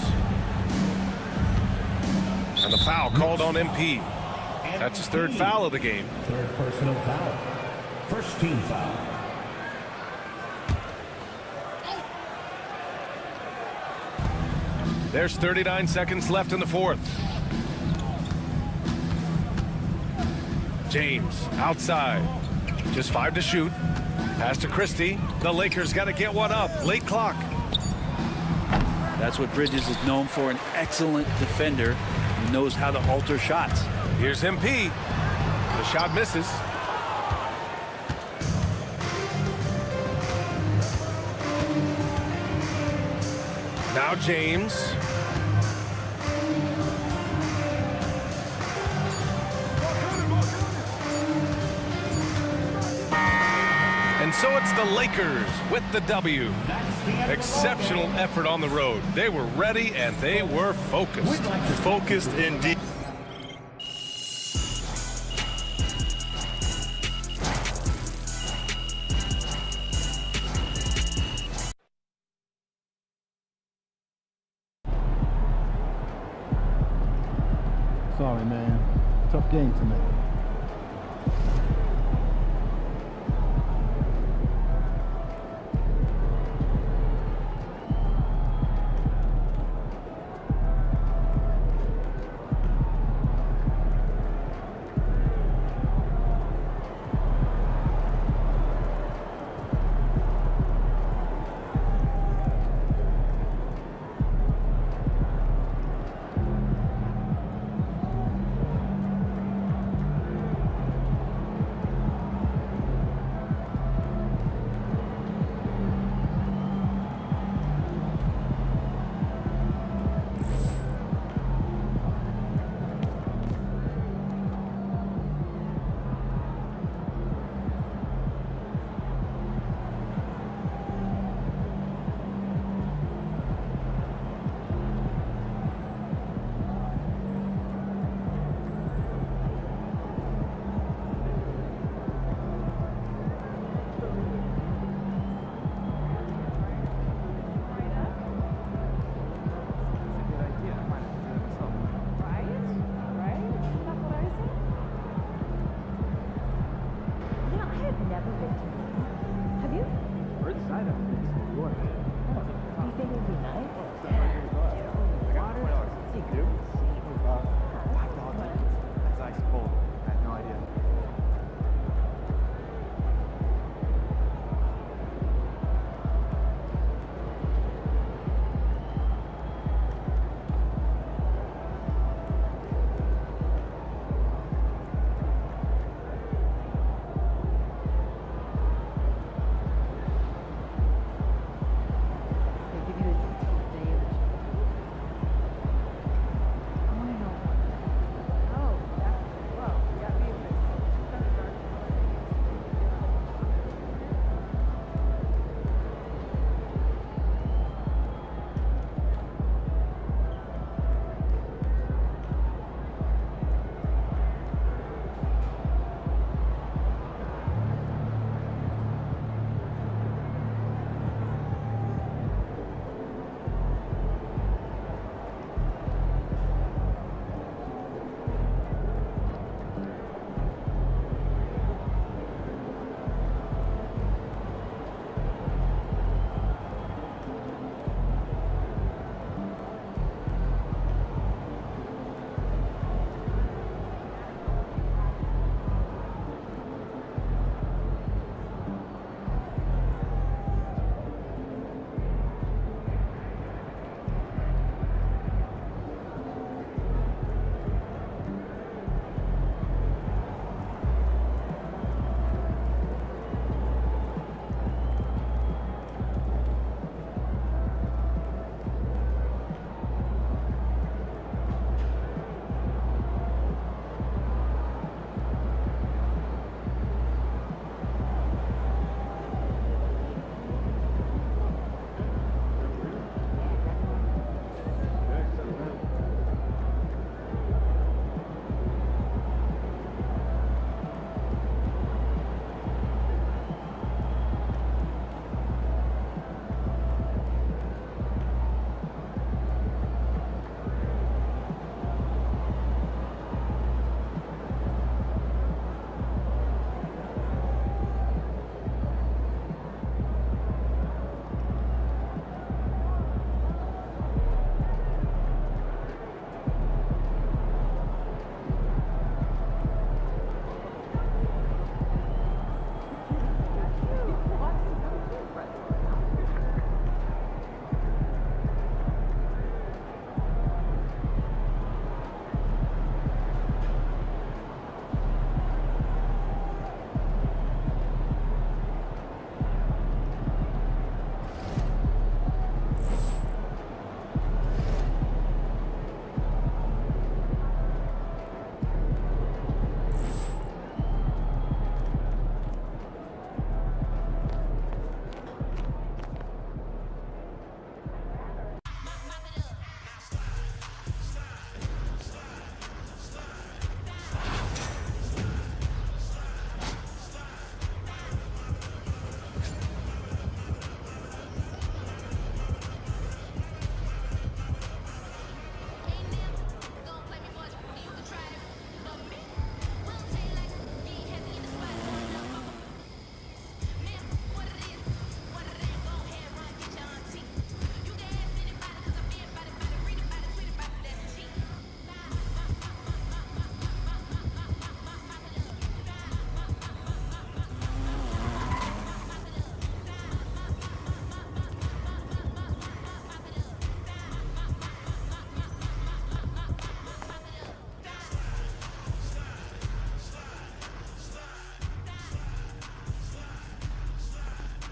And the foul called on MP. That's his third foul of the game. Third personal foul. First team foul. There's 39 seconds left in the fourth. James outside. Just 5 to shoot. Pass to Christie. The Lakers got to get one up. Late clock. That's what Bridges is known for, an excellent defender who knows how to alter shots. Here's MP. The shot misses. Now James. And so it's the Lakers with the W. Exceptional effort on the road. They were ready and they were focused. Focused indeed. Sorry, man. Tough game tonight.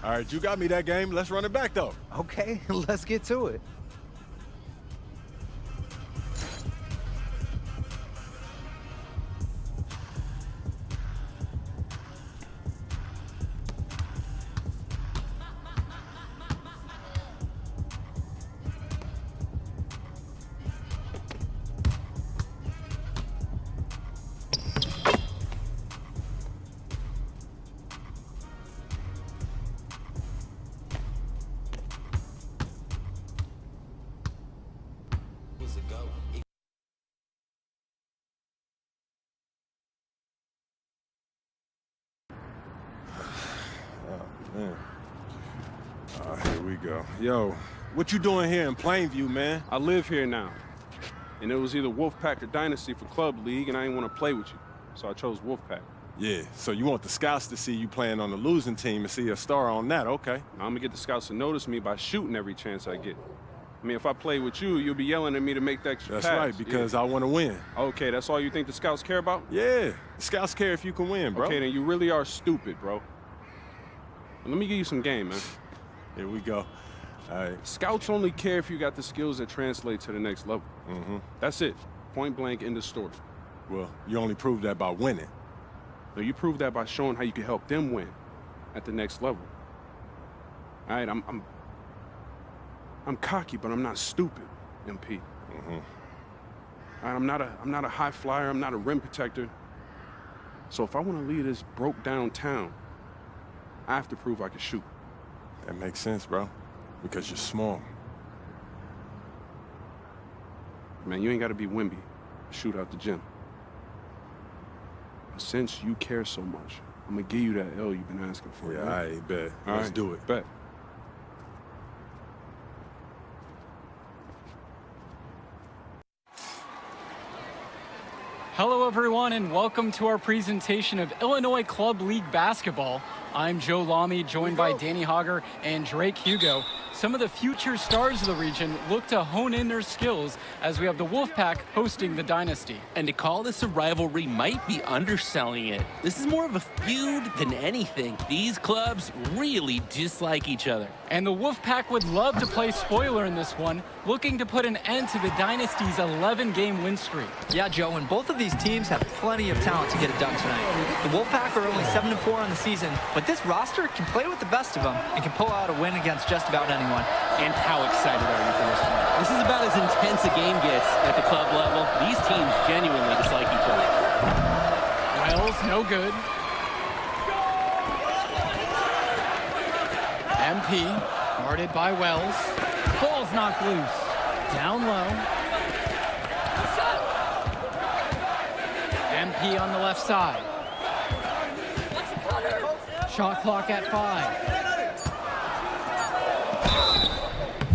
All right, you got me that game. Let's run it back, though. Okay, let's get to it. Man. Here we go. Yo, what you doing here in Plainview, man? I live here now. And it was either Wolfpack or Dynasty for Club League, and I didn't want to play with you. So I chose Wolfpack. Yeah, so you want the scouts to see you playing on the losing team and see a star on that, okay. Now, I'm going to get the scouts to notice me by shooting every chance I get. I mean, if I play with you, you'll be yelling at me to make the extra pass. That's right, because I want to win. Okay, that's all you think the scouts care about? Yeah, the scouts care if you can win, bro. Okay, then you really are stupid, bro. Let me give you some game, man. Here we go. All right. Scouts only care if you got the skills that translate to the next level. Mm-hmm. That's it. Point blank, end of story. Well, you only prove that by winning. No, you prove that by showing how you can help them win at the next level. All right, I'm cocky, but I'm not stupid, MP. Mm-hmm. All right, I'm not a high flyer. I'm not a rim protector. So if I want to lead this broke down town, I have to prove I can shoot. That makes sense, bro. Because you're small. Man, you ain't got to be Wimby to shoot out the gym. But since you care so much, I'm going to give you that L you've been asking for. Yeah, right? I bet. All Let's right, do it. Bet. Hello, everyone, and welcome to our presentation of Illinois Club League Basketball. I'm Joe Lamy, joined by Danny Hogger and Drake Hugo. Some of the future stars of the region look to hone in their skills as we have the Wolfpack hosting the Dynasty. And to call this a rivalry might be underselling it. This is more of a feud than anything. These clubs really dislike each other. And the Wolfpack would love to play spoiler in this one, looking to put an end to the Dynasty's 11-game win streak. Yeah, Joe, and both of these teams have plenty of talent to get it done tonight. The Wolfpack are only 7-4 on the season, but this roster can play with the best of them and can pull out a win against just about anyone. And how excited are you for this one? This is about as intense a game gets at the club level. These teams genuinely dislike each other. Wells, no good. MP, guarded by Wells. Ball's knocked loose. Down low. MP on the left side. Shot clock at 5.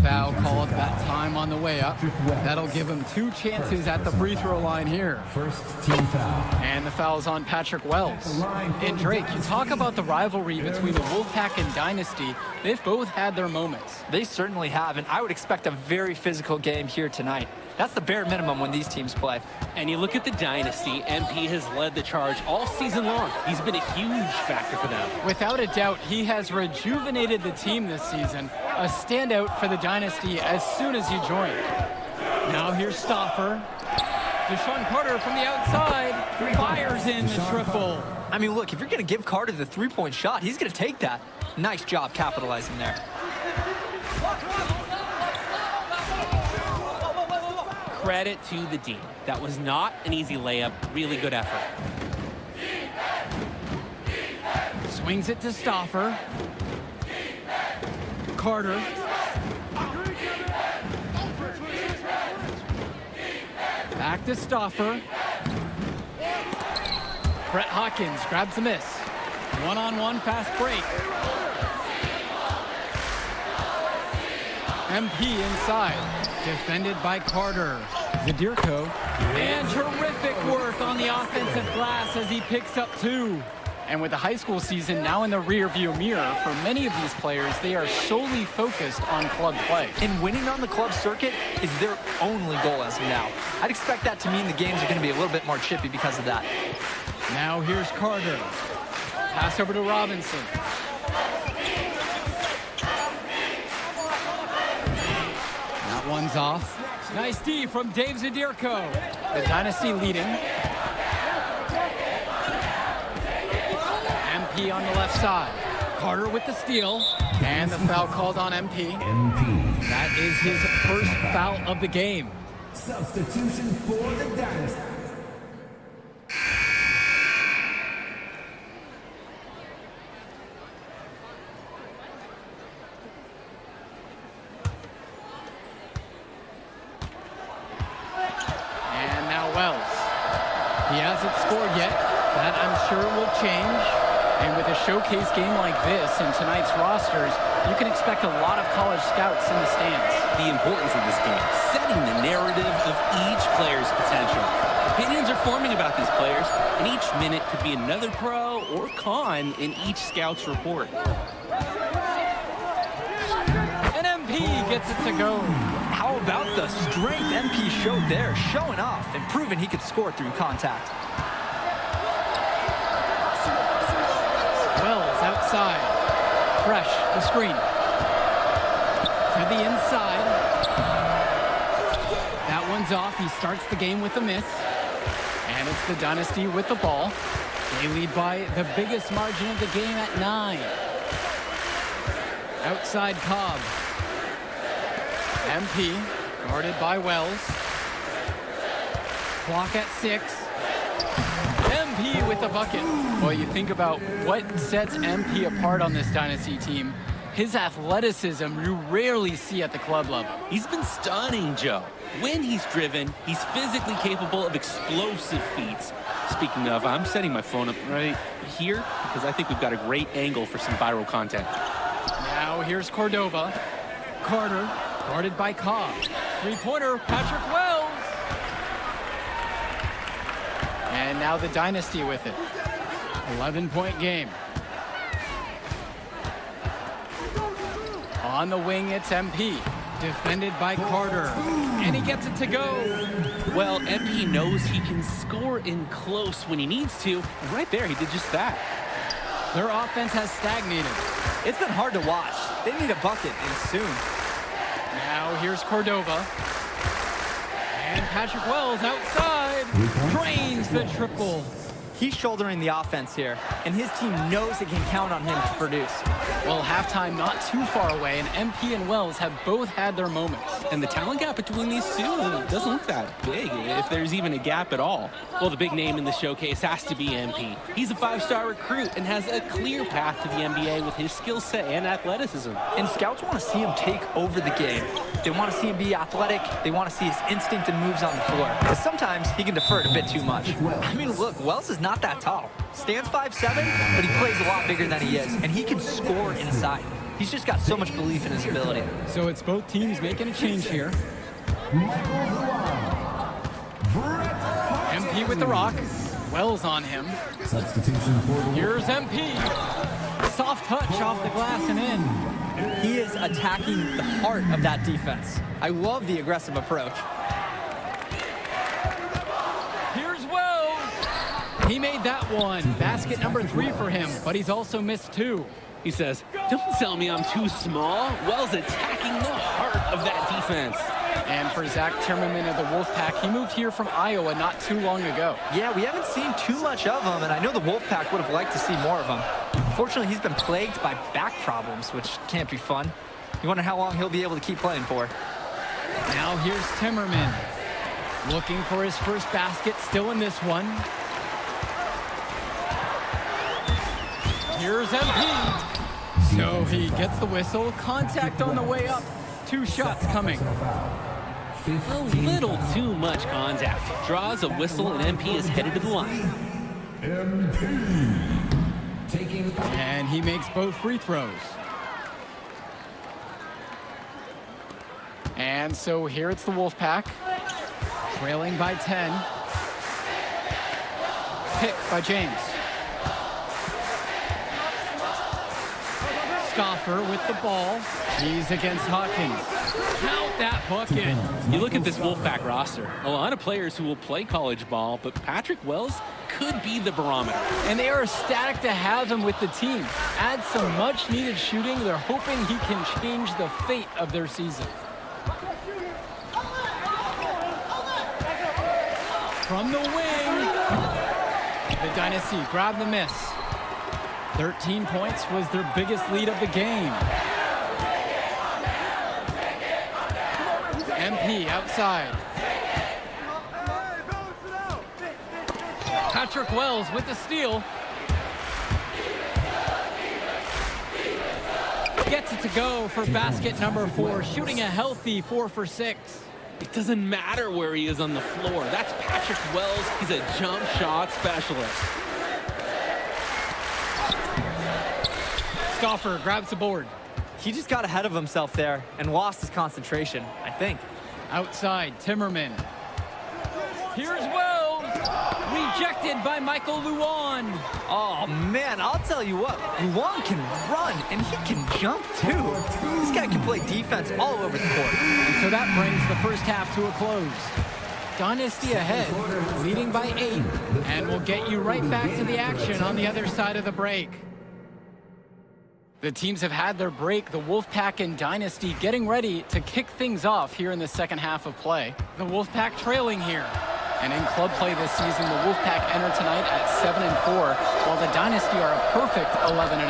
Foul called that time on the way up. That'll give him 2 chances at the free throw line here. First team foul. And the foul's on Patrick Wells. And Drake, you talk about the rivalry between the Wolfpack and Dynasty. They've both had their moments. They certainly have, and I would expect a very physical game here tonight. That's the bare minimum when these teams play. And you look at the Dynasty, MP has led the charge all season long. He's been a huge factor for them. Without a doubt, he has rejuvenated the team this season. A standout for the Dynasty as soon as he joined. Now here's Stoffer. Deshaun Carter from the outside fires in the triple. I mean, look, if you're going to give Carter the three-point shot, he's going to take that. Nice job capitalizing there. Credit to the D. That was not an easy layup. Really good effort. Swings it to Stoffer. Carter. Back to Stoffer. Brett Hawkins grabs the miss. One-on-one fast break. MP inside. Defended by Carter. Zadirko. And terrific work on the offensive glass as he picks up 2. And with the high school season now in the rearview mirror, for many of these players, they are solely focused on club play. And winning on the club circuit is their only goal as of now. I'd expect that to mean the games are going to be a little bit more chippy because of that. Now here's Carter. Pass over to Robinson. one's off. Nice D from Dave Zadirko. The Dynasty leading. MP on the left side. Carter with the steal. And the foul called on MP. That is his first foul of the game. Substitution for the Dynasty. And now Wells. He hasn't scored yet. That I'm sure will change. And with a showcase game like this in tonight's rosters, you can expect a lot of college scouts in the stands. The importance of this game, setting the narrative of each player's potential. Opinions are forming about these players, and each minute could be another pro or con in each scout's report. And MP gets it to go. How about the strength MP showed there, showing off and proving he could score through contact. Wells outside. Fresh, the screen. To the inside. That one's off. He starts the game with a miss. And it's the Dynasty with the ball. They lead by the biggest margin of the game at 9. Outside Cobb. MP guarded by Wells. Clock at 6. MP with the bucket. Well, you think about what sets MP apart on this Dynasty team. His athleticism you rarely see at the club level. He's been stunning, Joe. When he's driven, he's physically capable of explosive feats. Speaking of, I'm setting my phone up right here because I think we've got a great angle for some viral content. Now here's Cordova. Carter, guarded by Cobb. Three-pointer, Patrick Wells. And now the Dynasty with it. 11-point game. On the wing, it's MP. Defended by Carter. And he gets it to go. Well, MP knows he can score in close when he needs to. And right there, he did just that. Their offense has stagnated. It's been hard to watch. They need a bucket, and soon. Now here's Cordova. And Patrick Wells outside. Drains the triple. He's shouldering the offense here, and his team knows they can count on him to produce. Well, halftime not too far away, and MP and Wells have both had their moments. And the talent gap between these two doesn't look that big, if there's even a gap at all. Well, the big name in the showcase has to be MP. He's a 5-star recruit and has a clear path to the NBA with his skill set and athleticism. And scouts want to see him take over the game. They want to see him be athletic. They want to see his instinct and moves on the floor. Because sometimes he can defer it a bit too much. I mean, look, Wells is not that tall. Stands 5'7", but he plays a lot bigger than he is, and he can score inside. He's just got so much belief in his ability. So it's both teams making a change here. MP with the rock. Wells on him. Here's MP. Soft touch off the glass and in. He is attacking the heart of that defense. I love the aggressive approach. Here's Wells. He made that one. Basket number 3 for him, but he's also missed 2. He says, "Don't tell me I'm too small." Wells attacking the heart of that defense. And for Zach Timmerman of the Wolfpack, he moved here from Iowa not too long ago. Yeah, we haven't seen too much of him, and I know the Wolfpack would have liked to see more of him. Unfortunately, he's been plagued by back problems, which can't be fun. You wonder how long he'll be able to keep playing for. Now here's Timmerman. Looking for his first basket, still in this one. Here's MP. So he gets the whistle. Contact on the way up. 2 shots coming. A little too much contact. Draws a whistle, and MP is headed to the line. And he makes both free throws. And so here it's the Wolfpack. Trailing by 10. Pick by James. Scoffer with the ball. He's against Hawkins. Count that bucket. You look at this Wolfpack roster. A lot of players who will play college ball, but Patrick Wells could be the barometer. And they are ecstatic to have him with the team. Add some much-needed shooting. They're hoping he can change the fate of their season. from the wing. The Dynasty grabbed the miss. 13 points was their biggest lead of the game. MP outside. Patrick Wells with the steal. Gets it to go for basket number 4, shooting a healthy 4 for 6. It doesn't matter where he is on the floor. That's Patrick Wells. He's a jump shot specialist. Stauffer grabs the board. He just got ahead of himself there and lost his concentration, I think. Outside, Timmerman. Here's Wells. Rejected by Michael Luan. Oh, man, I'll tell you what. Luan can run, and he can jump, too. This guy can play defense all over the court. And so that brings the first half to a close. Dynasty ahead, leading by 8. And we'll get you right back to the action on the other side of the break. The teams have had their break, the Wolfpack and Dynasty getting ready to kick things off here in the second half of play. The Wolfpack trailing here. And in club play this season, the Wolfpack enter tonight at 7-4, while the Dynasty are a perfect 11-0.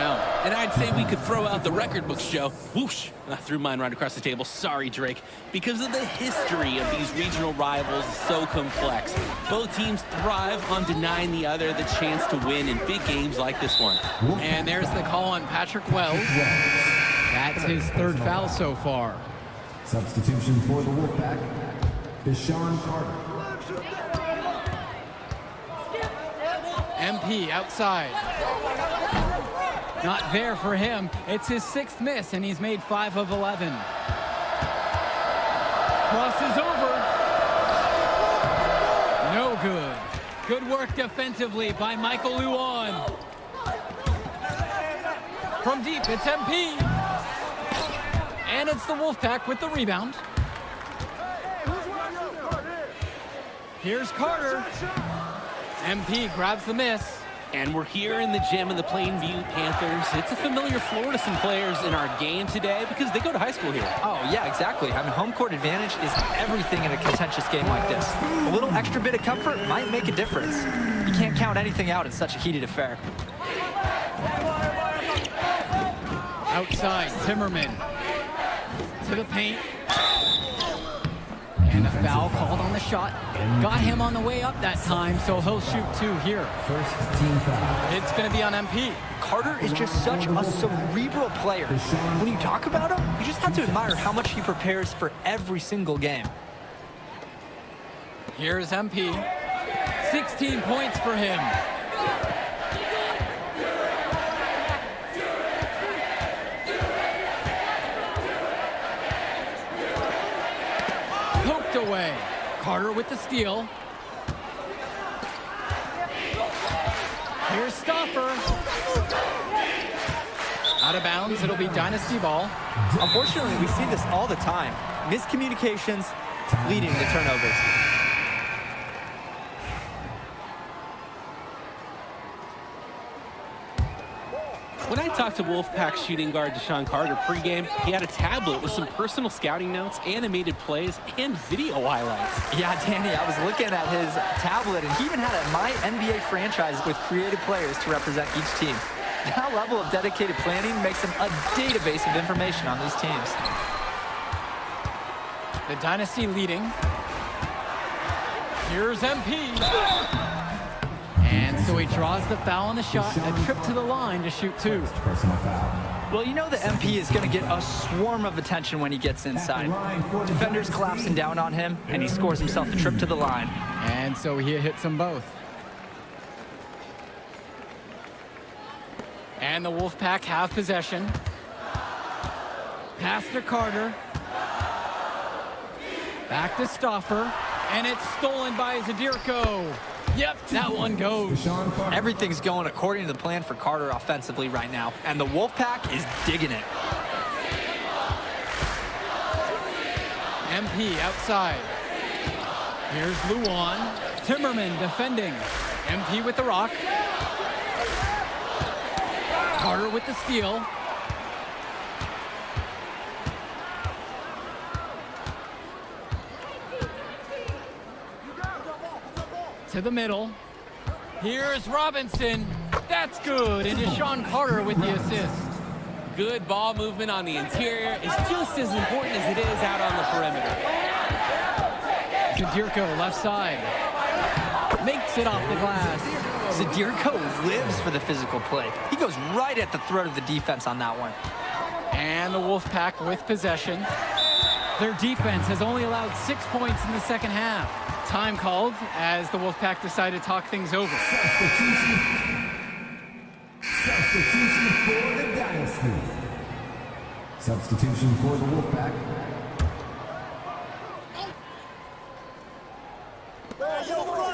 And I'd say we could throw out the record books, Joe. Whoosh! I threw mine right across the table. Sorry, Drake. Because of the history of these regional rivals is so complex. Both teams thrive on denying the other the chance to win in big games like this one. And there's the call on Patrick Wells. That's his 3rd foul so far. Substitution for the Wolfpack is Sean Carter. MP outside. Not there for him. It's his 6th miss, and he's made 5 of 11. Crosses over. No good. Good work defensively by Michael Luan. From deep, it's MP. And it's the Wolfpack with the rebound. Here's Carter. MP grabs the miss. And we're here in the gym of the Plainview Panthers. It's a familiar floor to some players in our game today because they go to high school here. Oh, yeah, exactly. Having home court advantage is everything in a contentious game like this. A little extra bit of comfort might make a difference. You can't count anything out in such a heated affair. Outside, Timmerman. To the paint. And a foul called on the shot. Got him on the way up that time, so he'll shoot 2 here. First team foul. It's going to be on MP. Carter is just such a cerebral player. When you talk about him, you just have to admire how much he prepares for every single game. Here's MP. 16 points for him. Poked away. Carter with the steal. Here's Stauffer. Out of bounds, it'll be Dynasty ball. Unfortunately, we see this all the time. Miscommunications leading to turnovers. When I talked to Wolfpack shooting guard Deshaun Carter pregame, he had a tablet with some personal scouting notes, animated plays, and video highlights. Yeah, Danny, I was looking at his tablet, and he even had a My NBA franchise with creative players to represent each team. That level of dedicated planning makes him a database of information on these teams. The Dynasty leading. Here's MP. And so he draws the foul on the shot, a trip to the line to shoot 2. Personal foul. Well, you know the MP is going to get a swarm of attention when he gets inside. Defenders collapsing down on him, and he scores himself a trip to the line. And so he hits them both. And the Wolfpack have possession. Pass to Carter. Back to Stauffer. And it's stolen by Zadirko. Yep, that one goes. Everything's going according to the plan for Carter offensively right now, and the Wolfpack is digging it. MP outside. Here's Luan. Timmerman defending. MP with the rock. Carter with the steal. To the middle. Here's Robinson. That's good. And Deshaun Carter with the assist. Good ball movement on the interior is just as important as it is out on the perimeter. Zadirko left side. Makes it off the glass. Zadirko lives for the physical play. He goes right at the throat of the defense on that one. And the Wolfpack with possession. Their defense has only allowed 6 points in the second half. Time called as the Wolfpack decided to talk things over. Substitution for the Dynasty. Substitution for the Wolfpack.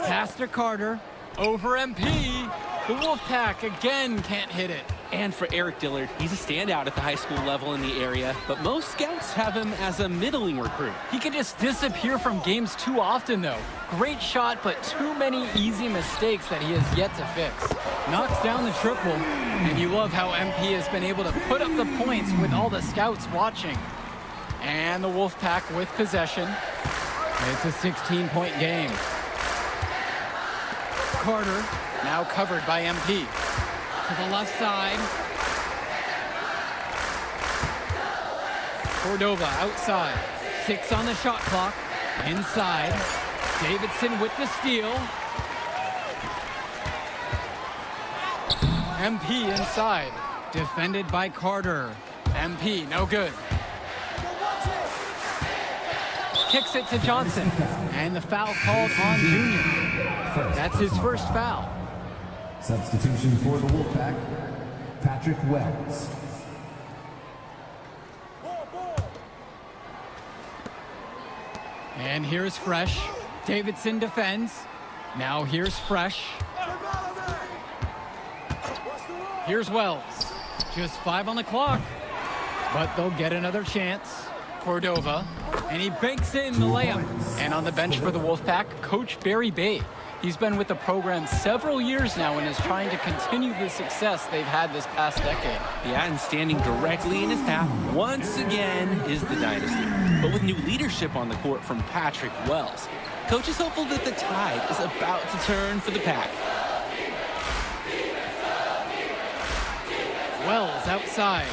Pass to Carter. Over MP. The Wolfpack again can't hit it. And for Eric Dillard, he's a standout at the high school level in the area, but most scouts have him as a middling recruit. He can just disappear from games too often, though. Great shot, but too many easy mistakes that he has yet to fix. Knocks down the triple, and you love how MP has been able to put up the points with all the scouts watching. And the Wolfpack with possession. It's a 16-point game. Carter, now covered by MP. To the left side. Cordova outside. 6 on the shot clock. Inside. Davidson with the steal. MP inside. Defended by Carter. MP, no good. Kicks it to Johnson. And the foul called on Junior. That's his first foul. Substitution for the Wolfpack, Patrick Wells. And here's Fresh. Davidson defends. Now here's Fresh. Here's Wells. Just 5 on the clock. But they'll get another chance. Cordova. And he banks in the layup. And on the bench for the Wolfpack, Coach Barry Bay. He's been with the program several years now and is trying to continue the success they've had this past decade. Yeah, and standing directly in his path once again is the Dynasty. But with new leadership on the court from Patrick Wells, Coach is hopeful that the tide is about to turn for the Pack. Wells outside.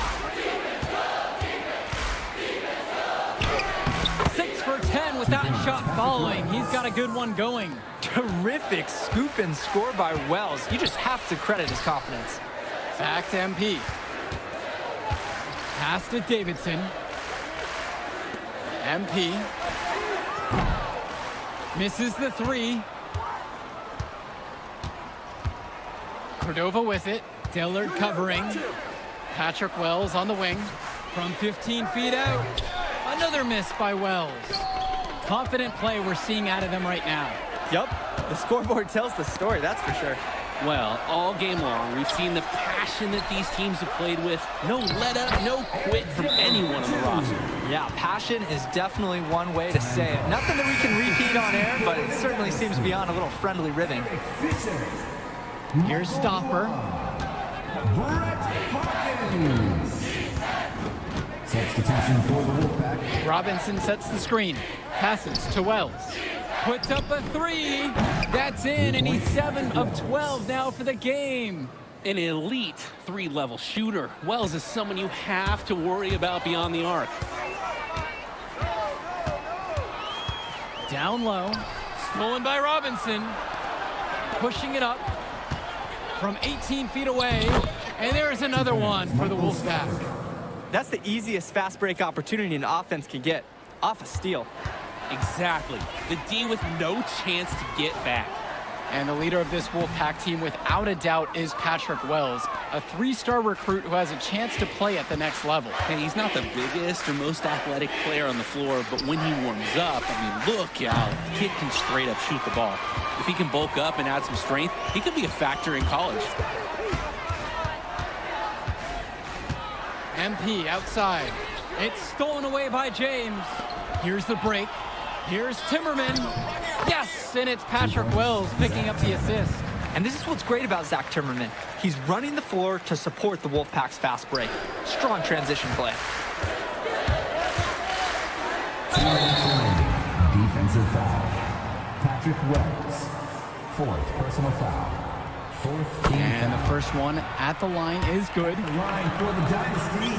6 for 10 with that shot following. He's got a good one going. Terrific scoop and score by Wells. You just have to credit his confidence. Back to MP. Pass to Davidson. MP. Misses the 3. Cordova with it. Dillard covering. Patrick Wells on the wing. From 15 feet out. Another miss by Wells. Confident play we're seeing out of them right now. Yup, the scoreboard tells the story, that's for sure. Well, all game long, we've seen the passion that these teams have played with. No let up, no quit from anyone on the roster. Yeah, passion is definitely one way to say it. Nothing that we can repeat on air, but it certainly seems beyond a little friendly ribbing. Here's Stopper. Substitution for the Wolfpack. Robinson sets the screen. Passes to Wells. Puts up a 3. That's in, and he's 7 of 12 now for the game. An elite 3-level shooter. Wells is someone you have to worry about beyond the arc. Down low. Stolen by Robinson. Pushing it up from 18 feet away. And there's another one for the Wolfpack. That's the easiest fast break opportunity an offense can get. Off a steal. Exactly. The D with no chance to get back. And the leader of this Wolfpack team, without a doubt, is Patrick Wells, a 3-star recruit who has a chance to play at the next level. And he's not the biggest or most athletic player on the floor, but when he warms up, I mean, look out. The kid can straight up shoot the ball. If he can bulk up and add some strength, he could be a factor in college. MP outside. It's stolen away by James. Here's the break. Here's Timmerman. Yes, and it's Patrick Wells picking up the assist. And this is what's great about Zach Timmerman. He's running the floor to support the Wolfpack's fast break. Strong transition play. Defensive foul. Patrick Wells. Fourth personal foul. Fourth team And the foul. first one at the line is good. The line for the Dynasty.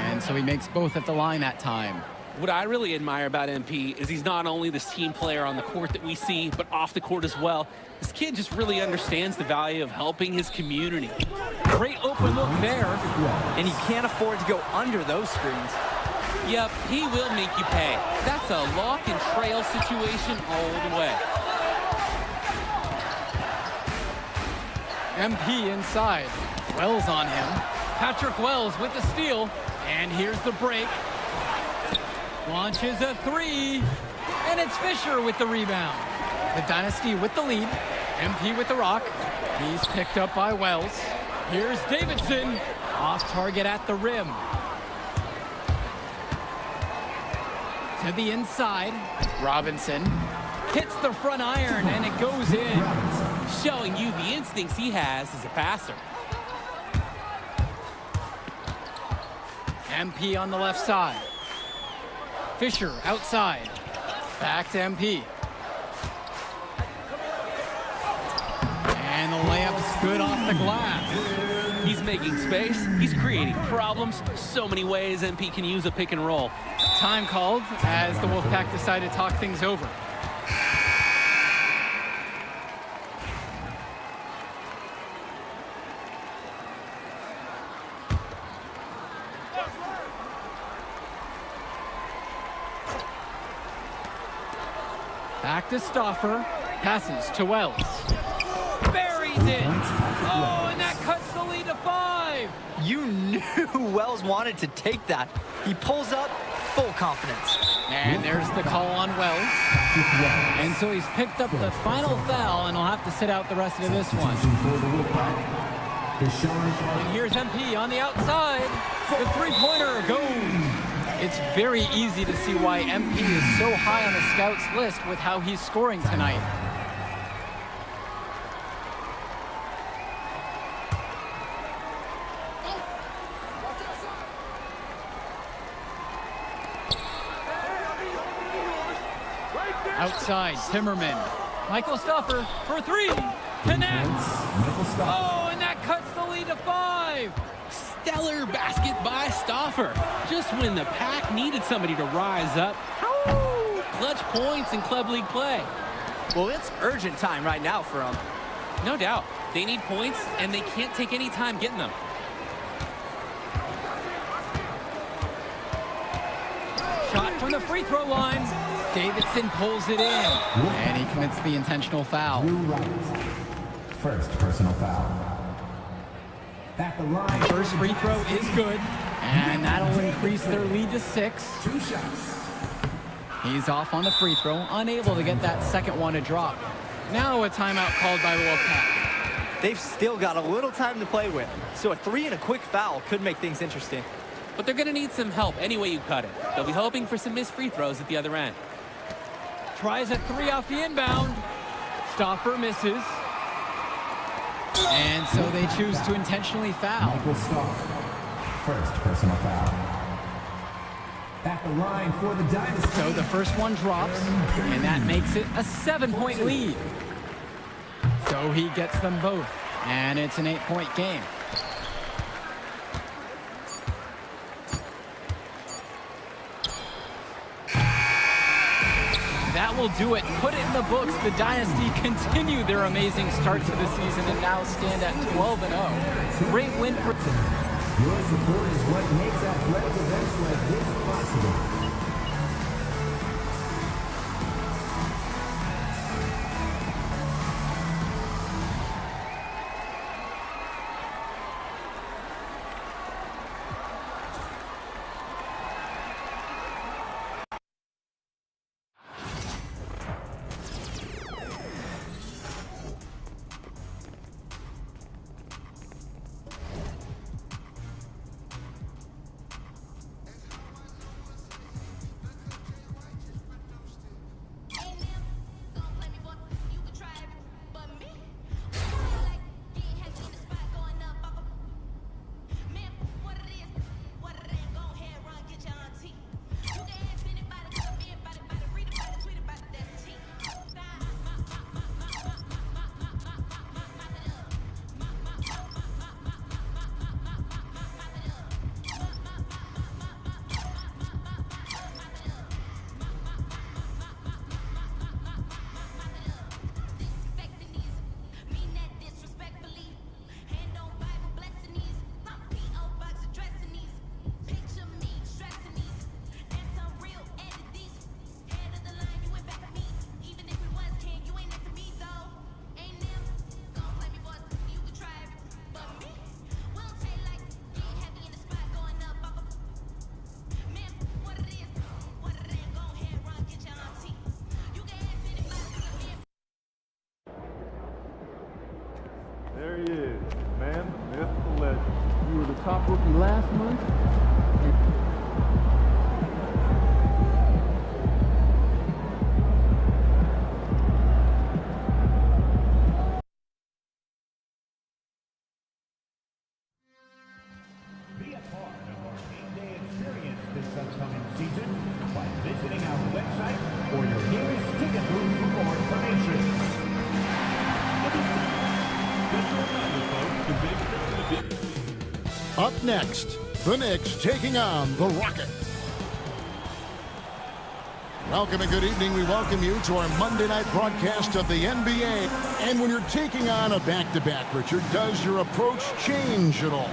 And so he makes both at the line that time. What I really admire about MP is he's not only this team player on the court that we see, but off the court as well. This kid just really understands the value of helping his community. Great open look there. And he can't afford to go under those screens. Yep, he will make you pay. That's a lock and trail situation all the way. MP inside. Wells on him. Patrick Wells with the steal. And here's the break. Launches a three. And it's Fisher with the rebound. The Dynasty with the lead. MP with the rock. He's picked up by Wells. Here's Davidson. Off target at the rim. To the inside. Robinson hits the front iron and it goes in. Showing you the instincts he has as a passer. MP on the left side. Fisher outside. Back to MP. And the layup's good off the glass. He's making space. He's creating problems. So many ways MP can use a pick and roll. Time called as the Wolfpack decided to talk things over. Back to Stauffer. Passes to Wells. Buries it. Oh, and that cuts the lead to 5. You knew Wells wanted to take that. He pulls up, full confidence. And there's the call on Wells. And so he's picked up the final foul, and he'll have to sit out the rest of this one. And here's MP on the outside. The three-pointer goes. It's very easy to see why MP is so high on the scouts list with how he's scoring tonight. Outside, Timmerman. Michael Stauffer for 3. Connects. Oh, and that cuts the lead to 5. Stellar basket by Stauffer. Just when the Pack needed somebody to rise up. Clutch points in club league play. Well, it's urgent time right now for them. No doubt. They need points, and they can't take any time getting them. Shot from the free throw line. Davidson pulls it in. And he commits the intentional foul. First personal foul. At the line. First free throw is good. And that'll increase their lead to 6. 2 shots. He's off on the free throw, unable to get that second one to drop. Now a timeout called by the Wolfpack. They've still got a little time to play with, so a 3 and a quick foul could make things interesting. But they're going to need some help any way you cut it. They'll be hoping for some missed free throws at the other end. Tries a 3 off the inbound. Stauffer misses. And so they choose to intentionally foul. Michael Stauffer. First personal foul. At the line for the Dynasty. So the first one drops, and that makes it a 7-point lead. So he gets them both, and it's an 8-point game. That will do it. Put it in the books. The Dynasty continue their amazing start to the season and now stand at 12-0. Great win for... Your support is what makes athletic events like this possible. There he is, man, myth, the legend. You were the top rookie last month. Be a part of our game day experience this upcoming season by visiting our website or your nearest ticket booth for more information. Up next, the Knicks taking on the Rockets. Welcome and good evening. We welcome you to our Monday night broadcast of the NBA. And when you're taking on a back-to-back, Richard, does your approach change at all?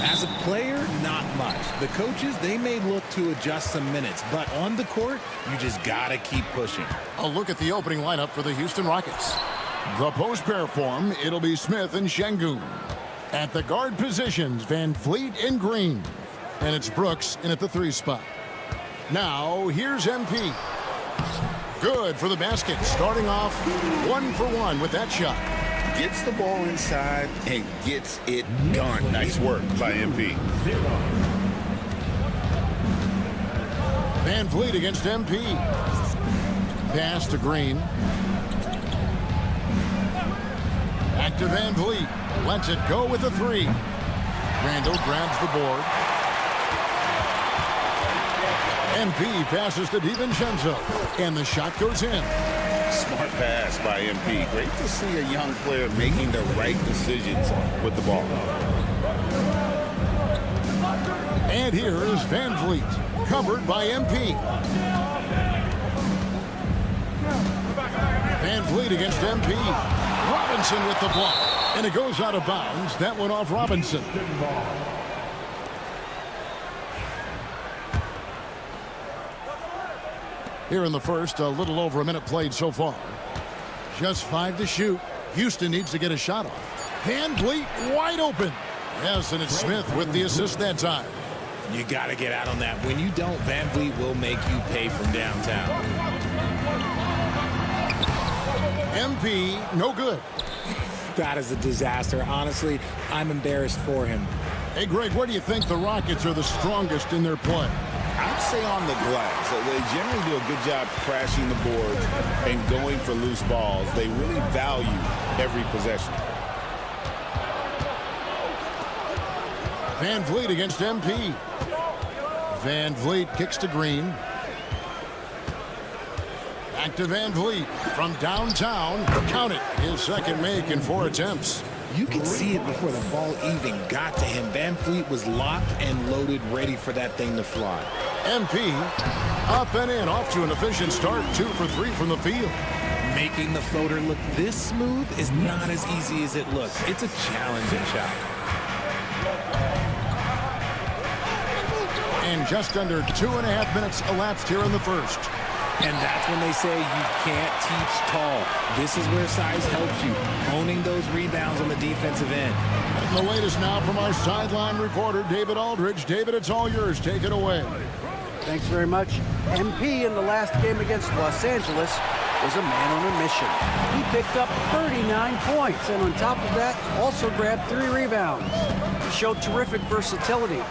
As a player, not much. The coaches, they may look to adjust some minutes, but on the court, you just gotta keep pushing. A look at the opening lineup for the Houston Rockets. The post pair form, it'll be Smith and Şengün. At the guard positions, Van Vliet and Green. And it's Brooks in at the 3 spot. Now, here's MP. Good for the basket, starting off 1 for 1 with that shot. Gets the ball inside and gets it done. Nice work by MP. Van Vliet against MP. Pass to Green. Back to Van Vliet. Lets it go with the 3. Randall grabs the board. MP passes to DiVincenzo. And the shot goes in. Smart pass by MP. Great to see a young player making the right decisions with the ball. And here is Van Vliet, covered by MP. Van Vliet against MP. Robinson with the block. And it goes out of bounds. That went off Robinson. Here in the first, a little over a minute played so far. Just 5 to shoot. Houston needs to get a shot off. Van Vliet wide open. Yes, and it's Smith with the assist that time. You got to get out on that. When you don't, Van Vliet will make you pay from downtown. MP, no good. That is a disaster. Honestly, I'm embarrassed for him. Hey, Greg, where do you think the Rockets are the strongest in their play? I'd say on the glass. They generally do a good job crashing the boards and going for loose balls. They really value every possession. Van Vliet against MP. Van Vliet kicks to Green. Back to Van Vliet from downtown. Count it. His second make in 4 attempts. You could see it before the ball even got to him. Van Vliet was locked and loaded, ready for that thing to fly. MP up and in, off to an efficient start. 2 for 3 from the field. Making the floater look this smooth is not as easy as it looks. It's a challenging shot. And just under 2.5 minutes elapsed here in the first. And that's when they say you can't teach tall. This is where size helps you, owning those rebounds on the defensive end. And the latest now from our sideline reporter, David Aldridge. David, it's all yours. Take it away. Thanks very much. MP in the last game against Los Angeles was a man on a mission. He picked up 39 points, and on top of that, also grabbed 3 rebounds. He showed terrific versatility.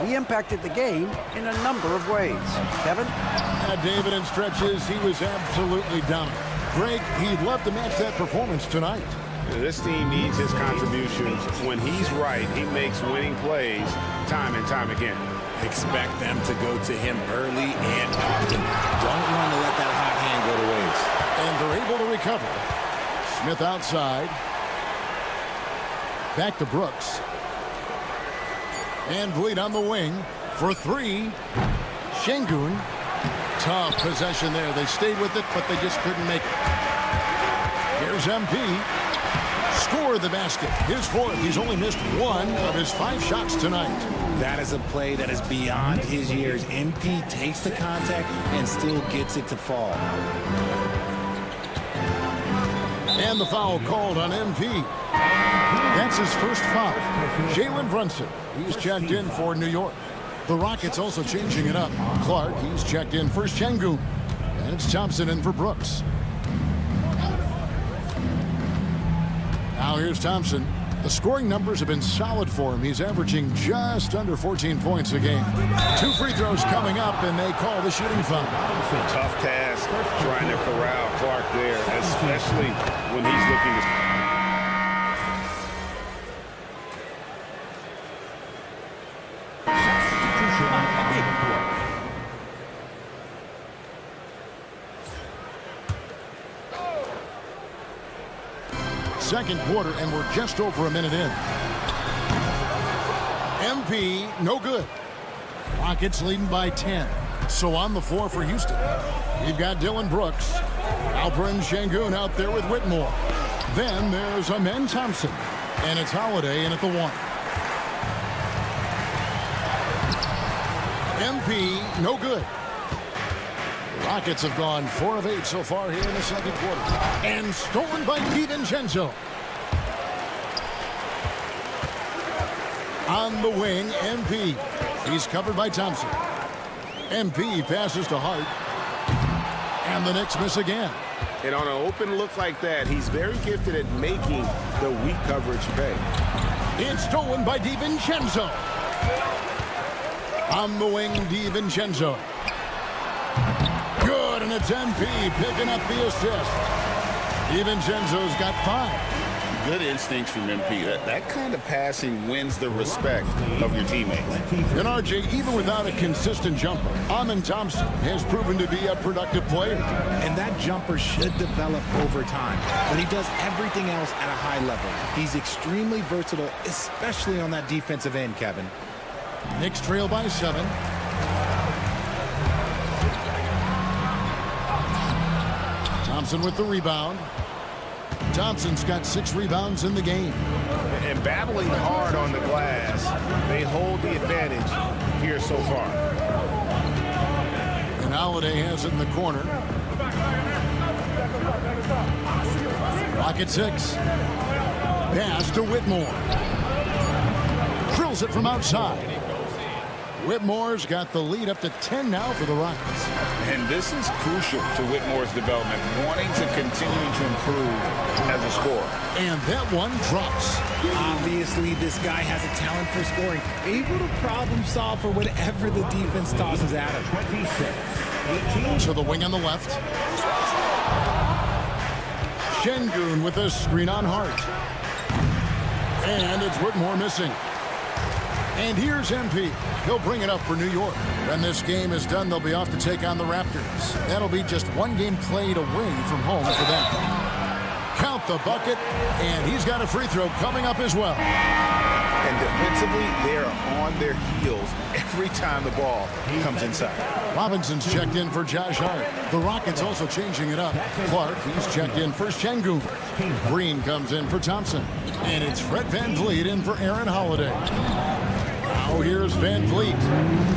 He impacted the game in a number of ways. Kevin? David, in stretches, he was absolutely dominant. Greg, he'd love to match that performance tonight. This team needs his contributions. When he's right, he makes winning plays time and time again. Expect them to go to him early and often. Don't want to let that hot hand go to waste. And they're able to recover. Smith outside. Back to Brooks. Van Vliet on the wing for 3. Şengün. Tough possession there. They stayed with it, but they just couldn't make it. Here's MP. Score the basket. His 4th. He's only missed 1 of his 5 shots tonight. That is a play that is beyond his years. MP takes the contact and still gets it to fall. And the foul called on MP. That's his first foul. Jalen Brunson. He's checked in for New York. The Rockets also changing it up. Clark, he's checked in for Şengün. And it's Thompson in for Brooks. Now here's Thompson. The scoring numbers have been solid for him. He's averaging just under 14 points a game. 2 free throws coming up, and they call the shooting foul. Tough task trying to corral Clark there, especially when he's looking to... Second quarter, and we're just over a minute in. MP, no good. Rockets leading by 10. So on the floor for Houston, you've got Dylan Brooks, Alperen Sengun out there with Whitmore. Then there's Amen Thompson, and it's Holiday in at the 1. MP, no good. Rockets have gone 4 of 8 so far here in the second quarter. And stolen by DiVincenzo. On the wing, MP. He's covered by Thompson. MP passes to Hart. And the Knicks miss again. And on an open look like that, he's very gifted at making the weak coverage pay. It's stolen by DiVincenzo. On the wing, DiVincenzo. Good, and it's MP picking up the assist. DiVincenzo's got 5. Good instincts from MP. That kind of passing wins the respect of your teammates. And RJ, even without a consistent jumper, Amen Thompson has proven to be a productive player. And that jumper should develop over time. But he does everything else at a high level. He's extremely versatile, especially on that defensive end, Kevin. Knicks trail by 7. Thompson with the rebound. Thompson's got 6 rebounds in the game. And battling hard on the glass, they hold the advantage here so far. And Holiday has it in the corner. Rocket 6. Pass to Whitmore. Drills it from outside. Whitmore's got the lead up to 10 now for the Rockets. And this is crucial to Whitmore's development, wanting to continue to improve as a scorer. And that one drops. Obviously, this guy has a talent for scoring, able to problem solve for whatever the defense tosses at him. To the wing on the left. Sengun with a screen on Hart. And it's Whitmore missing. And here's MP. He'll bring it up for New York. When this game is done, they'll be off to take on the Raptors. That'll be just 1 game played away from home for them. Count the bucket, and he's got a free throw coming up as well. And defensively, they are on their heels every time the ball comes inside. Robinson's checked in for Josh Hart. The Rockets also changing it up. Clark, he's checked in for Sengun. Green comes in for Thompson. And it's Fred VanVleet in for Aaron Holiday. Now here's VanVleet.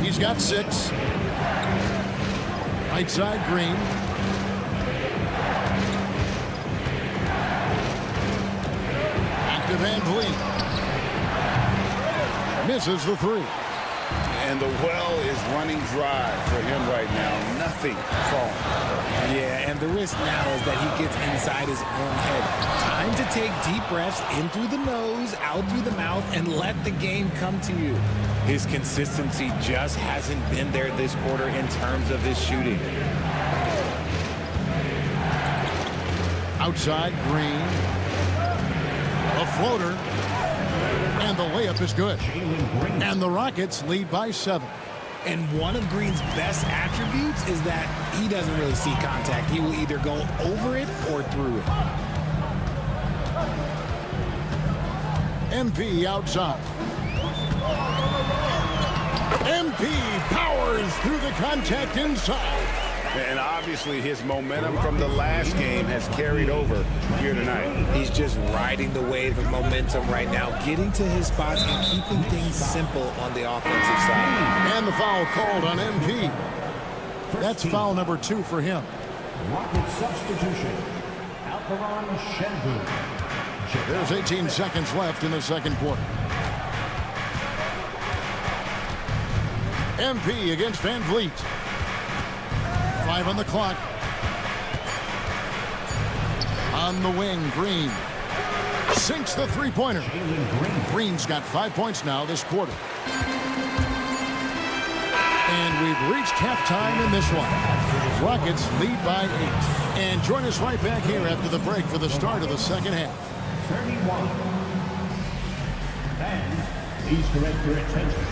He's got 6. Right side, Green. Back to VanVleet. Misses the 3. And the well is running dry for him right now. Nothing falling. Yeah, and the risk now is that he gets inside his own head. Time to take deep breaths in through the nose, out through the mouth, and let the game come to you. His consistency just hasn't been there this quarter in terms of his shooting. Outside, Green. A floater. And the layup is good. And the Rockets lead by 7. And one of Green's best attributes is that he doesn't really see contact. He will either go over it or through it. MP outside. MP powers through the contact inside. And obviously his momentum from the last game has carried over here tonight. He's just riding the wave of momentum right now, getting to his spots and keeping things simple on the offensive side. And the foul called on MP. That's foul number 2 for him. Rocket substitution. Alperen Sengun. There's 18 seconds left in the second quarter. MP against VanVleet. 5 on the clock. On the wing, Green. sinks the three-pointer. Green's got 5 points now this quarter. And we've reached halftime in this one. Rockets lead by 8. And join us right back here after the break for the start of the second half. 31. Fans, please direct your attention.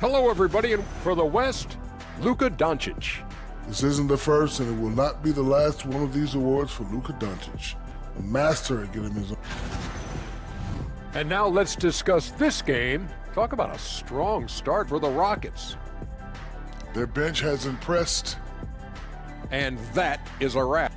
Hello, everybody, and for the West, Luka Doncic. This isn't the first, and it will not be the last one of these awards for Luka Doncic. A master at getting his own. And now let's discuss this game. Talk about a strong start for the Rockets. Their bench has impressed. And that is a wrap.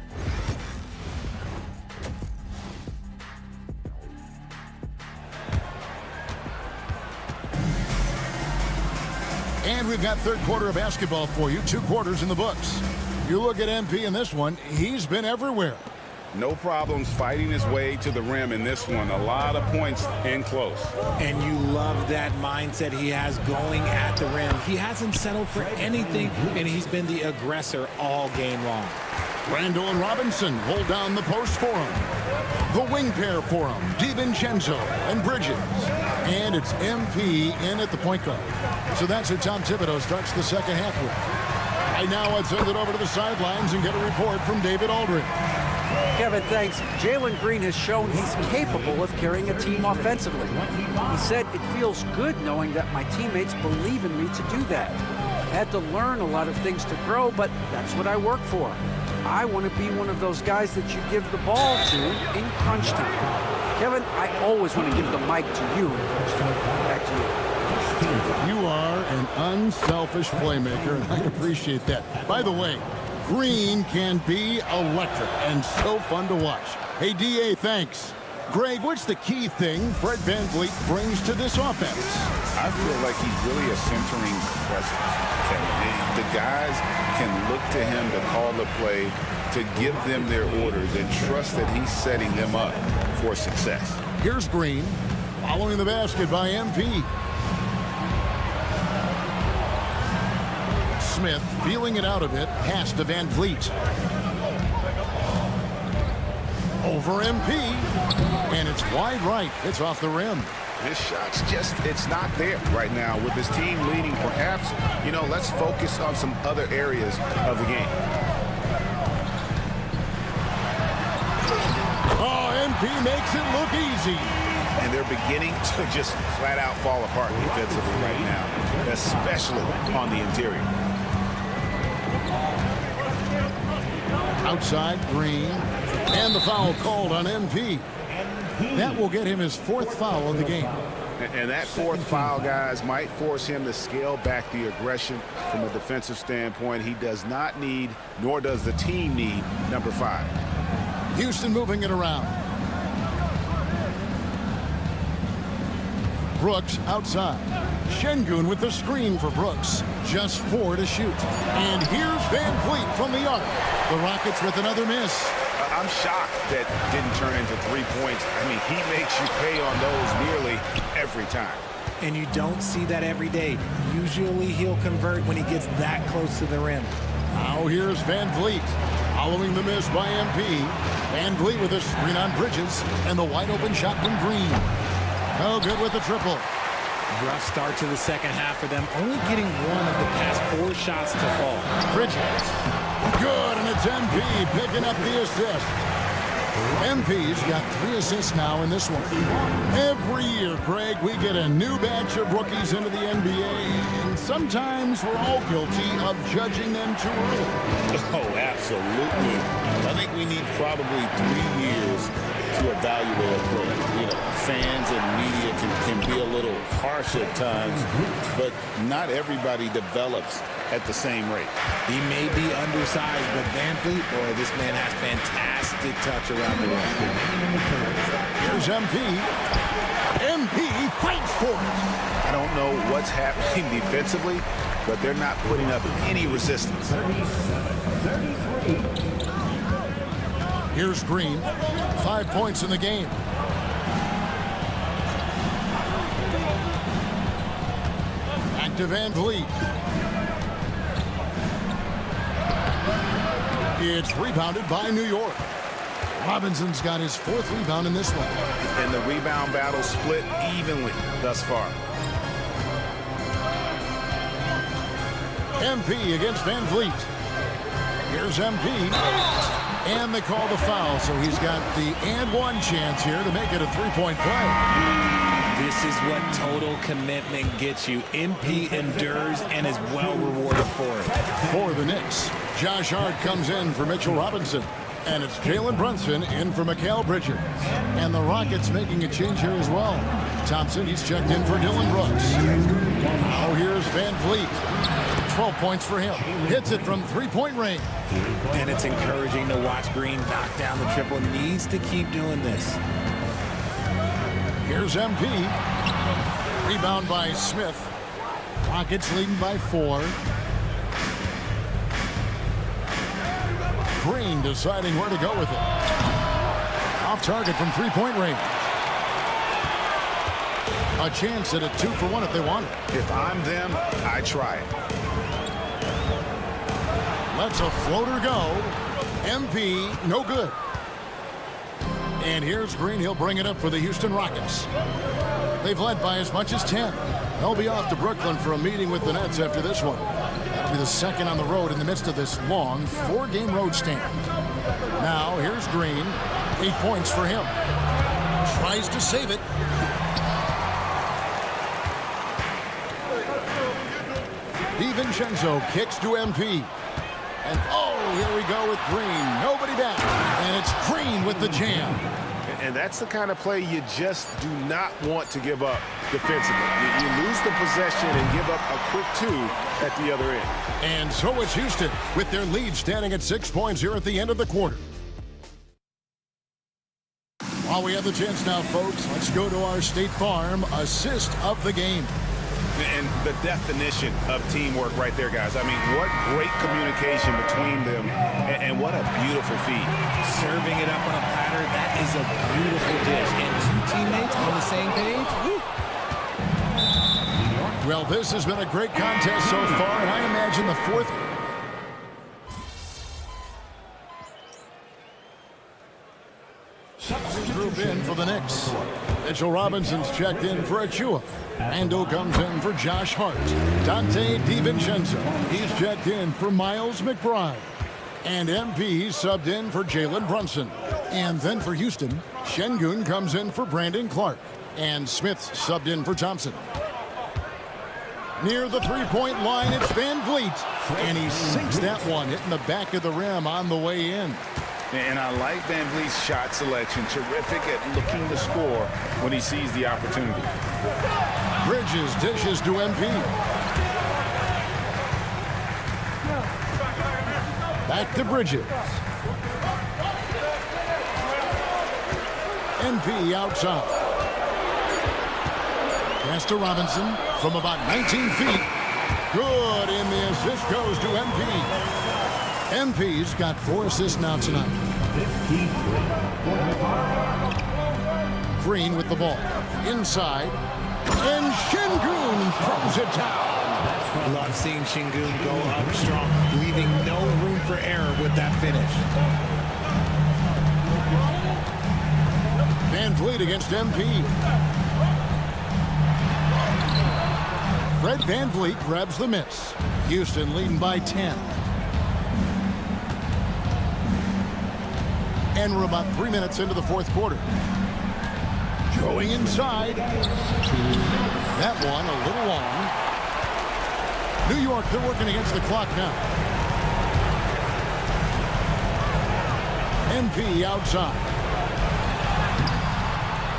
And we've got third quarter of basketball for you. 2 quarters in the books. You look at MP in this one, he's been everywhere. No problems fighting his way to the rim in this one. A lot of points in close. And you love that mindset he has going at the rim. He hasn't settled for anything, and he's been the aggressor all game long. Randall and Robinson hold down the post for him. The wing pair for him, DiVincenzo and Bridges. And it's MP in at the point guard. So that's how Tom Thibodeau starts the second half with. Right now, I'd send it over to the sidelines and get a report from David Aldridge. Kevin, thanks. Jalen Green has shown he's capable of carrying a team offensively. He said, it feels good knowing that my teammates believe in me to do that. I had to learn a lot of things to grow, but that's what I work for. I want to be one of those guys that you give the ball to in crunch time. Kevin, I always want to give the mic to you in crunch time. Back to you. You are an unselfish playmaker, and I appreciate that. By the way, Green can be electric and so fun to watch. Hey, D.A., thanks. Greg, what's the key thing Fred VanVleet brings to this offense? I feel like he's really a centering presence. The guys can look to him to call the play, to give them their orders, and trust that he's setting them up for success. Here's Green, following the basket by MP. Smith feeling it out a bit, pass to VanVleet. Over MP, and it's wide right. It's off the rim. His shot's it's not there right now. With his team leading, perhaps, let's focus on some other areas of the game. Oh, MP makes it look easy. And they're beginning to just flat out fall apart defensively right now, especially on the interior. Outside, Green, and the foul called on MP. That will get him his 4th foul of the game. And that 4th foul, guys, might force him to scale back the aggression from a defensive standpoint. He does not need, nor does the team need, number 5. Houston moving it around. Brooks outside. Şengün with the screen for Brooks. Just 4 to shoot. And here's VanVleet from the arc. The Rockets with another miss. I'm shocked that didn't turn into 3 points. I mean, he makes you pay on those nearly every time. And you don't see that every day. Usually he'll convert when he gets that close to the rim. Now here's VanVleet. Following the miss by MP. VanVleet with a screen on Bridges. And the wide open shot from Green. No good with the triple. Rough start to the second half for them, only getting 1 of the past 4 shots to fall. Bridges. Good, and it's MP picking up the assist. MP's got 3 assists now in this one. Every year, Greg, we get a new batch of rookies into the NBA, and sometimes we're all guilty of judging them too early. Oh, absolutely. I think we need probably 3 years to evaluate a player. Fans and media can be a little harsh at times, but not everybody develops at the same rate. He may be undersized, but VanVleet, boy, this man has fantastic touch around the rim. Here's MP. MP fights for it. I don't know what's happening defensively, but they're not putting up any resistance. 33. Here's Green. 5 points in the game. Back to VanVleet. It's rebounded by New York. Robinson's got his 4th rebound in this one. And the rebound battle split evenly thus far. MP against Van Vliet. Here's MP. And they call the foul, so he's got the and one chance here to make it a 3-point play. This is what total commitment gets you. MP endures and is well rewarded for it. For the Knicks, Josh Hart comes in for Mitchell Robinson. And it's Jalen Brunson in for Mikal Bridges. And the Rockets making a change here as well. Thompson, he's checked in for Dillon Brooks. Now here's Van Vliet. 12 points for him. Hits it from 3-point range. And it's encouraging to watch Green knock down the triple. Needs to keep doing this. Here's MP. Rebound by Smith. Rockets leading by 4. Green deciding where to go with it. Off target from 3-point range. A chance at a 2-for-1 if they want it. If I'm them, I try it. Lets a floater go. MP, no good. And here's Green. He'll bring it up for the Houston Rockets. They've led by as much as 10. They'll be off to Brooklyn for a meeting with the Nets after this one. That'll be the second on the road in the midst of this long 4-game road stand. Now, here's Green. 8 points for him. Tries to save it. DiVincenzo kicks to MP. And here we go with Green. Nobody back. And it's Green with the jam. And that's the kind of play you just do not want to give up defensively. You lose the possession and give up a quick 2 at the other end. And so it's Houston with their lead standing at 6 points here at the end of the quarter. While we have the chance now, folks, let's go to our State Farm assist of the game. And the definition of teamwork right there, guys. I mean, what great communication between them, and what a beautiful feed. Serving it up on a platter, that is a beautiful dish. And 2 teammates on the same page. Woo. Well, this has been a great contest so far, and I imagine the 4th. Group in for the Knicks. Mitchell Robinson's checked in for Achua. Randall comes in for Josh Hart. Dante DiVincenzo, he's checked in for Miles McBride. And MP subbed in for Jalen Brunson. And then for Houston, Şengün comes in for Brandon Clark. And Smith subbed in for Thompson. Near the 3-point line, it's Van Vliet. And he sinks that one, hitting the back of the rim on the way in. And I like Van Vliet's shot selection. Terrific at looking to score when he sees the opportunity. Bridges dishes to MP. Back to Bridges. MP outside. Pass to Robinson from about 19 feet. Good, and the assist goes to MP. MP's got 4 assists now tonight. Green with the ball. Inside. And Şengün throws it down. Love seeing Şengün go up strong, leaving no room for error with that finish. Van Vliet against MP. Fred Van Vliet grabs the miss. Houston leading by 10. And we're about 3 minutes into the 4th quarter. Going inside. That one a little long. New York, they're working against the clock now. MP outside.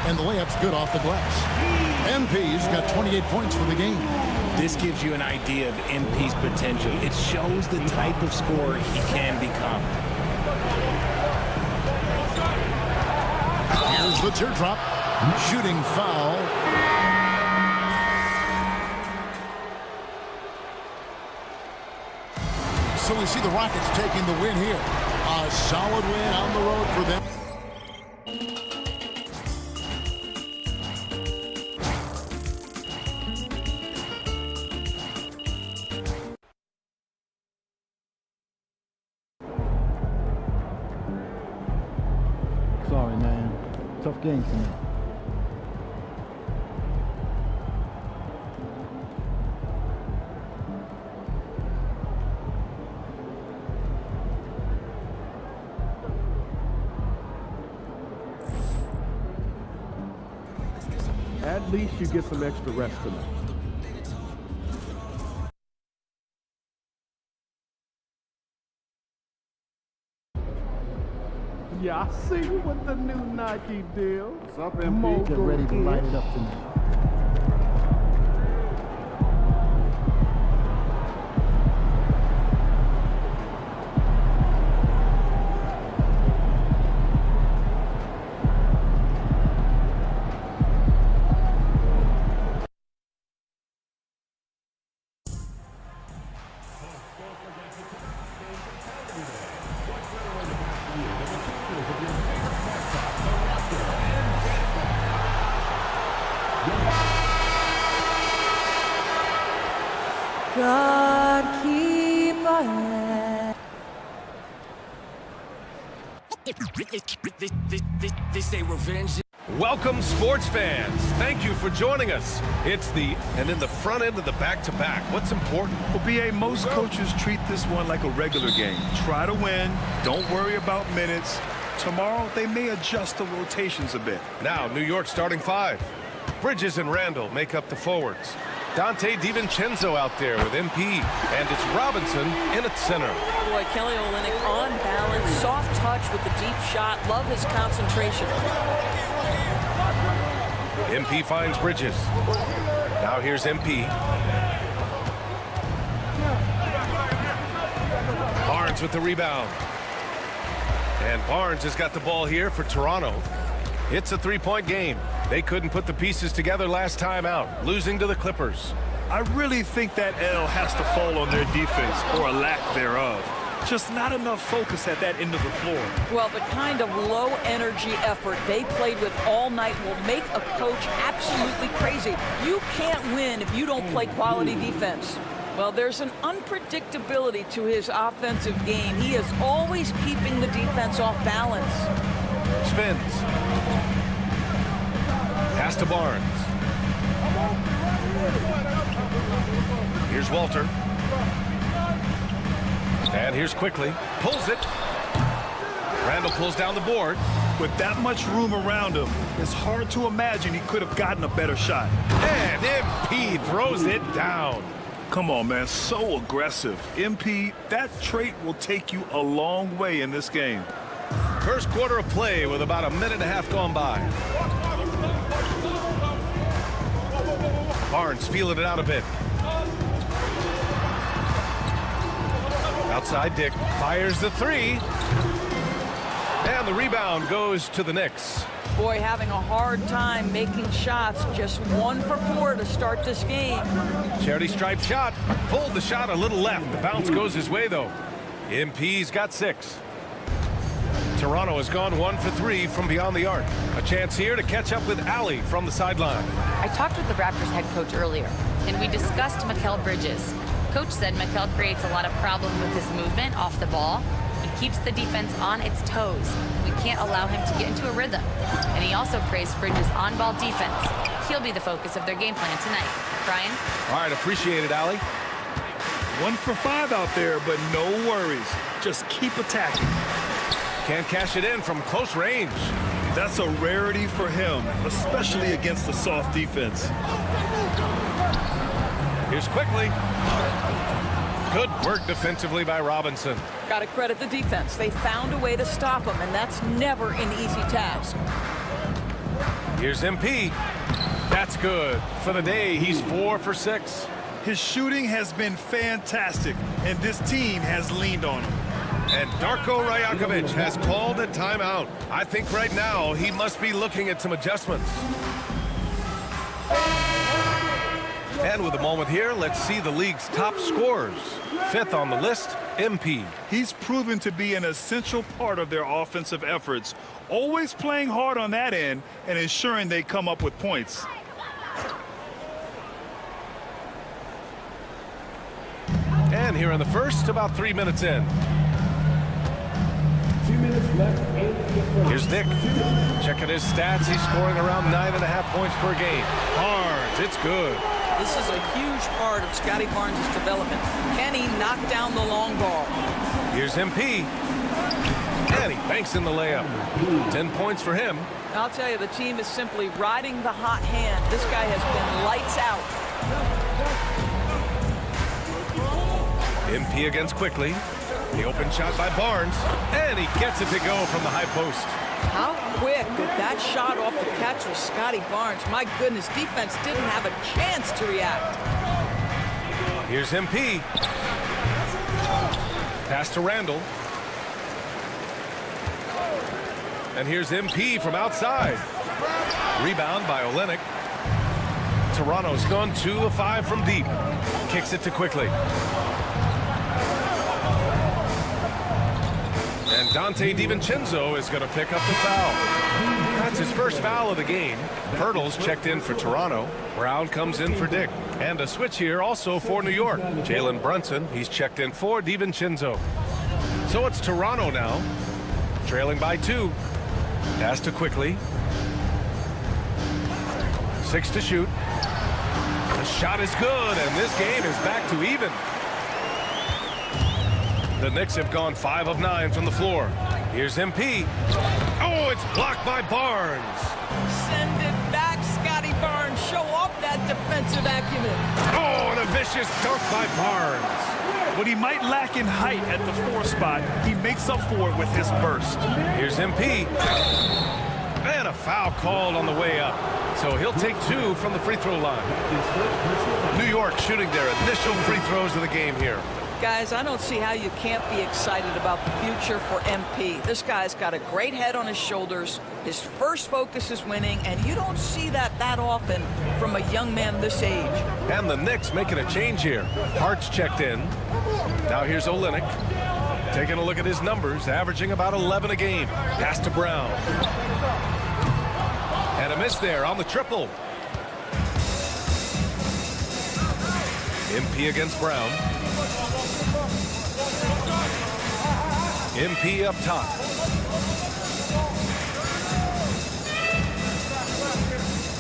And the layup's good off the glass. MP's got 28 points for the game. This gives you an idea of MP's potential. It shows the type of scorer he can become. Here's the teardrop. Shooting foul. So we see the Rockets taking the win here. A solid win on the road for them. Tough game tonight. At least you get some extra rest tonight. Yeah, I see you with the new Nike deal. What's up, MP? Get ready to light it up tonight. God keep our land. They say revenge. Welcome, sports fans. Thank you for joining us. It's and in the front end of the back-to-back, what's important? Well, BA, most coaches treat this one like a regular game. Try to win. Don't worry about minutes. Tomorrow, they may adjust the rotations a bit. Now, New York starting five. Bridges and Randall make up the forwards. Dante DiVincenzo out there with MP, and it's Robinson in at center. Boy, Kelly Olynyk on balance, soft touch with the deep shot. Love his concentration. MP finds Bridges. Now here's MP. Barnes with the rebound. And Barnes has got the ball here for Toronto. It's a three-point game. They couldn't put the pieces together last time out, losing to the Clippers. I really think that L has to fall on their defense, or a lack thereof. Just not enough focus at that end of the floor. Well, the kind of low-energy effort they played with all night will make a coach absolutely crazy. You can't win if you don't play quality defense. Well, there's an unpredictability to his offensive game. He is always keeping the defense off balance. Spins. Pass to Barnes. Here's Walter. And here's Quickly. Pulls it. Randall pulls down the board. With that much room around him, it's hard to imagine he could have gotten a better shot. And MP throws it down. Come on, man. So aggressive. MP, that trait will take you a long way in this game. First quarter of play with about a minute and a half gone by. Barnes feeling it out a bit. Outside, Dick fires the three. And the rebound goes to the Knicks. Boy, having a hard time making shots. Just 1 for 4 to start this game. Charity stripe shot. Pulled the shot a little left. The bounce goes his way, though. MP's got 6. Toronto has gone 1 for 3 from beyond the arc. A chance here to catch up with Allie from the sideline. I talked with the Raptors head coach earlier, and we discussed Mikal Bridges. Coach said Mikal creates a lot of problems with his movement off the ball. He keeps the defense on its toes. We can't allow him to get into a rhythm. And he also praised Bridges' on-ball defense. He'll be the focus of their game plan tonight. Brian? All right, appreciate it, Allie. 1 for 5 out there, but no worries. Just keep attacking. Can't cash it in from close range. That's a rarity for him, especially against the soft defense. Here's Quickly. Good work defensively by Robinson. Got to credit the defense. They found a way to stop him, and that's never an easy task. Here's MP. That's good. For the day, he's 4 for 6. His shooting has been fantastic, and this team has leaned on him. And Darko Rajakovic has called a timeout. I think right now he must be looking at some adjustments. And with a moment here, let's see the league's top scorers. 5th on the list, MP. He's proven to be an essential part of their offensive efforts, always playing hard on that end and ensuring they come up with points. And here in the first, about 3 minutes in. 2 minutes Here's Dick. Checking his stats. He's scoring around 9.5 points per game. Barnes, it's good. This is a huge part of Scotty Barnes' development. Can he knock down the long ball? Here's MP. And he banks in the layup. 10 points for him. I'll tell you, the team is simply riding the hot hand. This guy has been lights out. MP against Quickly. The open shot by Barnes. And he gets it to go from the high post. How quick did that shot off the catch was Scotty Barnes? My goodness, defense didn't have a chance to react. Here's MP. Pass to Randall. And here's MP from outside. Rebound by Olynyk. Toronto's gone 2 of 5 from deep. Kicks it to Quickly. And Dante DiVincenzo is going to pick up the foul. That's his first foul of the game. Pirtle's checked in for Toronto. Brown comes in for Dick. And a switch here also for New York. Jalen Brunson, he's checked in for DiVincenzo. So it's Toronto now, trailing by 2. Pass to Quickly. 6 to shoot. The shot is good, and this game is back to even. The Knicks have gone 5 of 9 from the floor. Here's MP. Oh, it's blocked by Barnes. Send it back, Scotty Barnes. Show off that defensive acumen. Oh, and a vicious dunk by Barnes. What he might lack in height at the 4 spot, he makes up for it with his burst. Here's MP. And a foul called on the way up. So he'll take 2 from the free throw line. New York shooting their initial free throws of the game here. Guys, I don't see how you can't be excited about the future for MP. This guy's got a great head on his shoulders. His first focus is winning, and you don't see that often from a young man this age. And the Knicks making a change here. Hart's checked in. Now here's Olynyk. Taking a look at his numbers, averaging about 11 a game. Pass to Brown. And a miss there on the triple. MP against Brown. MP up top.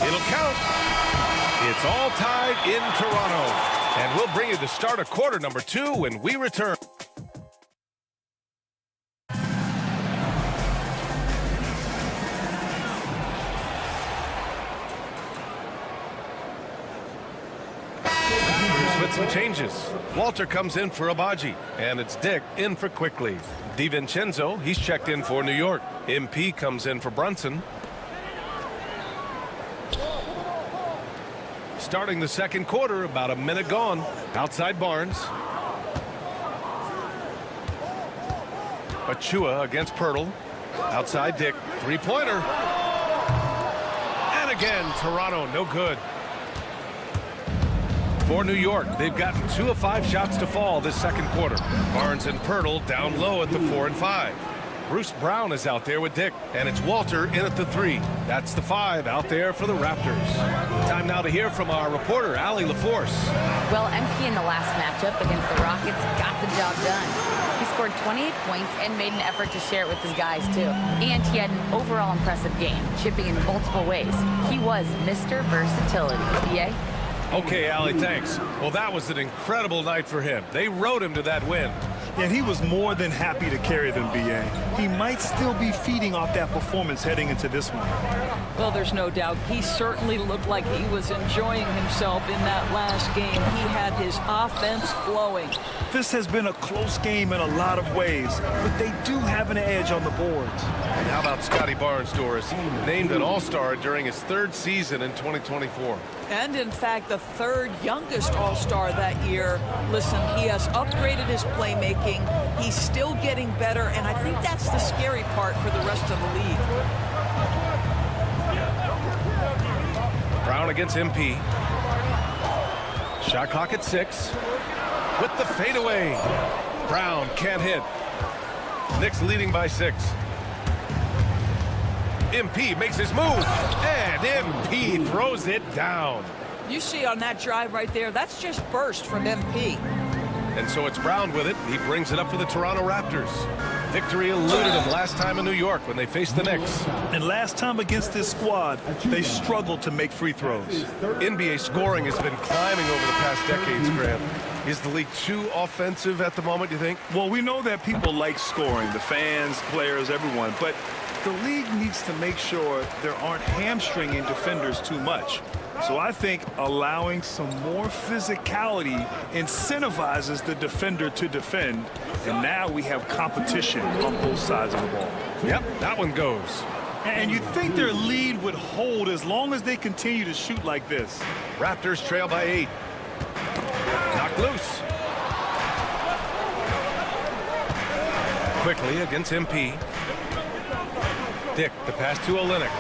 It'll count. It's all tied in Toronto. And we'll bring you the start of quarter number 2 when we return. With some changes. Walter comes in for Abaji, and it's Dick in for Quickly. DiVincenzo, he's checked in for New York. MP comes in for Brunson. Starting the second quarter, about a minute gone. Outside Barnes. Achua against Pirtle. Outside Dick. 3-pointer. And again, Toronto, no good. For New York, they've gotten 2 of 5 shots to fall this second quarter. Barnes and Pirtle down low at the 4 and 5. Bruce Brown is out there with Dick, and it's Walter in at the 3. That's the 5 out there for the Raptors. Time now to hear from our reporter, Allie LaForce. Well, MP in the last matchup against the Rockets got the job done. He scored 28 points and made an effort to share it with his guys, too. And he had an overall impressive game, chipping in multiple ways. He was Mr. Versatility. BA? Okay, Allie, thanks. Well, that was an incredible night for him. They rode him to that win. And he was more than happy to carry them, BA. He might still be feeding off that performance heading into this one. Well, there's no doubt. He certainly looked like he was enjoying himself in that last game. He had his offense flowing. This has been a close game in a lot of ways, but they do have an edge on the boards. And how about Scotty Barnes, Doris? Named an All-Star during his 3rd season in 2024. And in fact, the 3rd youngest All-Star that year. Listen, he has upgraded his playmaking. He's still getting better, and I think that's the scary part for the rest of the league. Brown against MP. Shot clock at 6. With the fadeaway. Brown can't hit. Knicks leading by 6. MP makes his move, and MP throws it down. You see on that drive right there, that's just burst from MP. And so it's Brown with it. He brings it up for the Toronto Raptors. Victory eluded them last time in New York when they faced the Knicks. And last time against this squad, they struggled to make free throws. NBA scoring has been climbing over the past decades, Grant. Is the league too offensive at the moment, you think? Well, we know that people like scoring, the fans, players, everyone, but the league needs to make sure there aren't hamstringing defenders too much. So I think allowing some more physicality incentivizes the defender to defend, and now we have competition on both sides of the ball. Yep, that one goes. And you'd think their lead would hold as long as they continue to shoot like this. Raptors trail by 8. Knocked loose. Quickly against MP. Dick, the pass to Olynyk.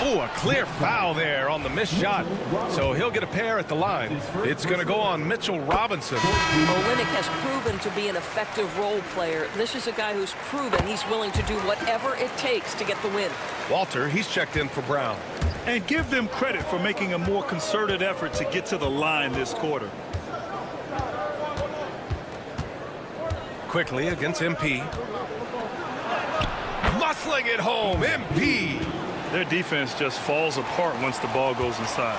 Oh, a clear foul there on the missed shot. So he'll get a pair at the line. It's going to go on Mitchell Robinson. Olynyk has proven to be an effective role player. This is a guy who's proven he's willing to do whatever it takes to get the win. Walter, he's checked in for Brown. And give them credit for making a more concerted effort to get to the line this quarter. Quickly against MP. Muscling it home, MP. Their defense just falls apart once the ball goes inside.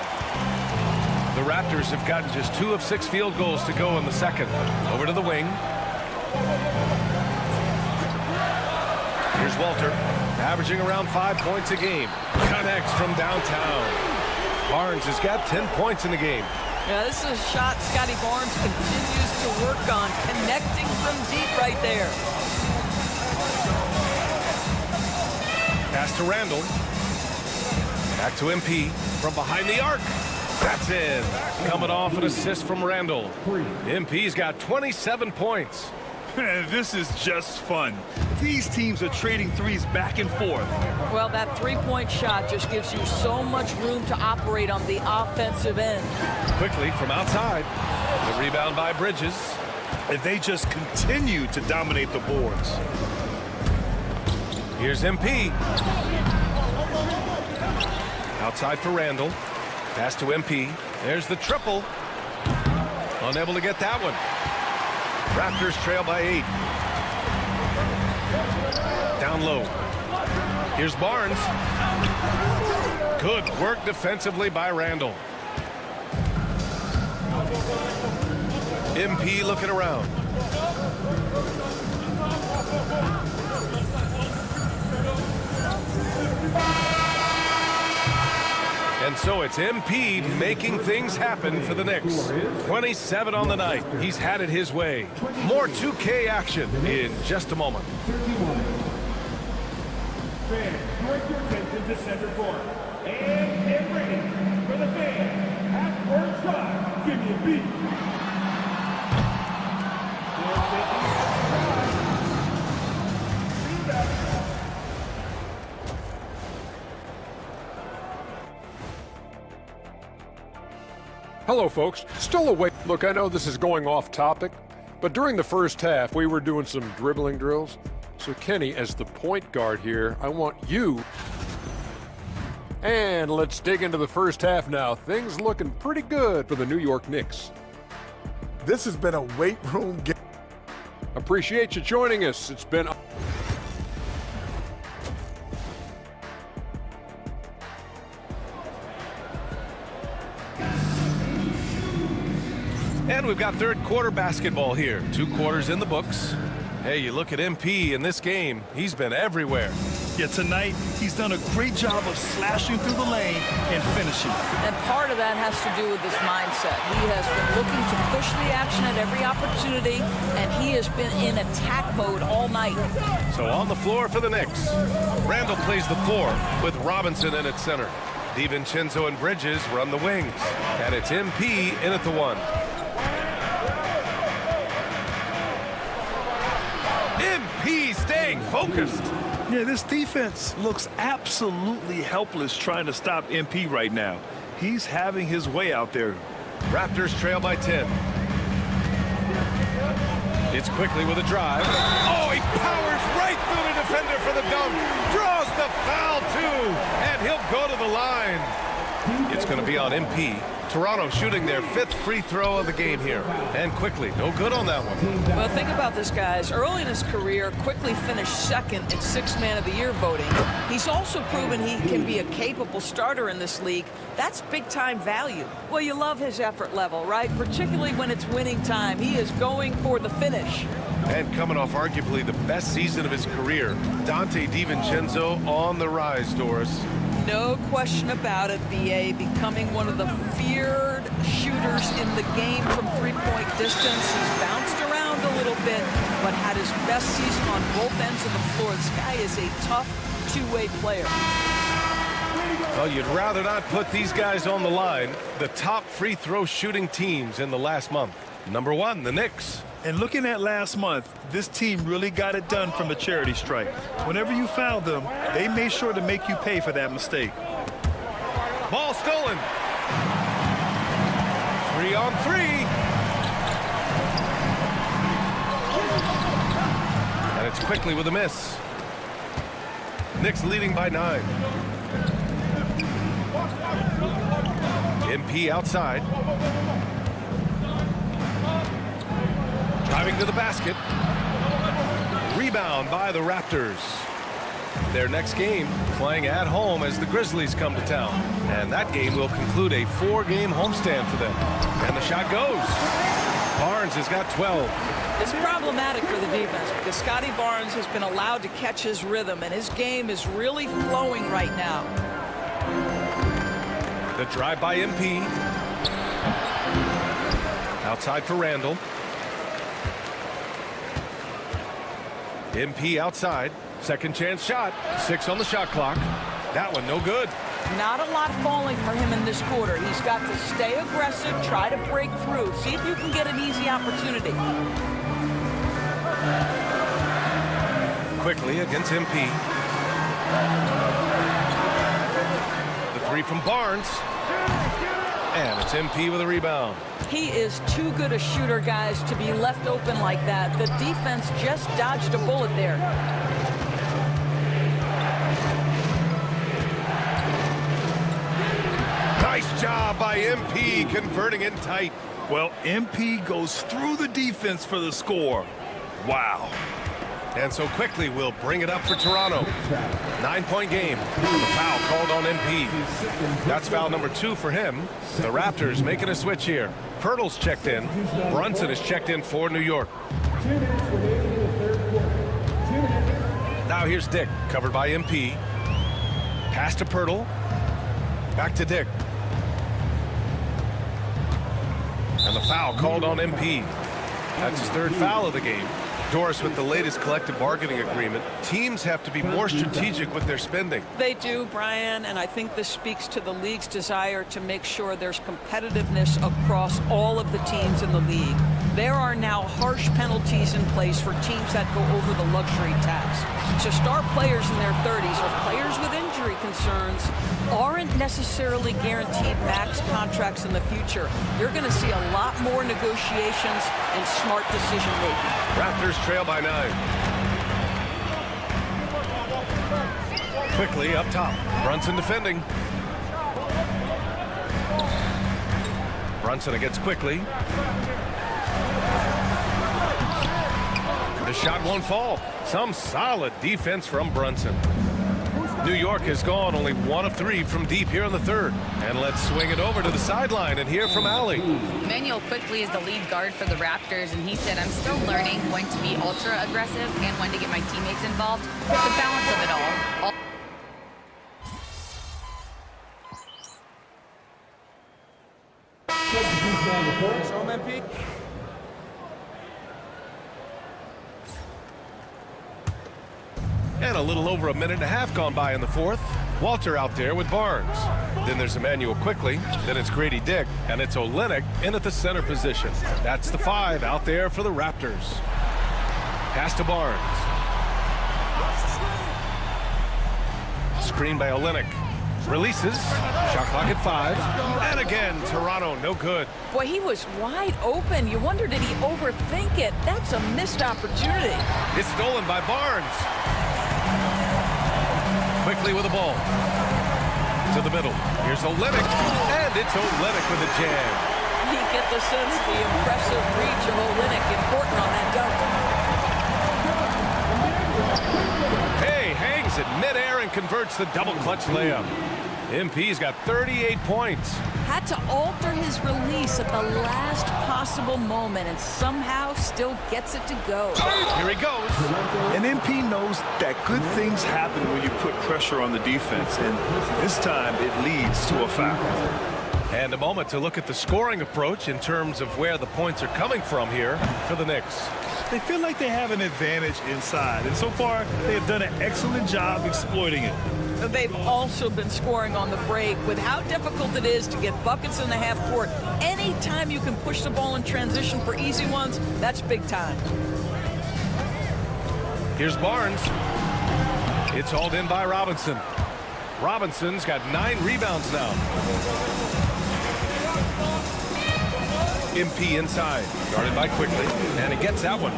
The Raptors have gotten just 2 of 6 field goals to go in the second. Over to the wing. Here's Walter, averaging around 5 points a game. Connects from downtown. Barnes has got 10 points in the game. Yeah, this is a shot Scotty Barnes continues to work on, connecting from deep right there. Pass to Randall. Back to MP from behind the arc. That's in. Coming off an assist from Randall. MP's got 27 points. This is just fun. These teams are trading threes back and forth. Well, that three-point shot just gives you so much room to operate on the offensive end. Quickly from outside. The rebound by Bridges. And they just continue to dominate the boards. Here's MP. Outside for Randall. Pass to MP. There's the triple. Unable to get that one. Raptors trail by 8. Down low. Here's Barnes. Good work defensively by Randall. MP looking around. And so it's MP making things happen for the Knicks. 27 on the night. He's had it his way. More 2K action in just a moment. Fans, direct your attention to center court. And get ready for the fan. Half-court shot. Give me a beat. Hello, folks. Still awake. Look, I know this is going off topic, but during the first half, we were doing some dribbling drills. So, Kenny, as the point guard here, I want you. And let's dig into the first half now. Things looking pretty good for the New York Knicks. This has been a weight room game. Appreciate you joining us. It's been... And we've got third quarter basketball here. 2 quarters in the books. Hey, you look at MP in this game. He's been everywhere. Yeah, tonight, he's done a great job of slashing through the lane and finishing. And part of that has to do with his mindset. He has been looking to push the action at every opportunity, and he has been in attack mode all night. So on the floor for the Knicks. Randall plays the 4 with Robinson in at center. DiVincenzo and Bridges run the wings. And it's MP in at the 1. MP staying focused. Yeah, this defense looks absolutely helpless trying to stop MP right now. He's having his way out there. Raptors trail by 10. It's quickly with a drive. Oh, he powers right through the defender for the dunk. Draws the foul, too. And he'll go to the line. It's going to be on MP. Toronto shooting their 5th free throw of the game here. And quickly, no good on that one. Well, think about this, guys. Early in his career, quickly finished 2nd in 6th Man of the Year voting. He's also proven he can be a capable starter in this league. That's big-time value. Well, you love his effort level, right? Particularly when it's winning time. He is going for the finish. And coming off arguably the best season of his career, Dante DiVincenzo on the rise, Doris. No question about it, B.A. becoming one of the feared shooters in the game from three-point distance. He's bounced around a little bit, but had his best season on both ends of the floor. This guy is a tough two-way player. Well, you'd rather not put these guys on the line. The top free throw shooting teams in the last month. Number 1, the Knicks. And looking at last month, this team really got it done from the charity stripe. Whenever you fouled them, they made sure to make you pay for that mistake. Ball stolen. 3-on-3. And it's quickly with a miss. Knicks leading by 9. MP outside. Driving to the basket. Rebound by the Raptors. Their next game playing at home as the Grizzlies come to town. And that game will conclude a 4-game homestand for them. And the shot goes. Barnes has got 12. It's problematic for the defense because Scotty Barnes has been allowed to catch his rhythm, and his game is really flowing right now. The drive by MP. Outside for Randall. MP outside. Second chance shot. 6 on the shot clock. That one no good. Not a lot falling for him in this quarter. He's got to stay aggressive, try to break through. See if you can get an easy opportunity. Quickly against MP. The 3 from Barnes. And it's MP with a rebound. He is too good a shooter, guys, to be left open like that. The defense just dodged a bullet there. Nice job by MP converting it tight. Well, MP goes through the defense for the score. Wow. And so quickly we'll bring it up for Toronto. 9-point game. The foul called on MP. That's foul number 2 for him. The Raptors making a switch here. Pirtle's checked in. Brunson is checked in for New York. Now here's Dick, covered by MP. Pass to Pirtle. Back to Dick. And the foul called on MP. That's his 3rd foul of the game. Doris, with the latest collective bargaining agreement, teams have to be more strategic with their spending. They do, Brian, and I think this speaks to the league's desire to make sure there's competitiveness across all of the teams in the league. There are now harsh penalties in place for teams that go over the luxury tax. So star players in their 30s or players with injury concerns aren't necessarily guaranteed max contracts in the future. You're going to see a lot more negotiations and smart decision-making. Raptors trail by 9. Quickly up top. Brunson defending. Brunson against quickly. The shot won't fall. Some solid defense from Brunson. New York has gone only 1 of 3 from deep here in the 3rd. And let's swing it over to the sideline and hear from Allie. Immanuel Quickley is the lead guard for the Raptors, and he said, I'm still learning when to be ultra aggressive and when to get my teammates involved. The balance of it all. And a little over a minute and a half gone by in the 4th. Walter out there with Barnes. Then there's Immanuel Quickley. Then it's Grady Dick. And it's Olynyk in at the center position. That's the 5 out there for the Raptors. Pass to Barnes. Screen by Olynyk. Releases. Shot clock at 5. And again, Toronto no good. Boy, he was wide open. You wonder, did he overthink it? That's a missed opportunity. It's stolen by Barnes. Quickly with the ball. To the middle. Here's Olynyk. And it's Olynyk with a jam. You get the sense the impressive reach of Olynyk important on that dunk. Hay hangs it midair and converts the double clutch layup. MP's got 38 points. Had to alter his release at the last possible moment and somehow still gets it to go. Here he goes. And MP knows that good things happen when you put pressure on the defense, and this time it leads to a foul. And a moment to look at the scoring approach in terms of where the points are coming from here for the Knicks. They feel like they have an advantage inside, and so far they have done an excellent job exploiting it. They've also been scoring on the break with how difficult it is to get buckets in the half court. Anytime you can push the ball in transition for easy ones, that's big time. Here's Barnes. It's hauled in by Robinson. Robinson's got 9 rebounds now. MP inside, guarded by Quickly, and he gets that one.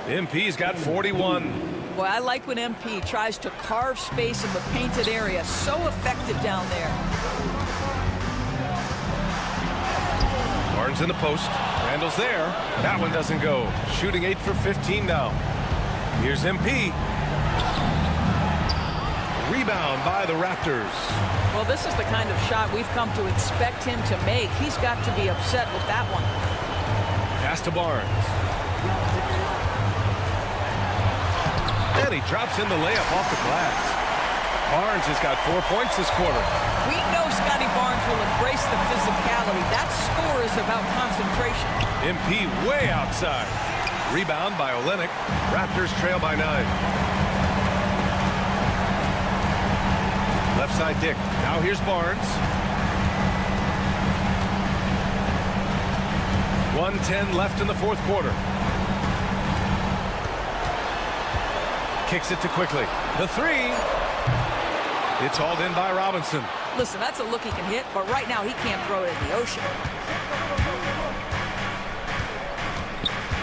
MP's got 41. Boy, I like when MP tries to carve space in the painted area. So effective down there. Barnes in the post. Randall's there. That one doesn't go. Shooting 8 for 15 now. Here's MP. Rebound by the Raptors. Well, this is the kind of shot we've come to expect him to make. He's got to be upset with that one. Pass to Barnes. And he drops in the layup off the glass. Barnes has got 4 points this quarter. We know Scotty Barnes will embrace the physicality. That score is about concentration. MP way outside. Rebound by Olynyk. Raptors trail by 9. Left side Dick. Now here's Barnes. 1:10 left in the fourth quarter. Kicks it to Quickly. The 3. It's hauled in by Robinson. Listen, that's a look he can hit, but right now he can't throw it in the ocean.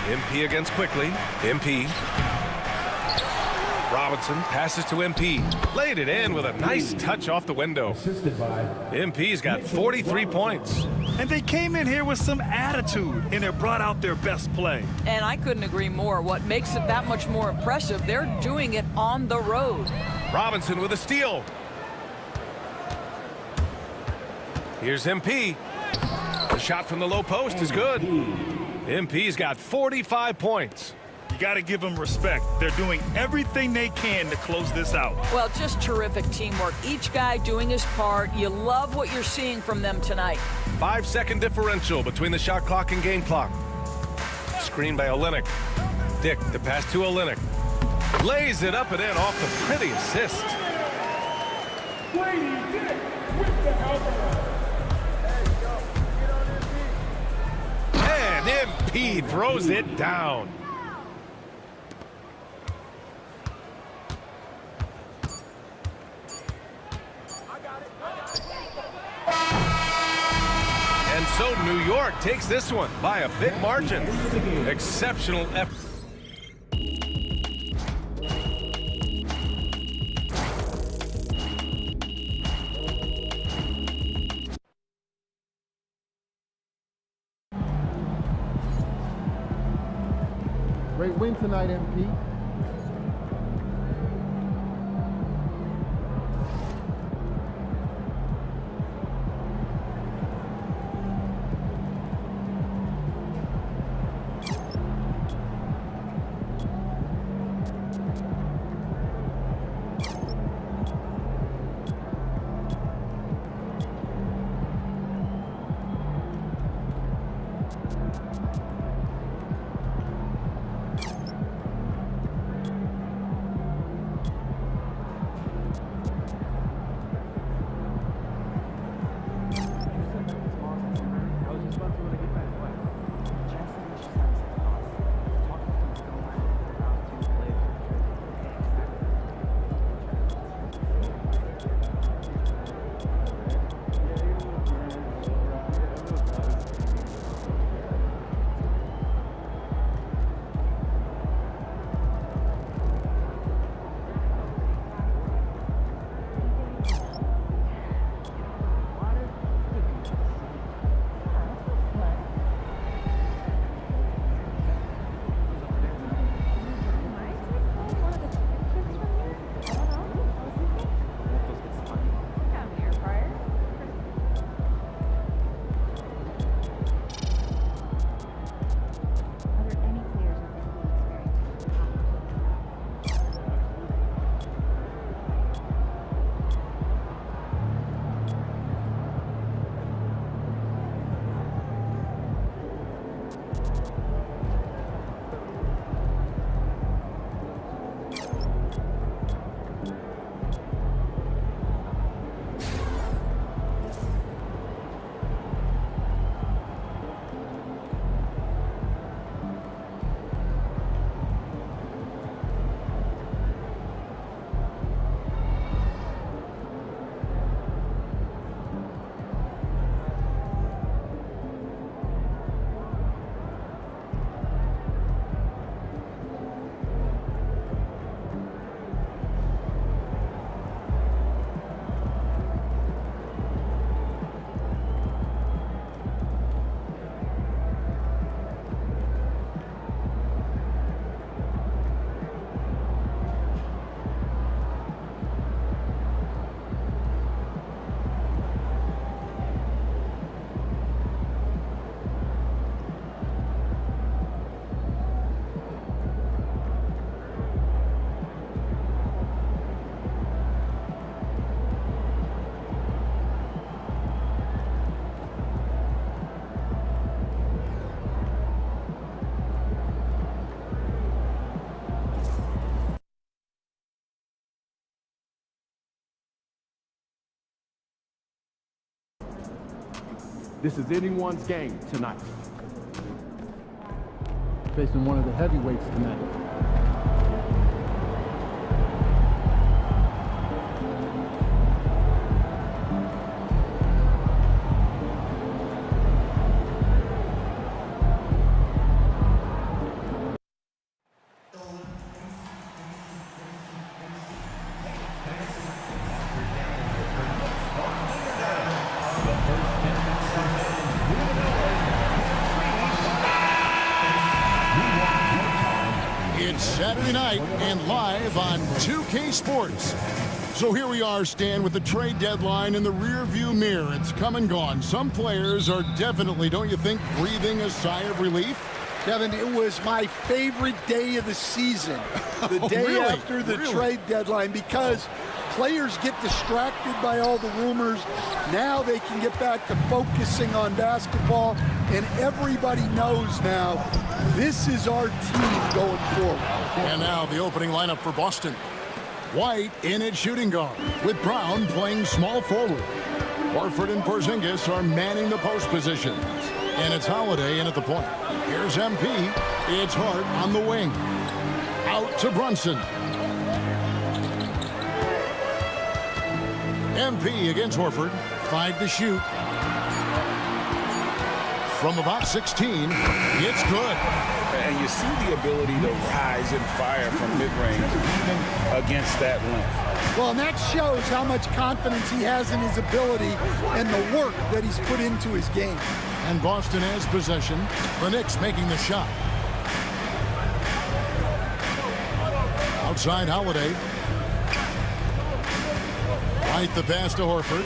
MP against Quickly. MP. Robinson passes to MP. Laid it in with a nice touch off the window. MP's got 43 points. And they came in here with some attitude, and they brought out their best play. And I couldn't agree more. What makes it that much more impressive, they're doing it on the road. Robinson with a steal. Here's MP. The shot from the low post is good. MP's got 45 points. You got to give them respect. They're doing everything they can to close this out. Well, just terrific teamwork. Each guy doing his part. You love what you're seeing from them tonight. 5-second differential between the shot clock and game clock. Screen by Olynyk. Dick, the pass to Olynyk. Lays it up and in off the pretty assist. And MP throws it down. And so New York takes this one by a big margin. Exceptional effort. Great win tonight, MP. This is anyone's game tonight. Facing one of the heavyweights tonight. It's Saturday night and live on 2K Sports. So here we are, Stan, with the trade deadline in the rearview mirror. It's come and gone. Some players are definitely, don't you think, breathing a sigh of relief? Kevin, it was my favorite day of the season, the day after the trade deadline, because players get distracted by all the rumors. Now they can get back to focusing on basketball, and everybody knows now this is our team going forward. And now the opening lineup for Boston. White in at shooting guard, with Brown playing small forward. Horford and Porzingis are manning the post positions. And it's Holiday in at the point. Here's MP. It's Hart on the wing. Out to Brunson. MP against Horford. 5 to shoot. From about 16, it's good. And you see the ability to rise and fire from mid-range, even against that length. Well, and that shows how much confidence he has in his ability and the work that he's put into his game. And Boston has possession. The Knicks making the shot. Outside Holiday. Right the pass to Horford.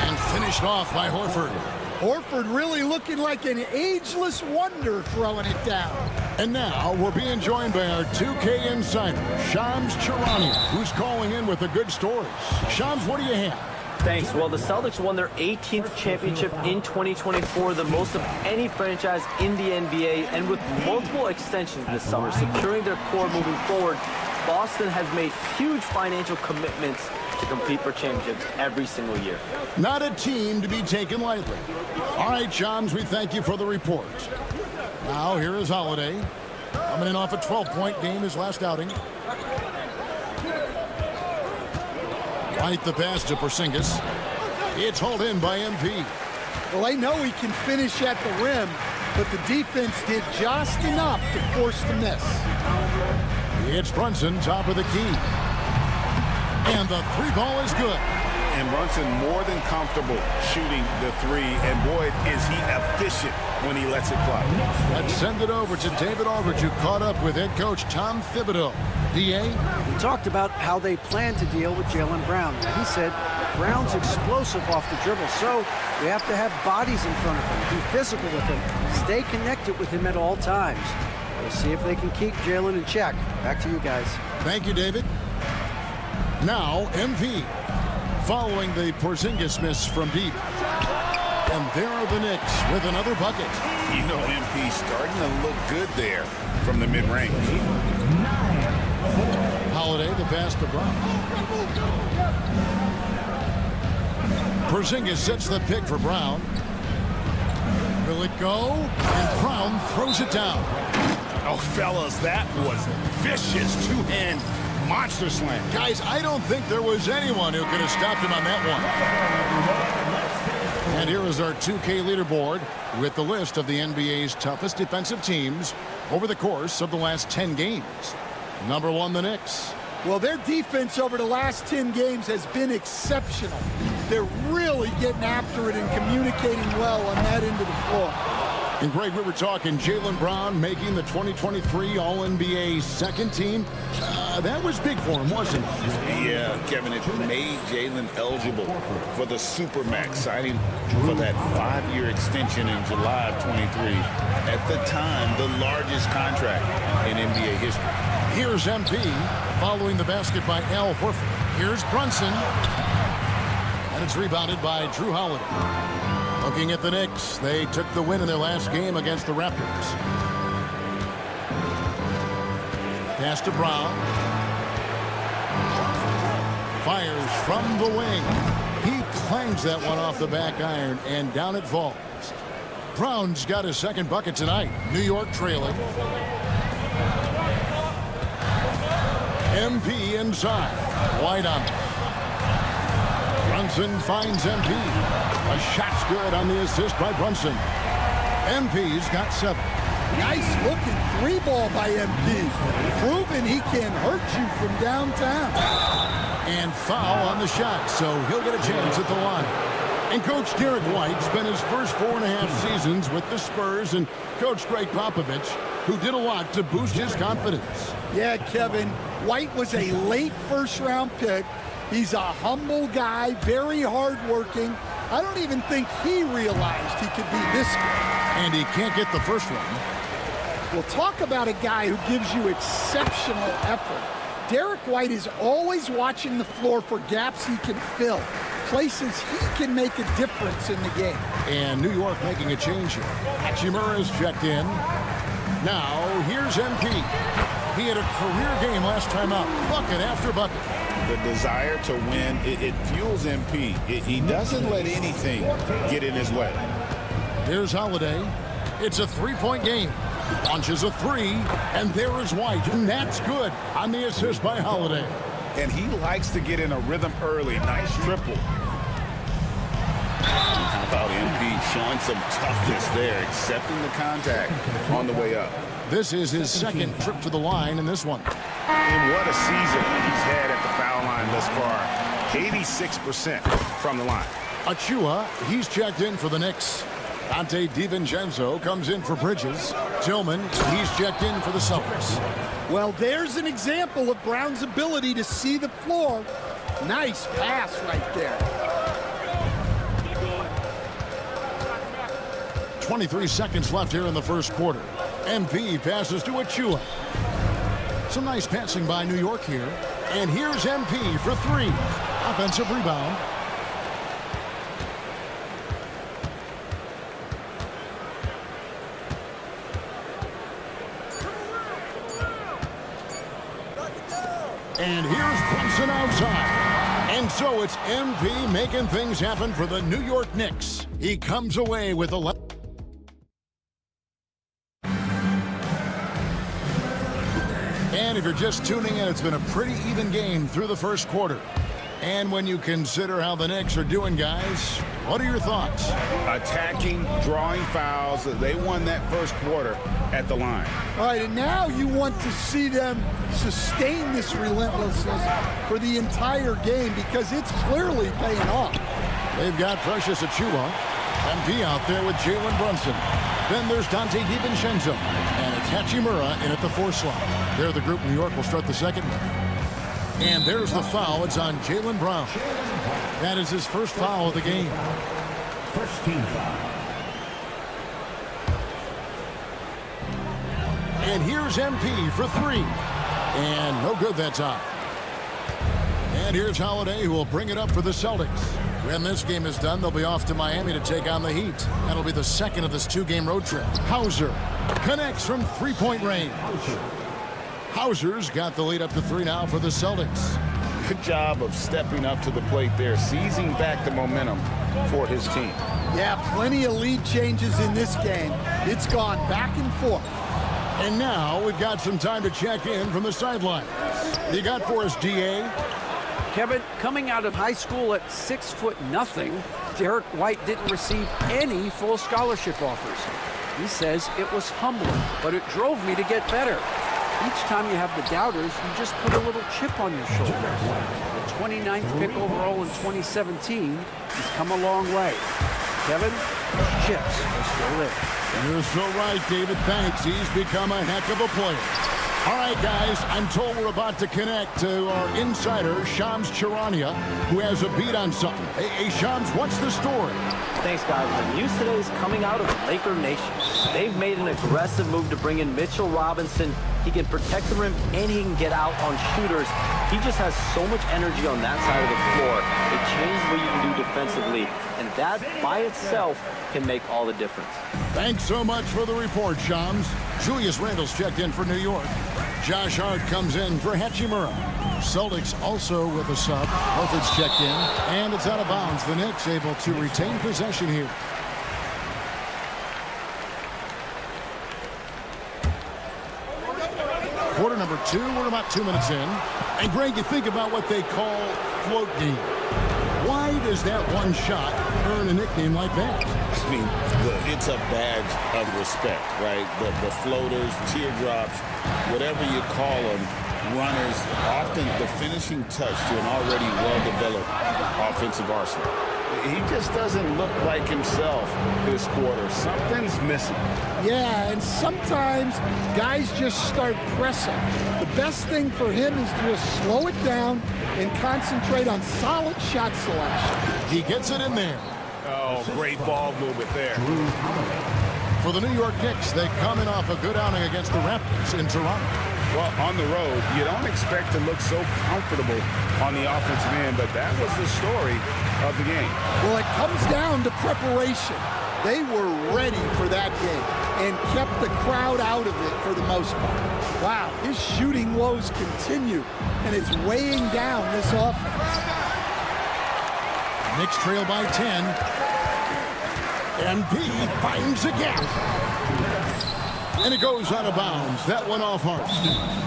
And finished off by Horford. Horford really looking like an ageless wonder throwing it down. And now we're being joined by our 2K insider, Shams Charania, who's calling in with a good story. Shams, what do you have? Thanks. Well, the Celtics won their 18th championship in 2024, the most of any franchise in the NBA, and with multiple extensions this summer, securing their core moving forward, Boston has made huge financial commitments to compete for championships every single year. Not a team to be taken lightly. All right, Shams, we thank you for the report. Now, here is Holiday, coming in off a 12-point game his last outing. Right the pass to Porzingis. It's hauled in by MP. Well, I know he can finish at the rim, but the defense did just enough to force the miss. It's Brunson, top of the key. And the three ball is good. And Brunson more than comfortable shooting the three. And boy, is he efficient when he lets it fly. Let's send it over to David Aldridge, who caught up with head coach Tom Thibodeau. D.A.? He talked about how they plan to deal with Jaylen Brown. He said Brown's explosive off the dribble, so we have to have bodies in front of him, be physical with him, stay connected with him at all times. We'll see if they can keep Jaylen in check. Back to you guys. Thank you, David. Now, MP, following the Porzingis miss from deep. And there are the Knicks with another bucket. You know, MP starting to look good there from the mid-range. Holiday, the pass to Brown. Porzingis sets the pick for Brown. Will it go? And Brown throws it down. Oh, fellas, that was vicious two-hand monster slam. Guys, I don't think there was anyone who could have stopped him on that one. And here is our 2K leaderboard with the list of the NBA's toughest defensive teams over the course of the last 10 games. Number 1, the Knicks. Well, their defense over the last 10 games has been exceptional. They're really getting after it and communicating well on that end of the floor. And Greg, we were talking Jaylen Brown making the 2023 All-NBA second team. That was big for him, wasn't it? Yeah, Kevin, it made Jaylen eligible for the Supermax, signing for that 5-year extension in July of 23. At the time, the largest contract in NBA history. Here's MP following the basket by Al Horford. Here's Brunson. And it's rebounded by Drew Holiday. Looking at the Knicks, they took the win in their last game against the Raptors. Pass to Brown. Fires from the wing. He clangs that one off the back iron, and down it falls. Brown's got his second bucket tonight. New York trailing. MP inside. White on it. Brunson finds MP. A shot's good on the assist by Brunson. MP's got 7. Nice looking 3-ball by MP. Proving he can hurt you from downtown. And foul on the shot, so he'll get a chance at the line. And Coach Derek White spent his first 4.5 seasons with the Spurs and Coach Greg Popovich, who did a lot to boost his confidence. Yeah, Kevin, White was a late first-round pick. He's a humble guy, very hardworking. I don't even think he realized he could be this good. And he can't get the first one. Well, talk about a guy who gives you exceptional effort. Derek White is always watching the floor for gaps he can fill, places he can make a difference in the game. And New York making a change here. Hachimura's checked in. Now, here's MP. He had a career game last time out, bucket after bucket. The desire to win, it fuels MP. He doesn't let anything get in his way. Here's Holiday. It's a 3-point game. Launches a 3, and there is White, and that's good on the assist by Holiday. And he likes to get in a rhythm early. Nice triple. How about MP showing some toughness there, accepting the contact on the way up. This is his second trip to the line in this one. And what a season he's had at the foul line thus far. 86% from the line. Achua, he's checked in for the Knicks. Dante DiVincenzo comes in for Bridges. Tillman, he's checked in for the Celtics. Well, there's an example of Brown's ability to see the floor. Nice pass right there. 23 seconds left here in the first quarter. MP passes to Achua. Some nice passing by New York here. And here's MP for 3. Offensive rebound. And here's Brunson outside. And so it's MP making things happen for the New York Knicks. He comes away with 11. And if you're just tuning in, it's been a pretty even game through the first quarter. And when you consider how the Knicks are doing, guys, what are your thoughts? Attacking, drawing fouls. They won that first quarter at the line. All right, and now you want to see them sustain this relentlessness for the entire game because it's clearly paying off. They've got Precious Achua. MP out there with Jalen Brunson. Then there's Dante DiVincenzo. And it's Hachimura in at the 4 slot. They're the group New York will start the second with. And there's the foul. It's on Jaylen Brown. That is his first foul of the game. First team foul. And here's MP for 3. And no good that time. And here's Holiday, who will bring it up for the Celtics. When this game is done, they'll be off to Miami to take on the Heat. That'll be the second of this 2-game road trip. Hauser connects from 3-point range. Hauser's got the lead up to 3 now for the Celtics. Good job of stepping up to the plate there, seizing back the momentum for his team. Yeah, plenty of lead changes in this game. It's gone back and forth. And now we've got some time to check in from the sidelines. You got for us, DA? Kevin, coming out of high school at 6'0", Derek White didn't receive any full scholarship offers. He says it was humbling, but it drove me to get better. Each time you have the doubters, you just put a little chip on your shoulder. The 29th pick overall in 2017, he's come a long way. Kevin, those chips are still there. You're so right, David. Thanks. He's become a heck of a player. All right, guys, I'm told we're about to connect to our insider, Shams Charania, who has a beat on something. Hey, Shams, what's the story? Thanks, guys. The news today is coming out of Laker Nation. They've made an aggressive move to bring in Mitchell Robinson He can protect the rim, and he can get out on shooters. He just has so much energy on that side of the floor. It changes what you can do defensively, and that by itself can make all the difference. Thanks so much for the report, Shams. Julius Randle's checked in for New York. Josh Hart comes in for Hachimura. Celtics also with a sub. Horford's checked in, and it's out of bounds. The Knicks able to retain possession here. Quarter number 2, we're about 2 minutes in. And Greg, you think about what they call float game. Why does that one shot earn a nickname like that? I mean, it's a badge of respect, right? The floaters, teardrops, whatever you call them, runners, often the finishing touch to an already well-developed offensive arsenal. He just doesn't look like himself this quarter. Something's missing. Yeah, and sometimes guys just start pressing. The best thing for him is to just slow it down and concentrate on solid shot selection. He gets it in there. Oh, great ball movement there. For the New York Knicks, they coming off a good outing against the Raptors in Toronto. Well, on the road, you don't expect to look so comfortable on the offensive end, but that was the story of the game. Well, it comes down to preparation. They were ready for that game and kept the crowd out of it for the most part. Wow, his shooting woes continue, and it's weighing down this offense. Knicks trail by 10. MP finds a gap. And it goes out of bounds. That one off Hart.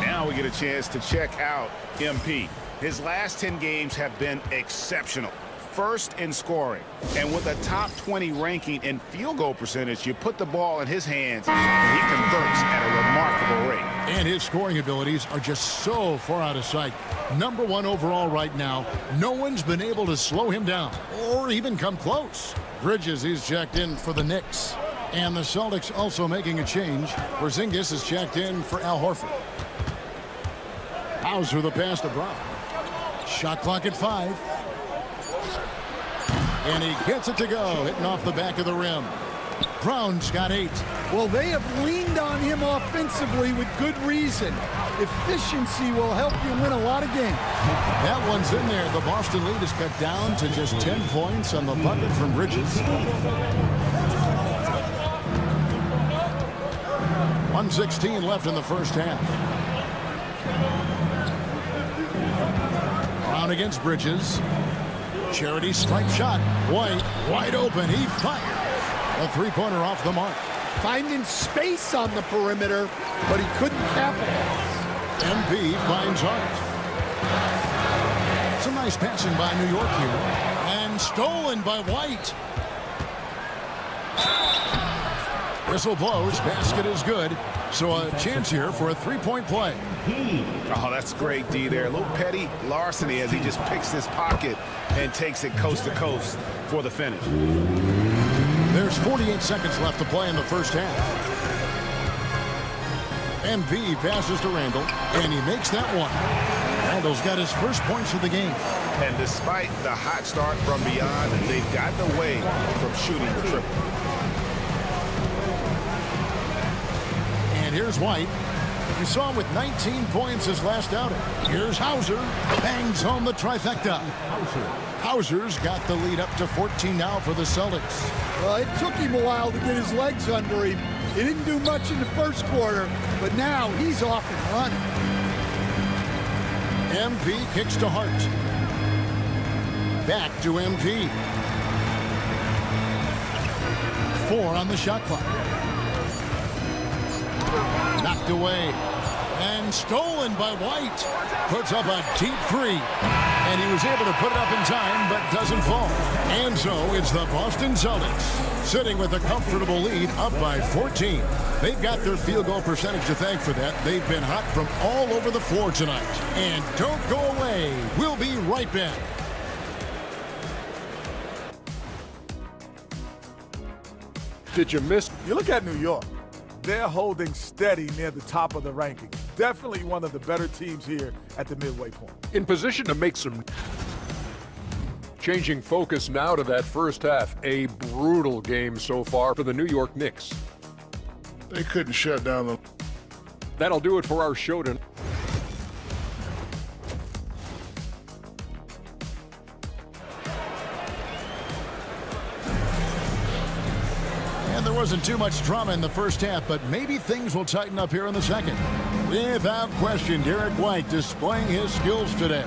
Now we get a chance to check out MP. His last 10 games have been exceptional. First in scoring. And with a top 20 ranking in field goal percentage, you put the ball in his hands, and he converts at a remarkable rate. And his scoring abilities are just so far out of sight. Number 1 overall right now. No one's been able to slow him down or even come close. Bridges is checked in for the Knicks. And the Celtics also making a change. Porzingis is checked in for Al Horford. Hauser the pass to Brown. Shot clock at 5. And he gets it to go, hitting off the back of the rim. Brown's got 8. Well, they have leaned on him offensively with good reason. Efficiency will help you win a lot of games. That one's in there. The Boston lead is cut down to just 10 points on the bucket from Bridges. 1:16 left in the first half. Brown against Bridges. Charity stripe shot. White wide open. He fires. A three-pointer off the mark. Finding space on the perimeter, but he couldn't capitalize. MP finds Hart. Some nice passing by New York here. And stolen by White. Whistle blows. Basket is good. So a chance here for a three-point play. Oh, that's great, D there. A little petty larceny as he just picks this pocket and takes it coast to coast for the finish. There's 48 seconds left to play in the first half. MV passes to Randle, and he makes that one. Randle's got his first points of the game. And despite the hot start from beyond, they've gotten away from shooting the triple. And here's White. You saw him with 19 points his last outing. Here's Hauser. Bangs home the trifecta. Hauser's got the lead up to 14 now for the Celtics. Well, it took him a while to get his legs under him. He didn't do much in the first quarter, but now he's off and running. MP kicks to Hart. Back to MP. 4 on the shot clock. Knocked away. And stolen by White. Puts up a deep 3. And he was able to put it up in time, but doesn't fall. And so it's the Boston Celtics sitting with a comfortable lead up by 14. They've got their field goal percentage to thank for that. They've been hot from all over the floor tonight. And don't go away. We'll be right back. Did you miss? You look at New York. They're holding steady near the top of the rankings. Definitely one of the better teams here at the midway point. In position to make some. Changing focus now to that first half. A brutal game so far for the New York Knicks. They couldn't shut down the... That'll do it for our show tonight. And there wasn't too much drama in the first half, but maybe things will tighten up here in the second. Without question, Derek White displaying his skills today.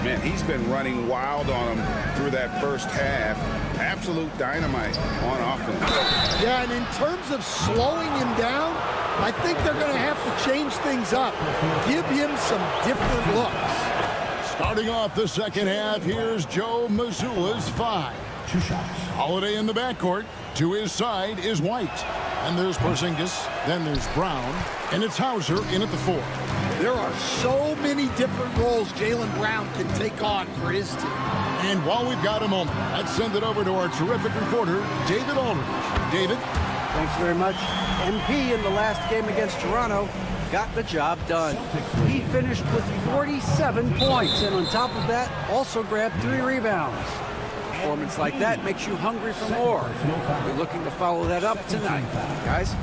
Man, he's been running wild on him through that first half. Absolute dynamite on offense. Yeah, and in terms of slowing him down, I think they're going to have to change things up. Give him some different looks. Starting off the second half, here's Joe Mazzulla's 5. 2 shots. Holiday in the backcourt. To his side is White. And there's Porzingis. Then there's Brown. And it's Hauser in at the 4. There are so many different roles Jaylen Brown can take on for his team. And while we've got a moment, let's send it over to our terrific reporter, David Aldridge. David? Thanks very much. MP in the last game against Toronto got the job done. He finished with 47 points, and on top of that, also grabbed 3 rebounds. A performance like that makes you hungry for more. We're looking to follow that up tonight, guys.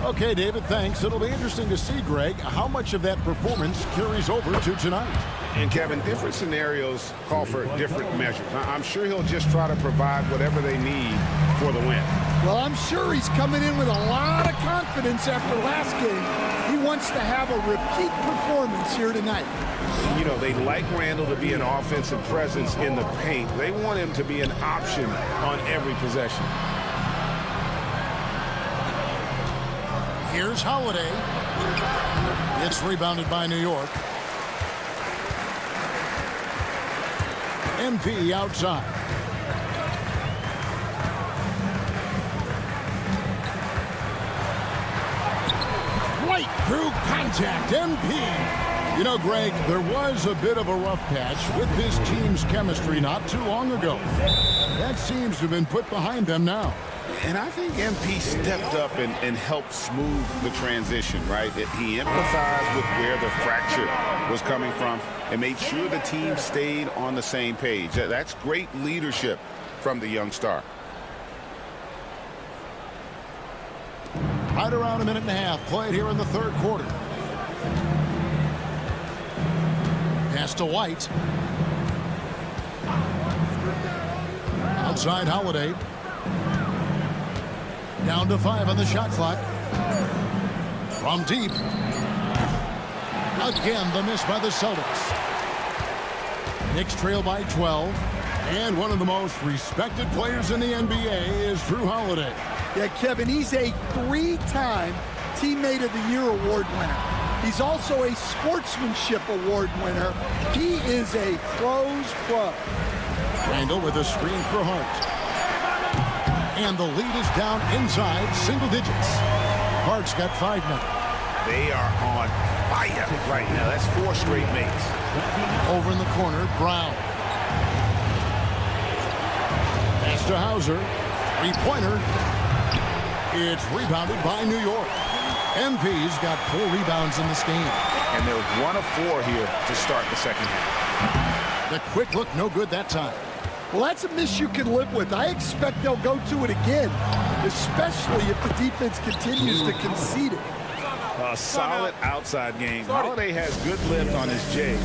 Okay, David, thanks. It'll be interesting to see, Greg, how much of that performance carries over to tonight. And, Kevin, different scenarios call for different measures. I'm sure he'll just try to provide whatever they need for the win. Well, I'm sure he's coming in with a lot of confidence after last game. He wants to have a repeat performance here tonight. You know, they like Randall to be an offensive presence in the paint. They want him to be an option on every possession. Here's Holiday. It's rebounded by New York. MP outside. White through contact. MP. You know, Greg, there was a bit of a rough patch with this team's chemistry not too long ago. That seems to have been put behind them now. And I think MP stepped up and helped smooth the transition, right? He empathized with where the fracture was coming from and made sure the team stayed on the same page. That's great leadership from the young star. Right around a minute and a half played here in the third quarter. Pass to White. Outside Holiday. Down to 5 on the shot clock. From deep. Again, the miss by the Celtics. Knicks trail by 12. And one of the most respected players in the NBA is Drew Holiday. Yeah, Kevin, he's a 3-time Teammate of the Year award winner. He's also a Sportsmanship Award winner. He is a pro's pro. Randall with a screen for Hart. And the lead is down inside single digits. Hart's got 5 now. They are on fire right now. That's 4 straight makes. Over in the corner, Brown. Pass to Hauser. 3-pointer. It's rebounded by New York. MP's got 4 rebounds in this game. And they're 1 of 4 here to start the second half. The quick look, no good that time. Well, that's a miss you can live with. I expect they'll go to it again, especially if the defense continues to concede it. A solid outside game. Holiday has good lift on his J.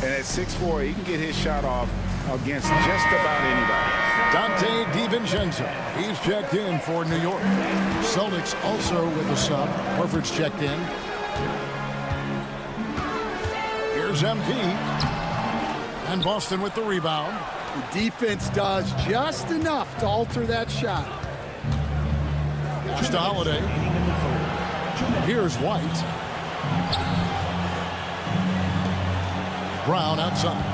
And at 6'4", he can get his shot off against just about anybody. Dante DiVincenzo. He's checked in for New York. Celtics also with the sub. Horford's checked in. Here's MP. And Boston with the rebound. The defense does just enough to alter that shot. Just a Holiday. Here's White. Brown outside.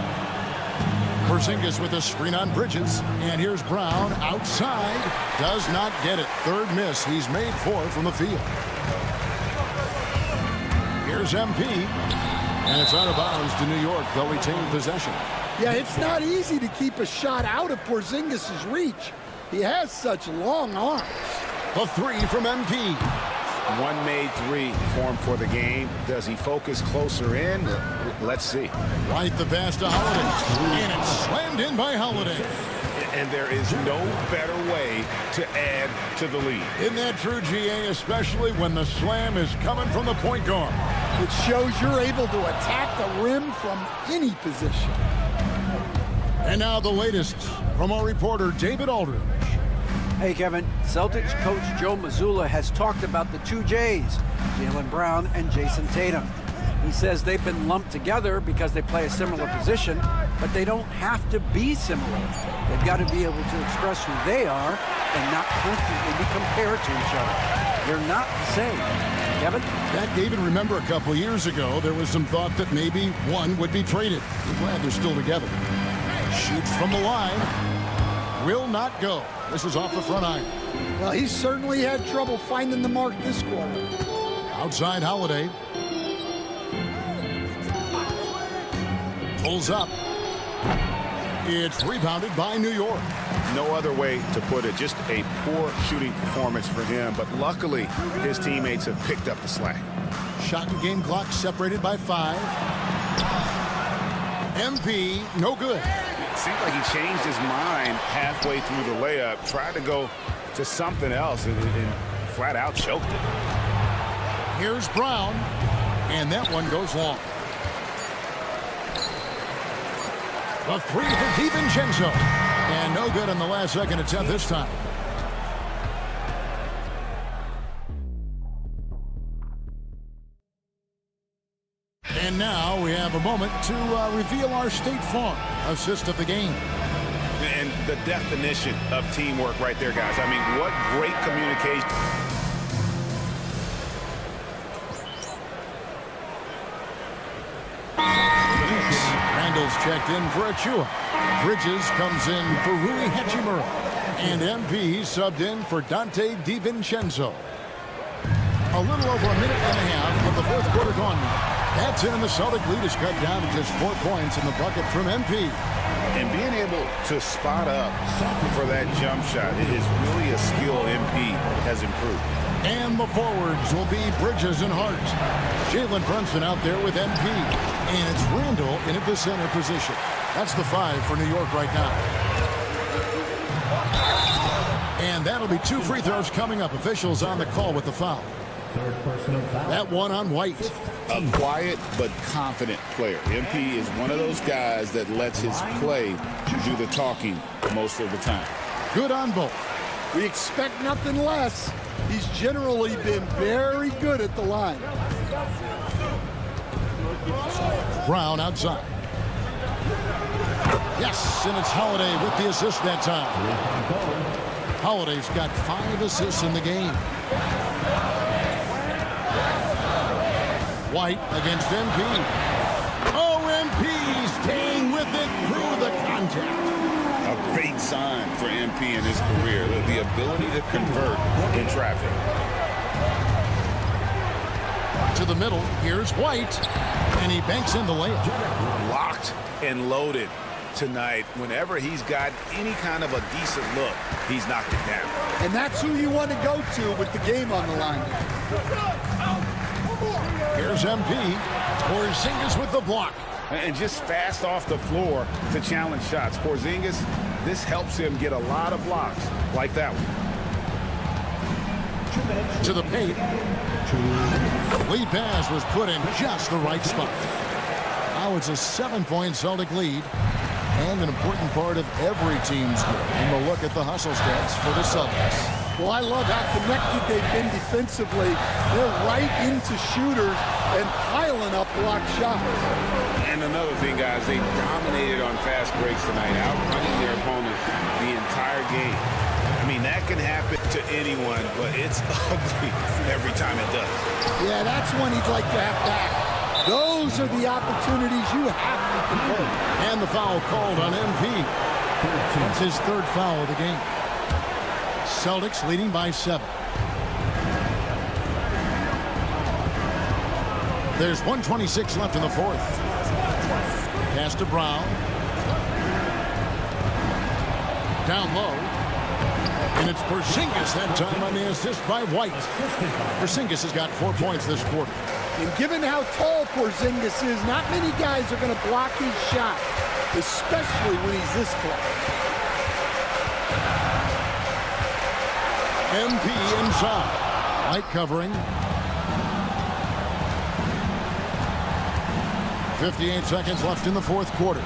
Porzingis with a screen on Bridges. And here's Brown outside. Does not get it. Third miss. He's made 4 from the field. Here's MP. And it's out of bounds to New York. They'll retain possession. Yeah, it's not easy to keep a shot out of Porzingis' reach. He has such long arms. The 3 from MP. 1 made 3 formed for the game. Does he focus closer in? Let's see. Right the pass to Holiday. And it's slammed in by Holiday. and there is no better way to add to the lead. Isn't that true, GA, especially when the slam is coming from the point guard? It shows you're able to attack the rim from any position. And now the latest from our reporter, David Aldridge. Hey, Kevin. Celtics coach Joe Mazzulla has talked about the two J's, Jaylen Brown and Jason Tatum. He says they've been lumped together because they play a similar position, but they don't have to be similar. They've got to be able to express who they are and not constantly be compared to each other. They're not the same. Kevin? That, David, remember a couple years ago, there was some thought that maybe one would be traded. We're glad they're still together. Shoots from the line. Will not go. This is off the front iron. Well, he certainly had trouble finding the mark this quarter. Outside Holiday. Pulls up. It's rebounded by New York. No other way to put it. Just a poor shooting performance for him. But luckily, his teammates have picked up the slack. Shot and game clock separated by 5. MP, no good. It seemed like he changed his mind halfway through the layup, tried to go to something else, and flat out choked it. Here's Brown, and that one goes long. The three for DiVincenzo, and no good in the last second attempt this time. And now we have a moment to reveal our State Farm assist of the game. And the definition of teamwork right there, guys. I mean, what great communication. Randall's checked in for Achua. Bridges comes in for Rui Hachimura. And MP subbed in for Dante DiVincenzo. A little over a minute and a half of the fourth quarter gone now. That's in, and the Celtic lead is cut down to just 4 points in the bucket from MP. And being able to spot up for that jump shot is really a skill MP has improved. And the forwards will be Bridges and Hart. Jalen Brunson out there with MP. And it's Randall in at the center position. That's the 5 for New York right now. And that'll be 2 free throws coming up. Officials on the call with the foul. Third personal foul. That one on White. A quiet but confident player. MP is one of those guys that lets his play do the talking most of the time. Good on both. We expect nothing less. He's generally been very good at the line. Brown outside. Yes, and it's Holiday with the assist that time. Holiday's got 5 assists in the game. White against MP. Oh, MP staying with it through the contact. A great sign for MP in his career, the ability to convert in traffic. To the middle, here's White, and he banks in the layup. Locked and loaded tonight. Whenever he's got any kind of a decent look, he's knocked it down. And that's who you want to go to with the game on the line. Here's MP. Porzingis with the block. And just fast off the floor to challenge shots. Porzingis, this helps him get a lot of blocks like that one. To the paint. Lead pass was put in just the right spot. Now it's a 7-point Celtic lead. And an important part of every team's game. And we'll look at the hustle stats for the Celtics. Well, I love how connected they've been defensively. They're right into shooters and piling up block shots. And another thing, guys, they dominated on fast breaks tonight, outrunning their opponent the entire game. I mean, that can happen to anyone, but it's ugly every time it does. Yeah, that's one he'd like to have back. Those are the opportunities you have to convert. And the foul called on MP. That's his 3rd foul of the game. Celtics leading by 7. There's 1:26 left in the 4th. Pass to Brown. Down low. And it's Porzingis that time on the assist by White. Porzingis has got 4 points this quarter. And given how tall Porzingis is, not many guys are going to block his shot, especially when he's this close. MP inside. Light covering. 58 seconds left in the fourth quarter.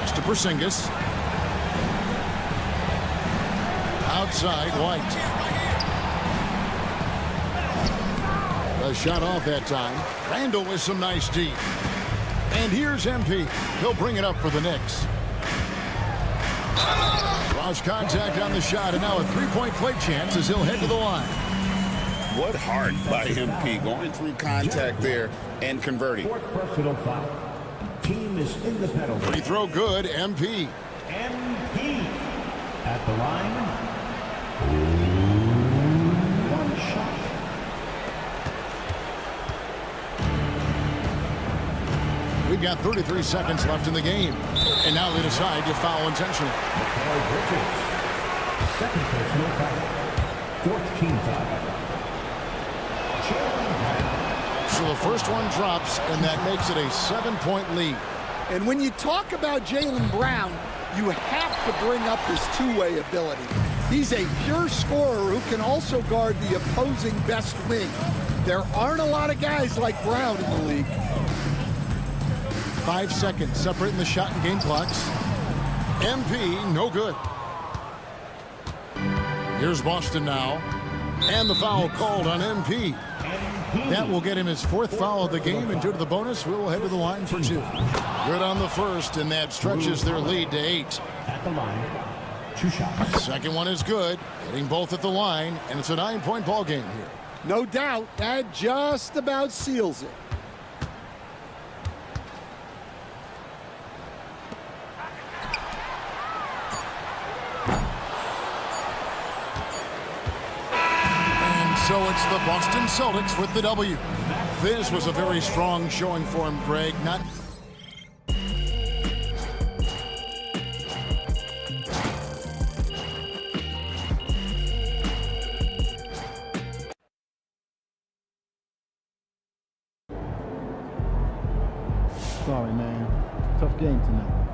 It's to Porzingis. Outside, White. A shot off that time. Randall with some nice D. And here's MP. He'll bring it up for the Knicks. Draws contact on the shot, and now a three-point play chance as he'll head to the line. What heart by MP, going through contact there and converting. Fourth personal foul. Team is in the penalty. Free throw good, MP. MP at the line. One shot. We've got 33 seconds left in the game. And now they decide to foul intentionally. Second personal foul. Fourth team foul. So the first one drops, and that makes it a 7-point lead. And when you talk about Jaylen Brown, you have to bring up his two-way ability. He's a pure scorer who can also guard the opposing best wing. There aren't a lot of guys like Brown in the league. 5 seconds separating the shot and game clocks. MP, no good. Here's Boston now. And the foul called on MP. That will get him his fourth foul of the game, and due to the bonus, we'll head to the line for 2. Good on the first, and that stretches their lead to 8. At the line, 2 shots. Second one is good, hitting both at the line, and it's a 9-point ball game here. No doubt, that just about seals it. So it's the Boston Celtics with the W. This was a very strong showing for him, Greg. Not. Sorry, man. Tough game tonight.